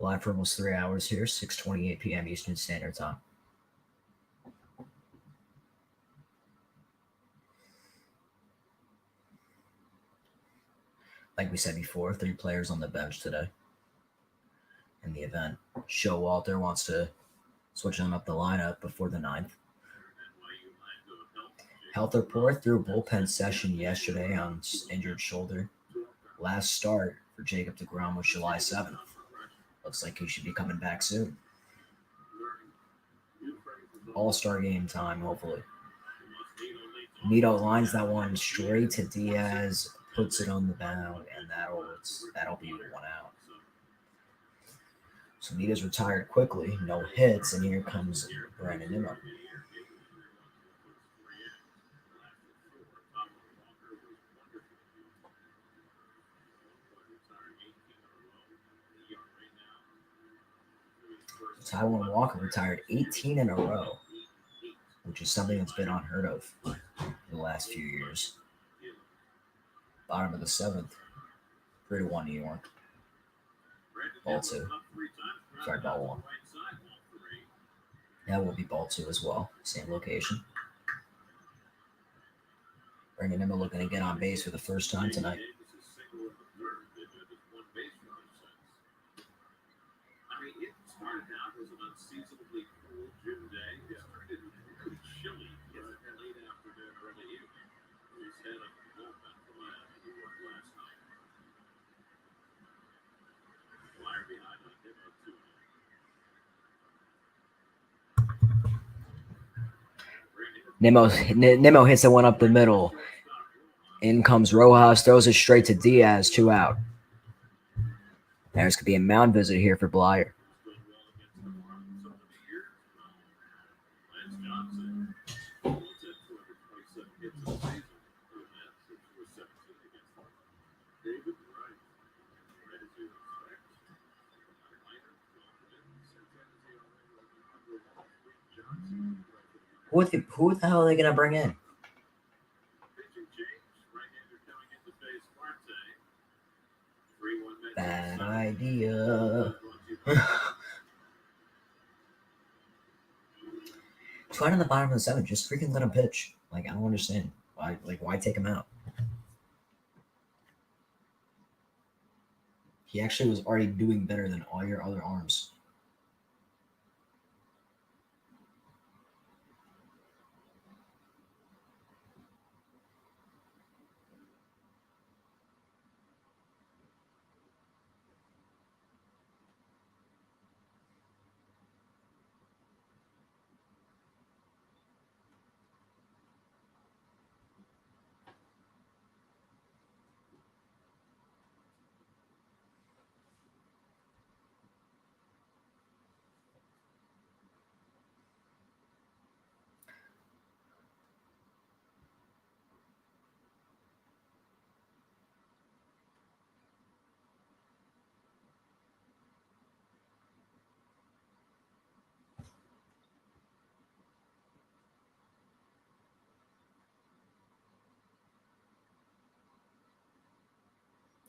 Live for almost 3 hours here, 6:28 p.m. Eastern Standard Time. Like we said before, 3 players on the bench today in the event. Showalter wants to switch on up the lineup before the 9th. Health report through bullpen session yesterday on injured shoulder. Last start for Jacob deGrom was July 7th. Looks like he should be coming back soon. All-star game time, hopefully. Nito lines that one straight to Diaz, puts it on the mound, and that'll be 1 out. So Nito's retired quickly, no hits, and here comes Brandon Nimmo. Taijuan Walker retired 18 in a row, which is something that's been unheard of in the last few years. Bottom of the 7th, 3-1 New York. Ball 2. Sorry, ball 1. That will be ball 2 as well. Same location. Brandon Nimmo looking to get on base for the first time tonight. Started out as an unseasonably cool June day. It started pretty chilly late afternoon, early evening. He's head of the bullpen for New York last night. Flyer behind on Nimmo 2. Nimmo hits the one up the middle. In comes Rojas, throws it straight to Diaz, 2 out. There's going to be a mound visit here for Blyer. Who the hell are they going to bring in? Bad idea. 2 out in the bottom of the 7th. Just freaking let him pitch. Like, I don't understand. Why take him out? He actually was already doing better than all your other arms.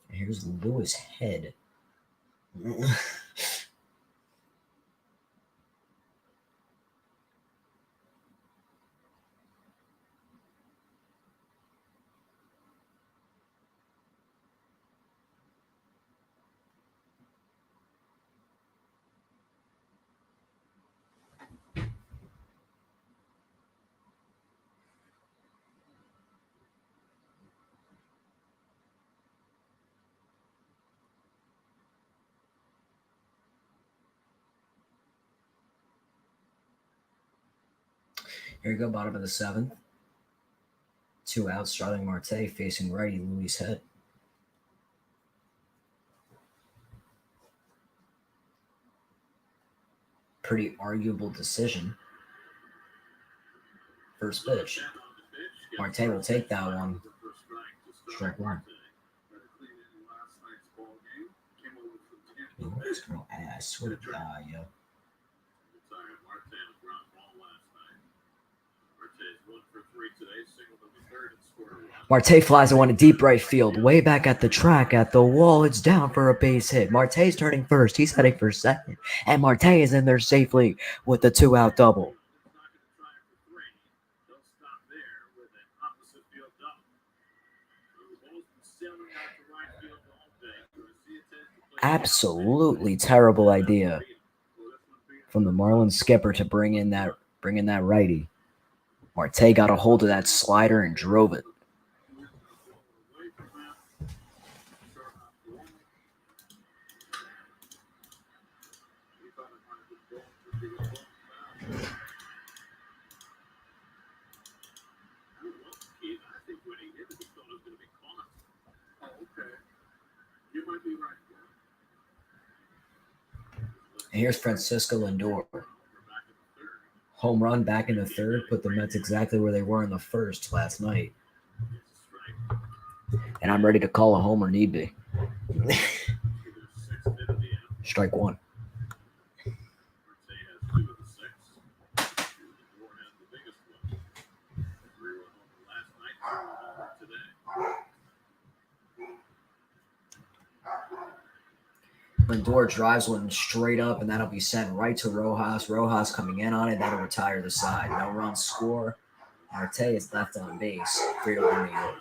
Here's Lewis' head. Here we go, bottom of the 7th. 2 outs, Starling Marte facing righty Louis' head. Pretty arguable decision. First pitch. Marte will take that one. Strike 1. Yo, what's going on? I swear to God, yo. Marte's 1 for 3 today, singled in the third and scored a run. Marte flies to one in deep right field, way back at the track, at the wall. It's down for a base hit. Marte's turning first. He's heading for second. And Marte is in there safely with the 2-out double. It's not going to try it for 3. They'll stop there with an opposite field double. So the ball's been sailing out to right field all day. Garcia tends to play Absolutely terrible idea from the Marlins skipper to bring in that righty. Marte got a hold of that slider and drove it. away from that. Shortstop Gorman. He thought it might have been going to be a ball foul. I don't know, Keith. I think when he hit it, he thought it was going to be caught. Oh, okay. You might be right. And here's Francisco Lindor. We're back in the third. Home run back in the third, put the Mets exactly where they were in the first last night. It's a strike. And I'm ready to call a homer need be. There's 6 in the end. Strike one. Marte has 2 of the 6. Lindor has the biggest one. 3-run homer last night, 2-run homer today. Lindor drives one straight up, and that'll be sent right to Rojas. Rojas coming in on it. That'll retire the side. No run score. Marte is left on base. 3-1 New York.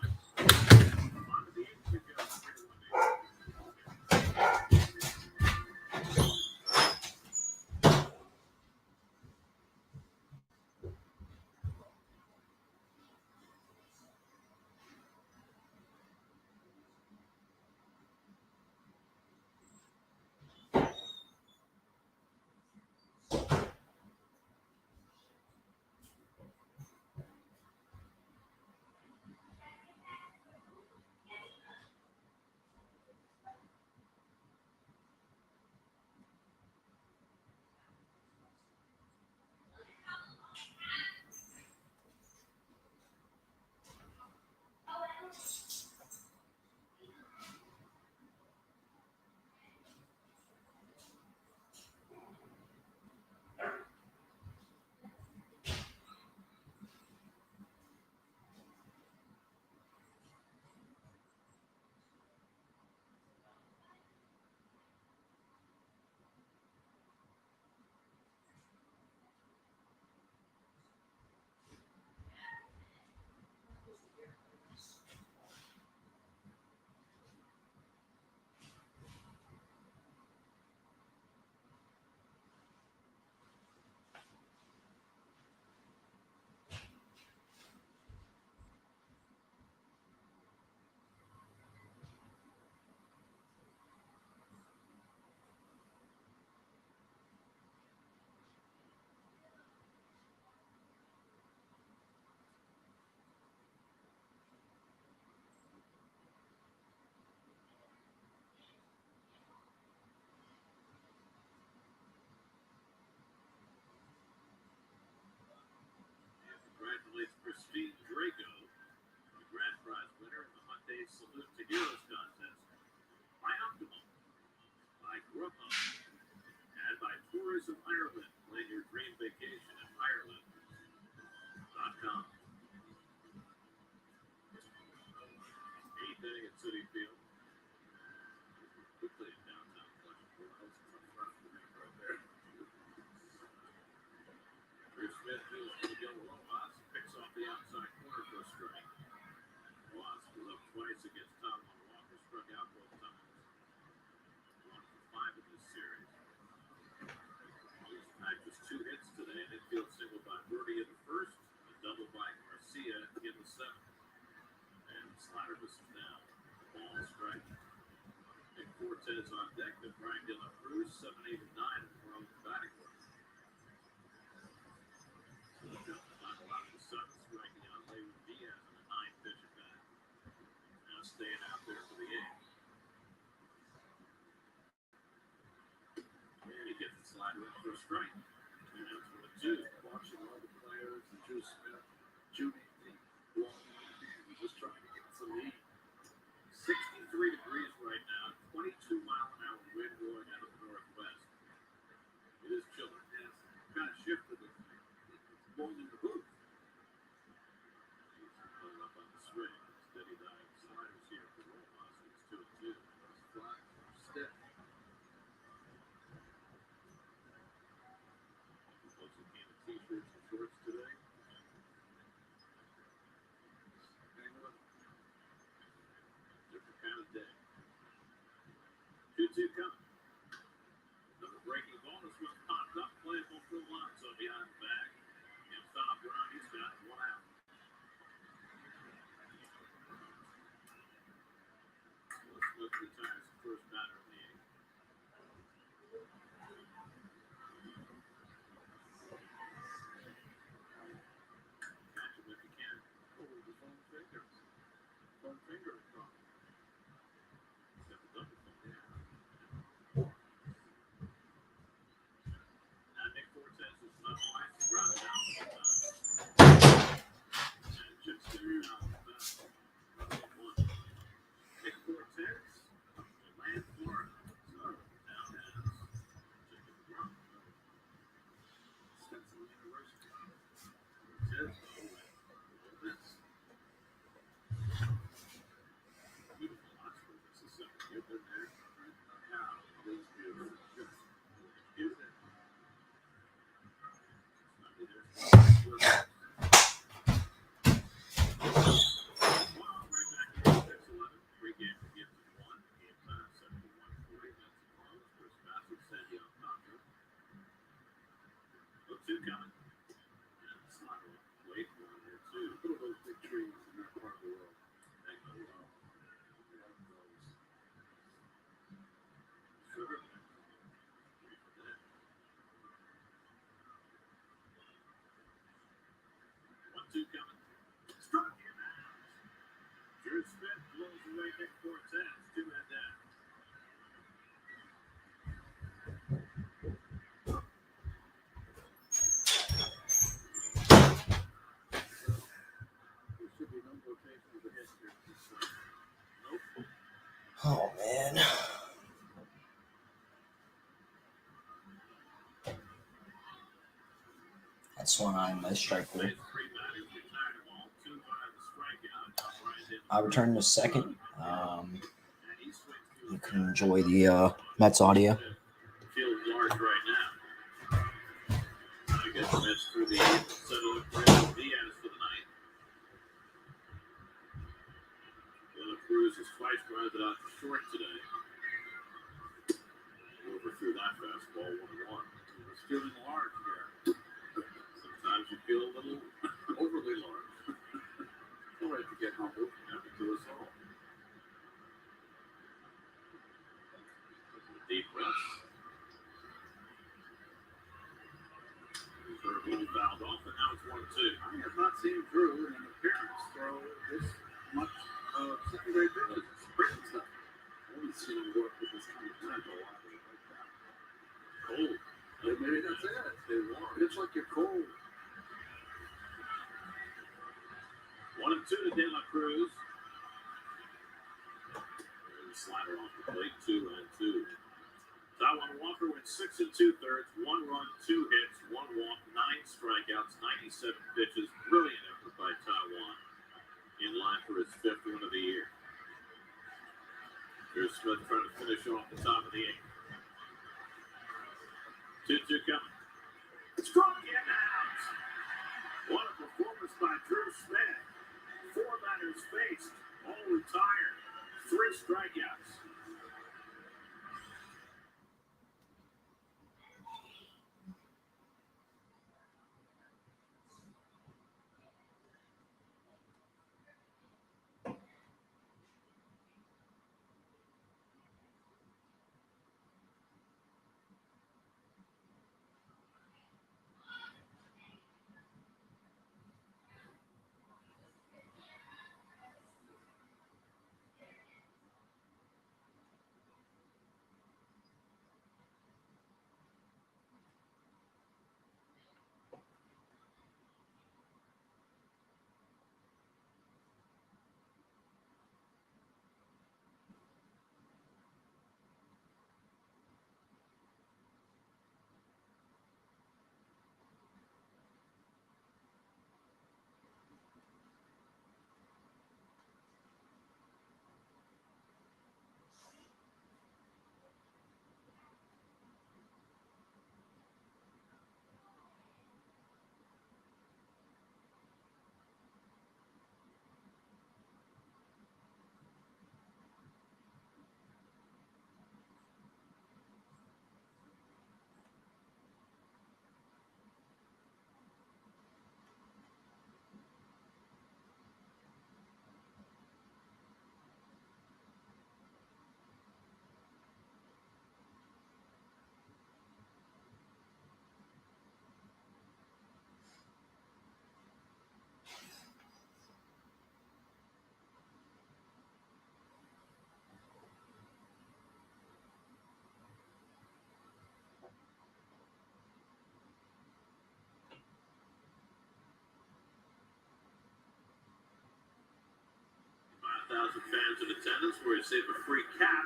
Congratulates Christine Draco, the grand prize winner of the Monday Salute to Heroes contest by Optimum, by Grubhub, and by Tourism Ireland. Plan your dream vacation in Ireland.com. 8th inning at Citi Field. Quickly in downtown Pleasantville. That's a front of the ring right there. Chris Smith moves to Miguel Rojas, picks off the outside corner for a strike. Rojas was up twice against Tom Walker, struck out both times. 1 for 5 in this series. He's packed just 2 hits today, an infield single by Birdie in the first, a double by Garcia in the 7th. And slider misses down. Ball strike. Nick Fortes on deck, then Brian De La Cruz, 7, 8, and 9 in the world batting order. Final out of the 7th, striking out Lewin Diaz in a 9-pitch at bat. Now staying out there for the 8th. And he gets the slider in for a strike. And that's for the 2. Watching all the players and Juice Smith, Judy, just trying to get some heat. 63 degrees right now, 22-mile-an-hour wind blowing out of the northwest. It is chilly. Yes, kind of shifted. It's blowing in the booth. 2 coming. Another breaking bonus was popped up. Playable for Lonzo behind the bag. And stop around. He's got 1 out. Let's look at the Tigers' first batter of the inning. Catch him if you can. Oh, with his own fingers. One finger across. Step it up with him. And Nick Fortes is not twice. Ground it out. And just there out. Nick Fortes up to land Florida. So now has chicken drum. Stenson University. Fortes with this. Beautiful Oxford, Mississippi. You've been there. Yeah, it is beautiful. Beautiful. Two coming. And it's not a late one there, too. Look at those big trees in that part of the world. Thank you. Sugar. 1-2 coming. Struck him out. Drew Smith blows away Nick Fortes. 2 men down. There should be no rotation of the hits here. Nope. Oh, man. That's one I missed strike three. I return to second. You can enjoy the Mets audio. Feels large right now. I guess Mets through the eighth, settle up Diaz for the night. Cruz is twice grounded out to short today. Overthrew that fastball 1-1. It's feeling large here. Sometimes you feel a little overly large. All right to get humbled. Happens to us all. Deep breaths. He's fouled off, and now it's 1-2. I have not seen Drew in an appearance throw this much secondary business. Spring stuff. I haven't seen him work with this kind of tempo like that. Cold. Maybe that's it. They warm. It's like you're cold. 1-2 to De La Cruz. And the slider off the plate, 2-2. Taiwan Walker went 6 2/3, 1 run, 2 hits, 1 walk, 9 strikeouts, 97 pitches. Brilliant effort by Taiwan. In line for his 5th win of the year. Here's Smith trying to finish off the top of the 8th. 2-2 coming. Struck him out. What a performance by Drew Smith. 4 batters faced, all retired, 3 strikeouts. 2,000 fans in attendance where you save a free cap.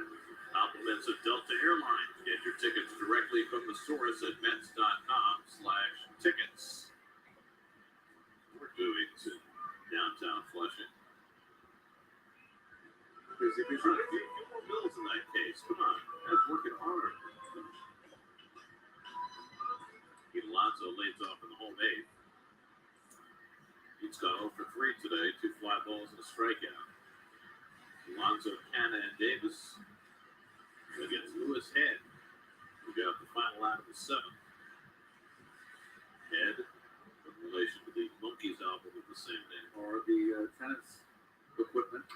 Compliments of Delta Airlines. Get your tickets directly from the source at Mets.com/tickets. We're doing to downtown Flushing. Busy. Few more bills in that case. Come on, that's working hard. Alonso lays off in the home eighth. He's gone 0 for 3 today, 2 fly balls and a strikeout. Alonso, Canna, and Davis against Lewis Head, who got the final out of the 7th. Head, in relation to the Monkeys album of the same name. Or the tennis equipment.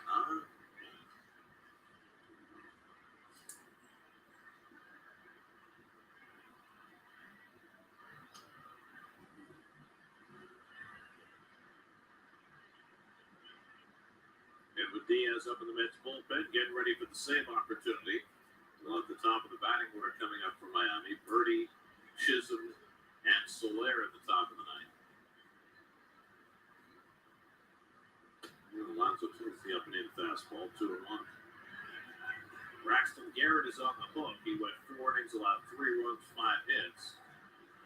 And with Diaz up in the Mets bullpen, getting ready for the same opportunity. Well, at the top of the batting order coming up for Miami, Birdie, Chisholm, and Soler at the top of the ninth. Alonso throws the up and in fastball, 2-1. Braxton Garrett is on the hook. He went 4 innings, allowed 3 runs, 5 hits.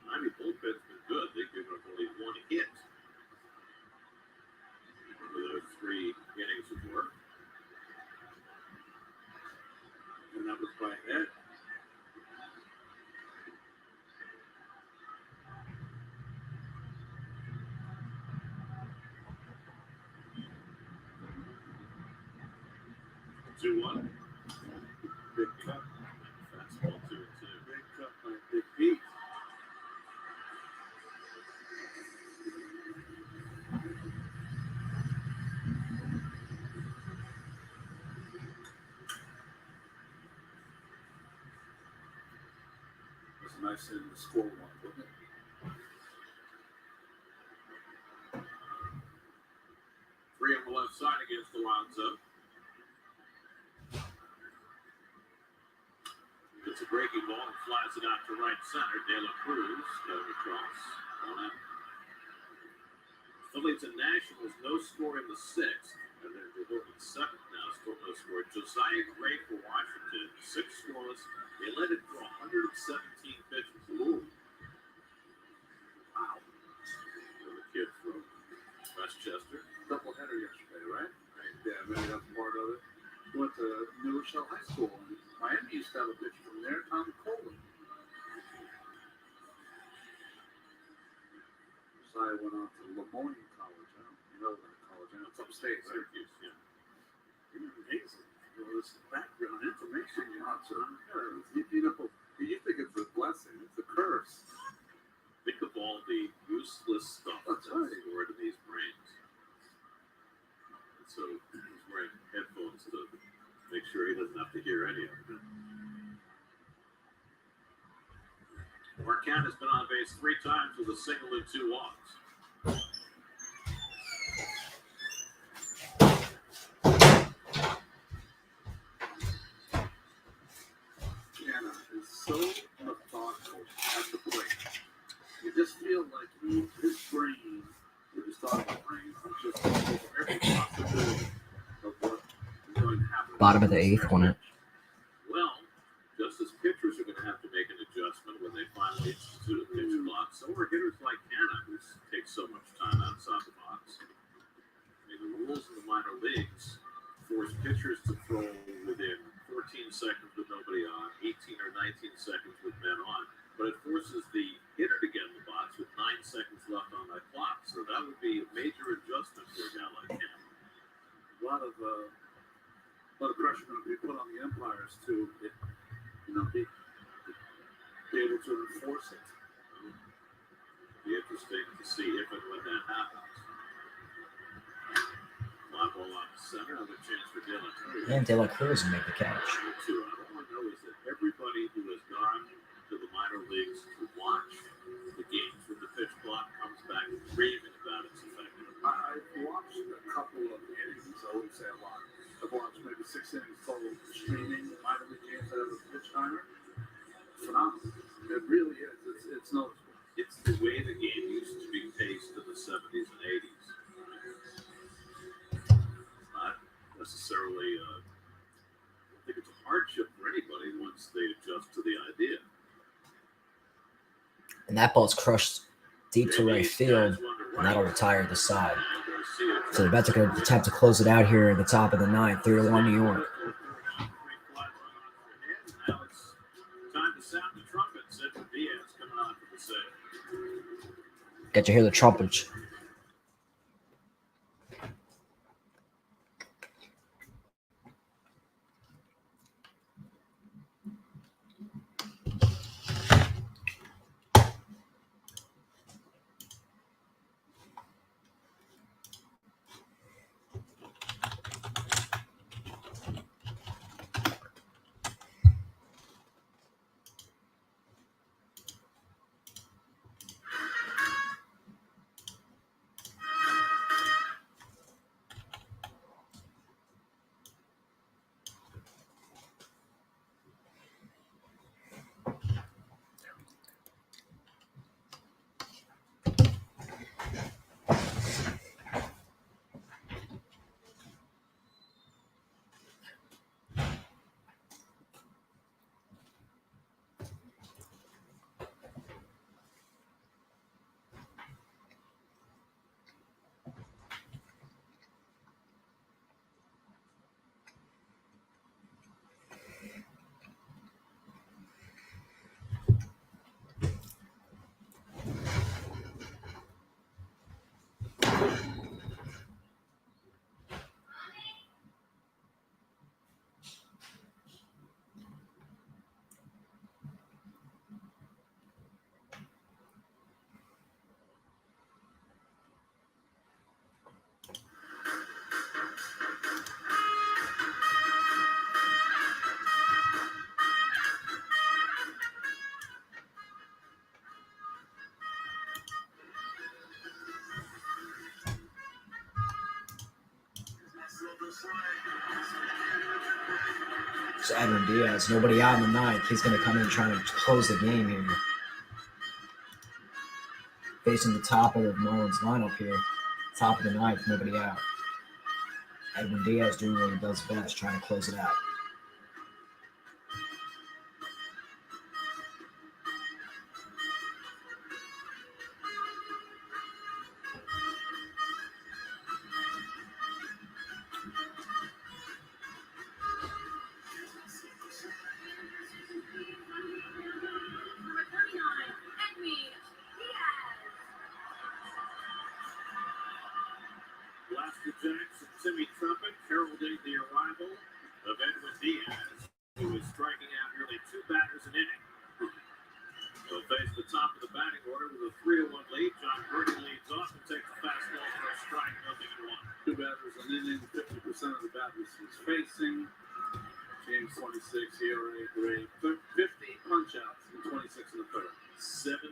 Miami bullpen's been good. They've given up only 1 hit over those 3 innings of work. And that was by Ed. Two-one. Big cut. Fastball 2-2. Big cut by Big Pete. It was nice in the score one, wasn't it? Three on the left side against Alonso. It's a breaking ball and flies it out to right center. De La Cruz going across. On it. Phillies and Nationals, no score in the 6th. And they're in the 7th now, still no score. Josiah Gray for Washington, 6 scoreless. They led it for 117 pitches. Ooh. Wow. The kid from Westchester. Doubleheader yesterday, right? Yeah, maybe that's part of it. Went to New Rochelle High School. And Miami used to have a pitcher from there, Tom Coleman. Josiah went on to Lemoyne College. I don't know that college. I know it's upstate, right? Syracuse, yeah. You're amazing. You know, this background information you have, sir. You think it's a blessing. It's a curse. Think of all the useless stuff that's stored in these brains. And so he's wearing headphones to make sure he doesn't have to hear any of it. Marquette has been on base 3 times with a single and 2 walks. Anna is so methodical at the plate. You just feel like his brain, we just talking about brains, is just over every possibility of what is going to happen. Bottom of the 8th, won it. Well, just as pitchers are going to have to make an adjustment when they finally institute a pitch clock, so are hitters like Anna, who takes so much time outside the box. I mean, the rules in the minor leagues force pitchers to throw within 14 seconds with nobody on, 18 or 19 seconds with men on, but it forces the hitter to get in the box with 9 seconds left on that clock. So that would be a major adjustment for a guy like him. A lot of pressure going to be put on the umpires to, be able to enforce it. Be interesting to see if and when that happens. Fly ball off the center, another chance for De La Cruz. And De La Cruz will make the catch. All I know is that everybody who has gone to the minor leagues to watch the games with the pitch clock comes back raving about its effectiveness. I've watched a couple of innings. I wouldn't say a lot. I've watched maybe 6 innings total streaming minor league games that have a pitch timer. Phenomenal. It really is. It's noticeable. It's the way the game used to be paced in the 70s and 80s. Not necessarily once they adjust to the idea. And that ball's crushed deep to right field, and that'll retire the side. So they're about to attempt to close it out here at the top of the ninth, 3-1 New York. Now it's time to sound the trumpets. NDNY coming on for the save. Get to hear the trumpets. It's Edwin Diaz. Nobody out in the ninth. He's going to come in trying to close the game here. Facing the top of the Marlins lineup here. Top of the ninth, nobody out. Edwin Diaz doing what he does best, trying to close it out. Blaster Jacks and Timmy Trumpet heralding the arrival of Edwin Diaz, who is striking out nearly 2 batters an inning. He'll face the top of the batting order with a 3-1 lead. John Birdie leads off and takes a fastball for a strike, 0-1. 2 batters an inning, 50% of the batters he's facing. James 26, ERA grade, 50 punch-outs in 26 in the third. 17.1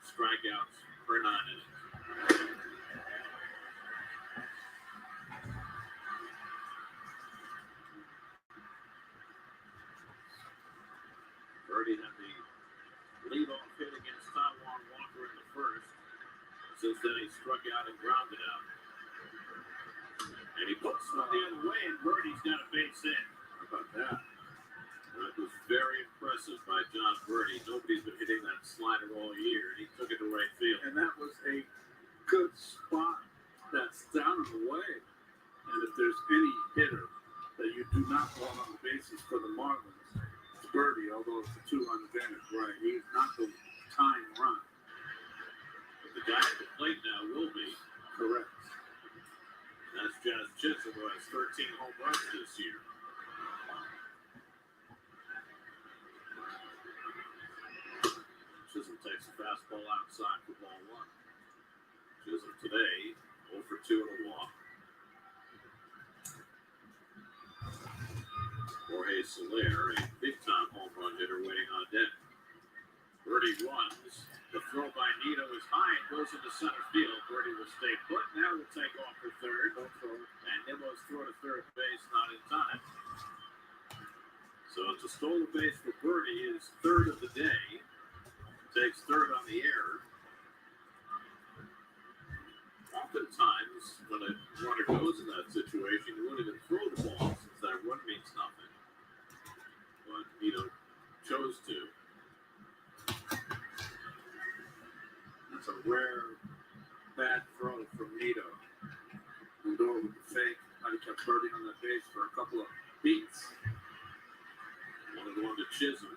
strikeouts per 9 innings. Birdie had the leadoff hit against Taiwan Walker in the first. Since then, he struck out and grounded out. And he puts one the other way, and Birdie's got a base hit. How about that? That was very impressive by John Birdie. Nobody's been hitting that slider all year, and he took it to right field. And that was a good spot. That's down and away. And if there's any hitter that you do not want on the bases for the Marlins, it's Birdie, although it's a 2-run advantage, right? He's not the time run. But the guy at the plate now will be. Correct. That's Jazz Chisholm, who has 13 home runs this year. Chisholm takes a fastball outside for ball 1. Chisholm today 0 for 2 and a walk. Jorge Soler, a big-time home run hitter waiting on deck. Birdie runs. The throw by Nito is high and goes into center field. Birdie will stay put. Now will take off for third. And Nimmo's throw to third base, not in time. So it's a stolen base for Birdie, his third of the day. Takes third on the error. Oftentimes, when a runner goes in that situation, you won't even throw the ball since that run means nothing. Chisholm.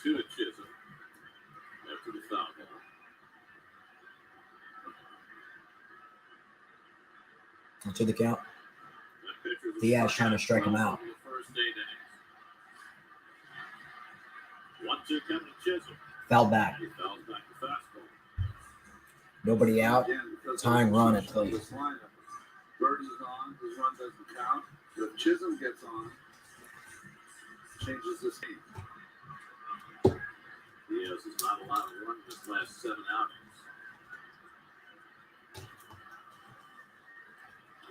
1-2 to Chisholm. After the foul ball. To the count. That pitcher was Diaz struck trying to out strike him 12 out. over the first 8 innings. 1-2 coming to Chisholm. Foul back. He fouls back the fastball. Nobody out. Again, because Tying of the run at position of plate. this lineup. Birdie's on, his run doesn't count. If Chisholm gets on, changes this game. Diaz has not allowed a run in his last 7 outings.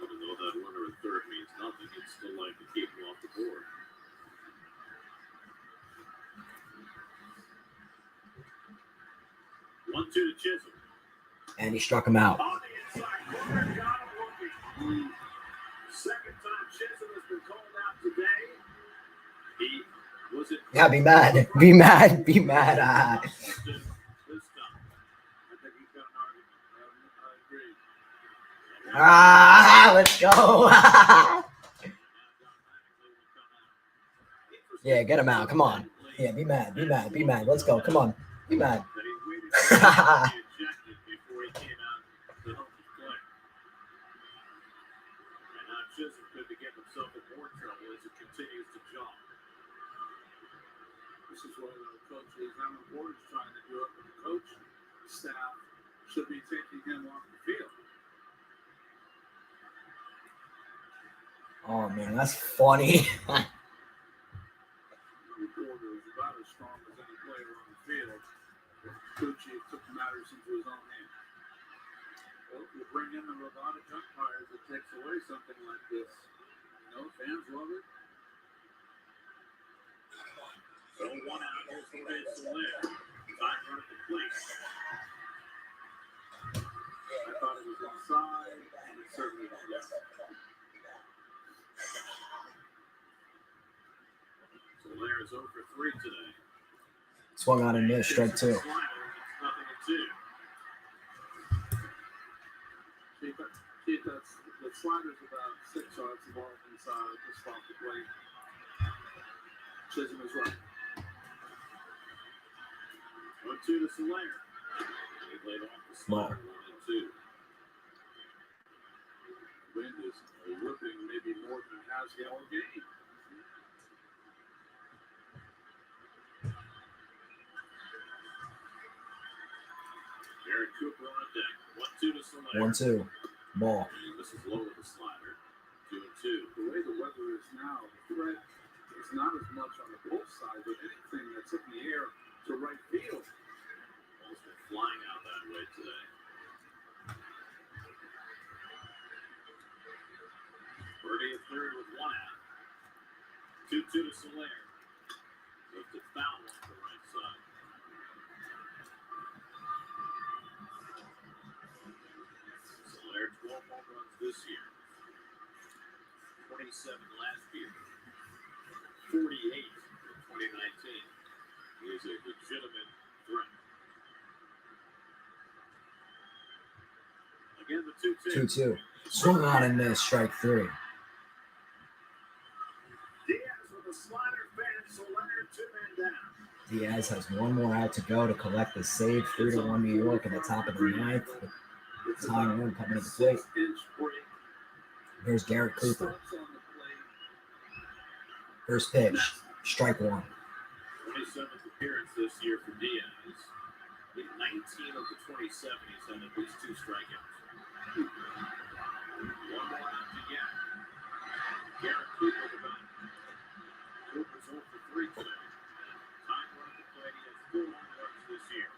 Even though that runner at third means nothing, he'd still like to keep him off the board. One, two to Chisholm. And he struck him out. On the inside corner, got him looking. Second time Chisholm has been called out today. He was it. Yeah, be mad. Be mad. Be mad. This time. I think he's got an argument. I agree. Let's go. Yeah, get him out. Come on. Yeah, be mad. Be mad. Be mad. Let's go. Come on. Be mad. Before he came out to help his play. And now Chisholm could be getting himself in more trouble as it continues to jog. This is what the coach is. I'm on board is trying to do it, but the coach staff should be taking him off the field. Oh, man, that's funny. The reporter is about as strong as any player on the field. Tucci took matters into his own hands. Well, you bring in the robotic umpires, it takes away something like this. You know, fans love it. So 1 out, here's the base Thunderr. Time run at the plate. I thought it was inside, and it certainly was. Thunderr is 0 for 3 today. Swung on and missed. Strike 2. It's 0-2. Keith, the slider's about 6 yards the ball inside, just off the plate. Chisholm is right. 1-2 to Thunderr. He laid off the slider. 1-2. Wind is whipping maybe more than it has the whole game. Jared Cooper on deck. 1-2 to Thunderr. 1-2. Ball. And this is low with the slider. 2-2. The way the weather is now, the threat is not as much on the both sides, but anything that's in the air to right field. Ball's been flying out that way today. Birdie at third with 1 out. 2-2 to Thunderr. Lifted foul off the right side. Thunderr 12 home runs this year. 27 last year. 48 in 2019. He is a legitimate threat. Again, the 2-2. 2-2. Swung on and missed. Strike 3. Diaz with a slider fed. Thunderr 2 men down. Diaz has 1 more out to go to collect the save. 3-1 New York at the top of the 9th. It's Tying run coming to the plate. 6-inch break. Here's Garrett Cooper. Starts on the plate. First pitch. Strike 1. 27th appearance this year for Diaz. In 19 of the 27, he's had at least 2 strikeouts. 1 more out to get. Garrett Cooper the back. Cooper's 0 for 3 today. Time run at the plate. He has 4 home runs this year.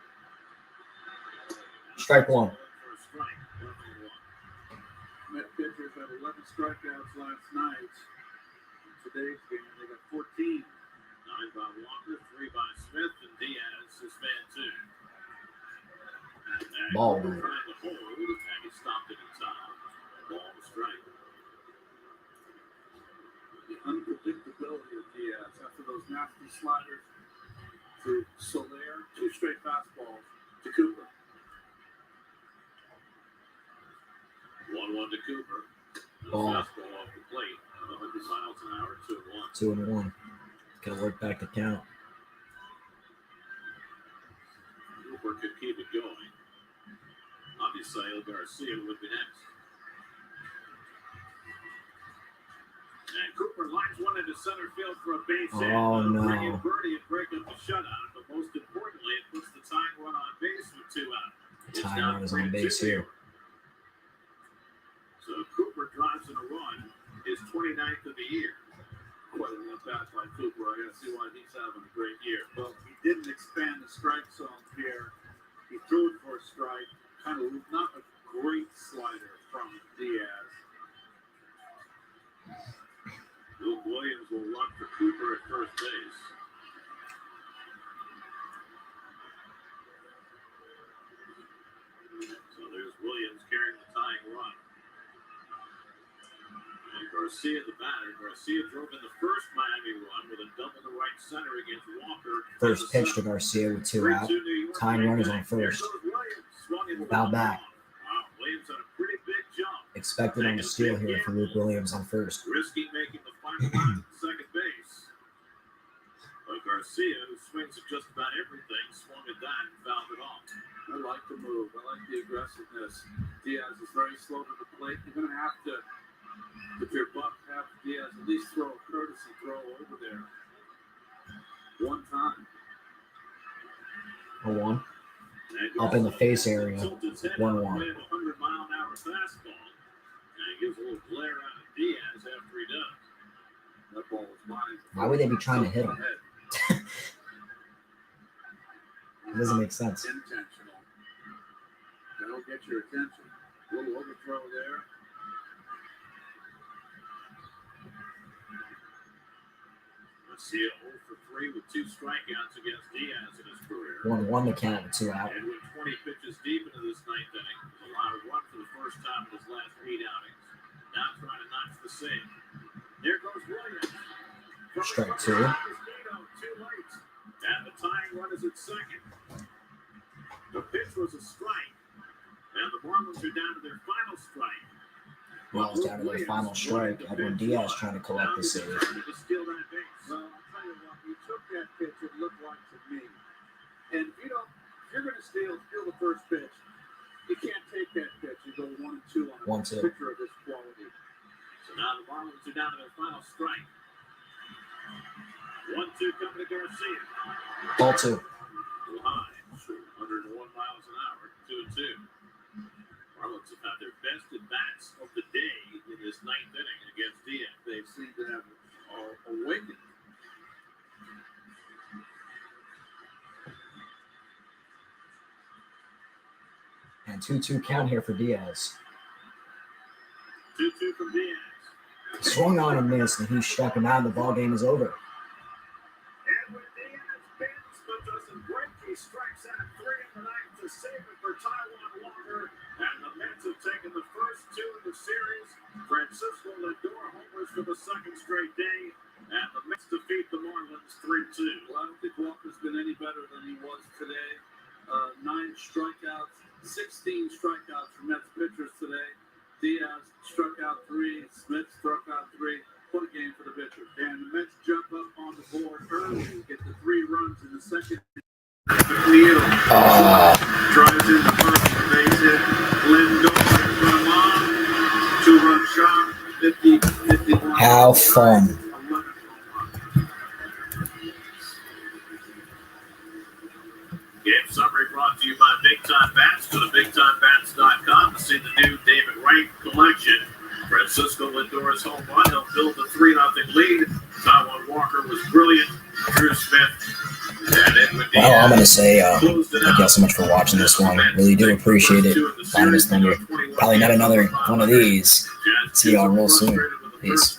Strike 1. For a strike. 1-1. Met pitchers had 11 strikeouts last night. In today's game, they got 14. 9 by Walker, 3 by Smith, and Diaz is fan 2. Ball. Trying to hold, and he stopped it in time. Ball to strike. The unpredictability of Diaz after those nasty sliders to Thunderr, 2 straight fastballs to Cooper. 1-1 to Cooper. Ball. Fastball off the plate. 100 miles an hour, 2-1. 2-1. Gonna work back the count. Cooper could keep it going. Obviously, Garcia would be next. And Cooper lines one into center field for a base hit. Oh, no. Bring in Birdie and break up the shutout. But most importantly, it puts the tying run on base with 2 out. Tying run is on base here. So Cooper drives in a run, his 29th of the year. Quite an at-bat by Cooper. I gotta see why he's having a great year. Well, he didn't expand the strike zone here. He threw it for a strike. Kind of not a great slider from Diaz. Luke Williams will run for Cooper at first base. So there's Williams carrying the tying run. And Garcia, the batter. Garcia drove in the first Miami run with a double to right center against Walker. First pitch to Garcia with 2 out. Tying run is on first. Foul back. Wow, Williams had a pretty big jump. Expected on the steal here for Luke Williams on first. Risky making the final run at second base. But Garcia, who swings at just about everything, swung at that and fouled it off. I like the move. I like the aggressiveness. Diaz is very slow to the plate. You're going to have to, if you're Buck, have Diaz at least throw a courtesy throw over there. One time. A 1. Up in the face area. 1-1. 100-mile-an-hour fastball. And he gives a little glare out of Diaz after he does. That ball was mine. Why would they be trying to hit him? It doesn't make sense. Intentional. That'll get your attention. A little overthrow there. Garcia 0 for 3 with 2 strikeouts against Diaz in his career. 1-1 to count with 2 out. And with 20 pitches deep into this 9th inning, allowed a run for the first time in his last 8 outings. Now trying to notch the save. There goes Williams. Strike 2. Too late. And the tying run is at second. The pitch was a strike. And the Marlins are down to their final strike. Marlins down to their final strike. Edwin Diaz trying to collect the save. Well, I'll tell you what, you took that pitch, it looked like to me. And if you're going to steal the first pitch, you can't take that pitch and go 1-2 on a pitcher of this quality. So now the Marlins are down to their final strike. 1-2 coming to Garcia. Ball 2. High, 101 miles an hour, 2-2. Marlins have had their best at-bats of the day in this 9th inning against Diaz. They seem to have awakened. And 2-2 count here for Diaz. 2-2 from Diaz. Swung on and missed, and he struck him out. The ball game is over. And when Diaz bends but doesn't break, he strikes out 3 in the 9th to save it for Taijuan Walker. And the Mets have taken the first 2 of the series. Francisco Lindor homers for the 2nd straight day. And the Mets defeat the Marlins 3-2. Well, I don't think Walker's been any better than he was today. 9 strikeouts, 16 strikeouts for Mets pitchers today. Diaz struck out 3, Smith struck out 3. What a game for the pitcher. And the Mets jump up on the board early, get the 3 runs in the second. Neal drives in the first base hit. Lindor from on. 2-run shot. 50-51. How fun. Game summary brought to you by Big Time Bats. Go to BigTimeBats.com to see the new David Wright collection. Francisco Lindor's home run helped build the 3-0 lead. Taijuan Walker was brilliant. Cruz Smith and Edwin Diaz. Well, I'm going to say thank you all so much for watching this one. Really do appreciate it. Bottom is Thunder. Probably not another one of these. See y'all real soon. Peace.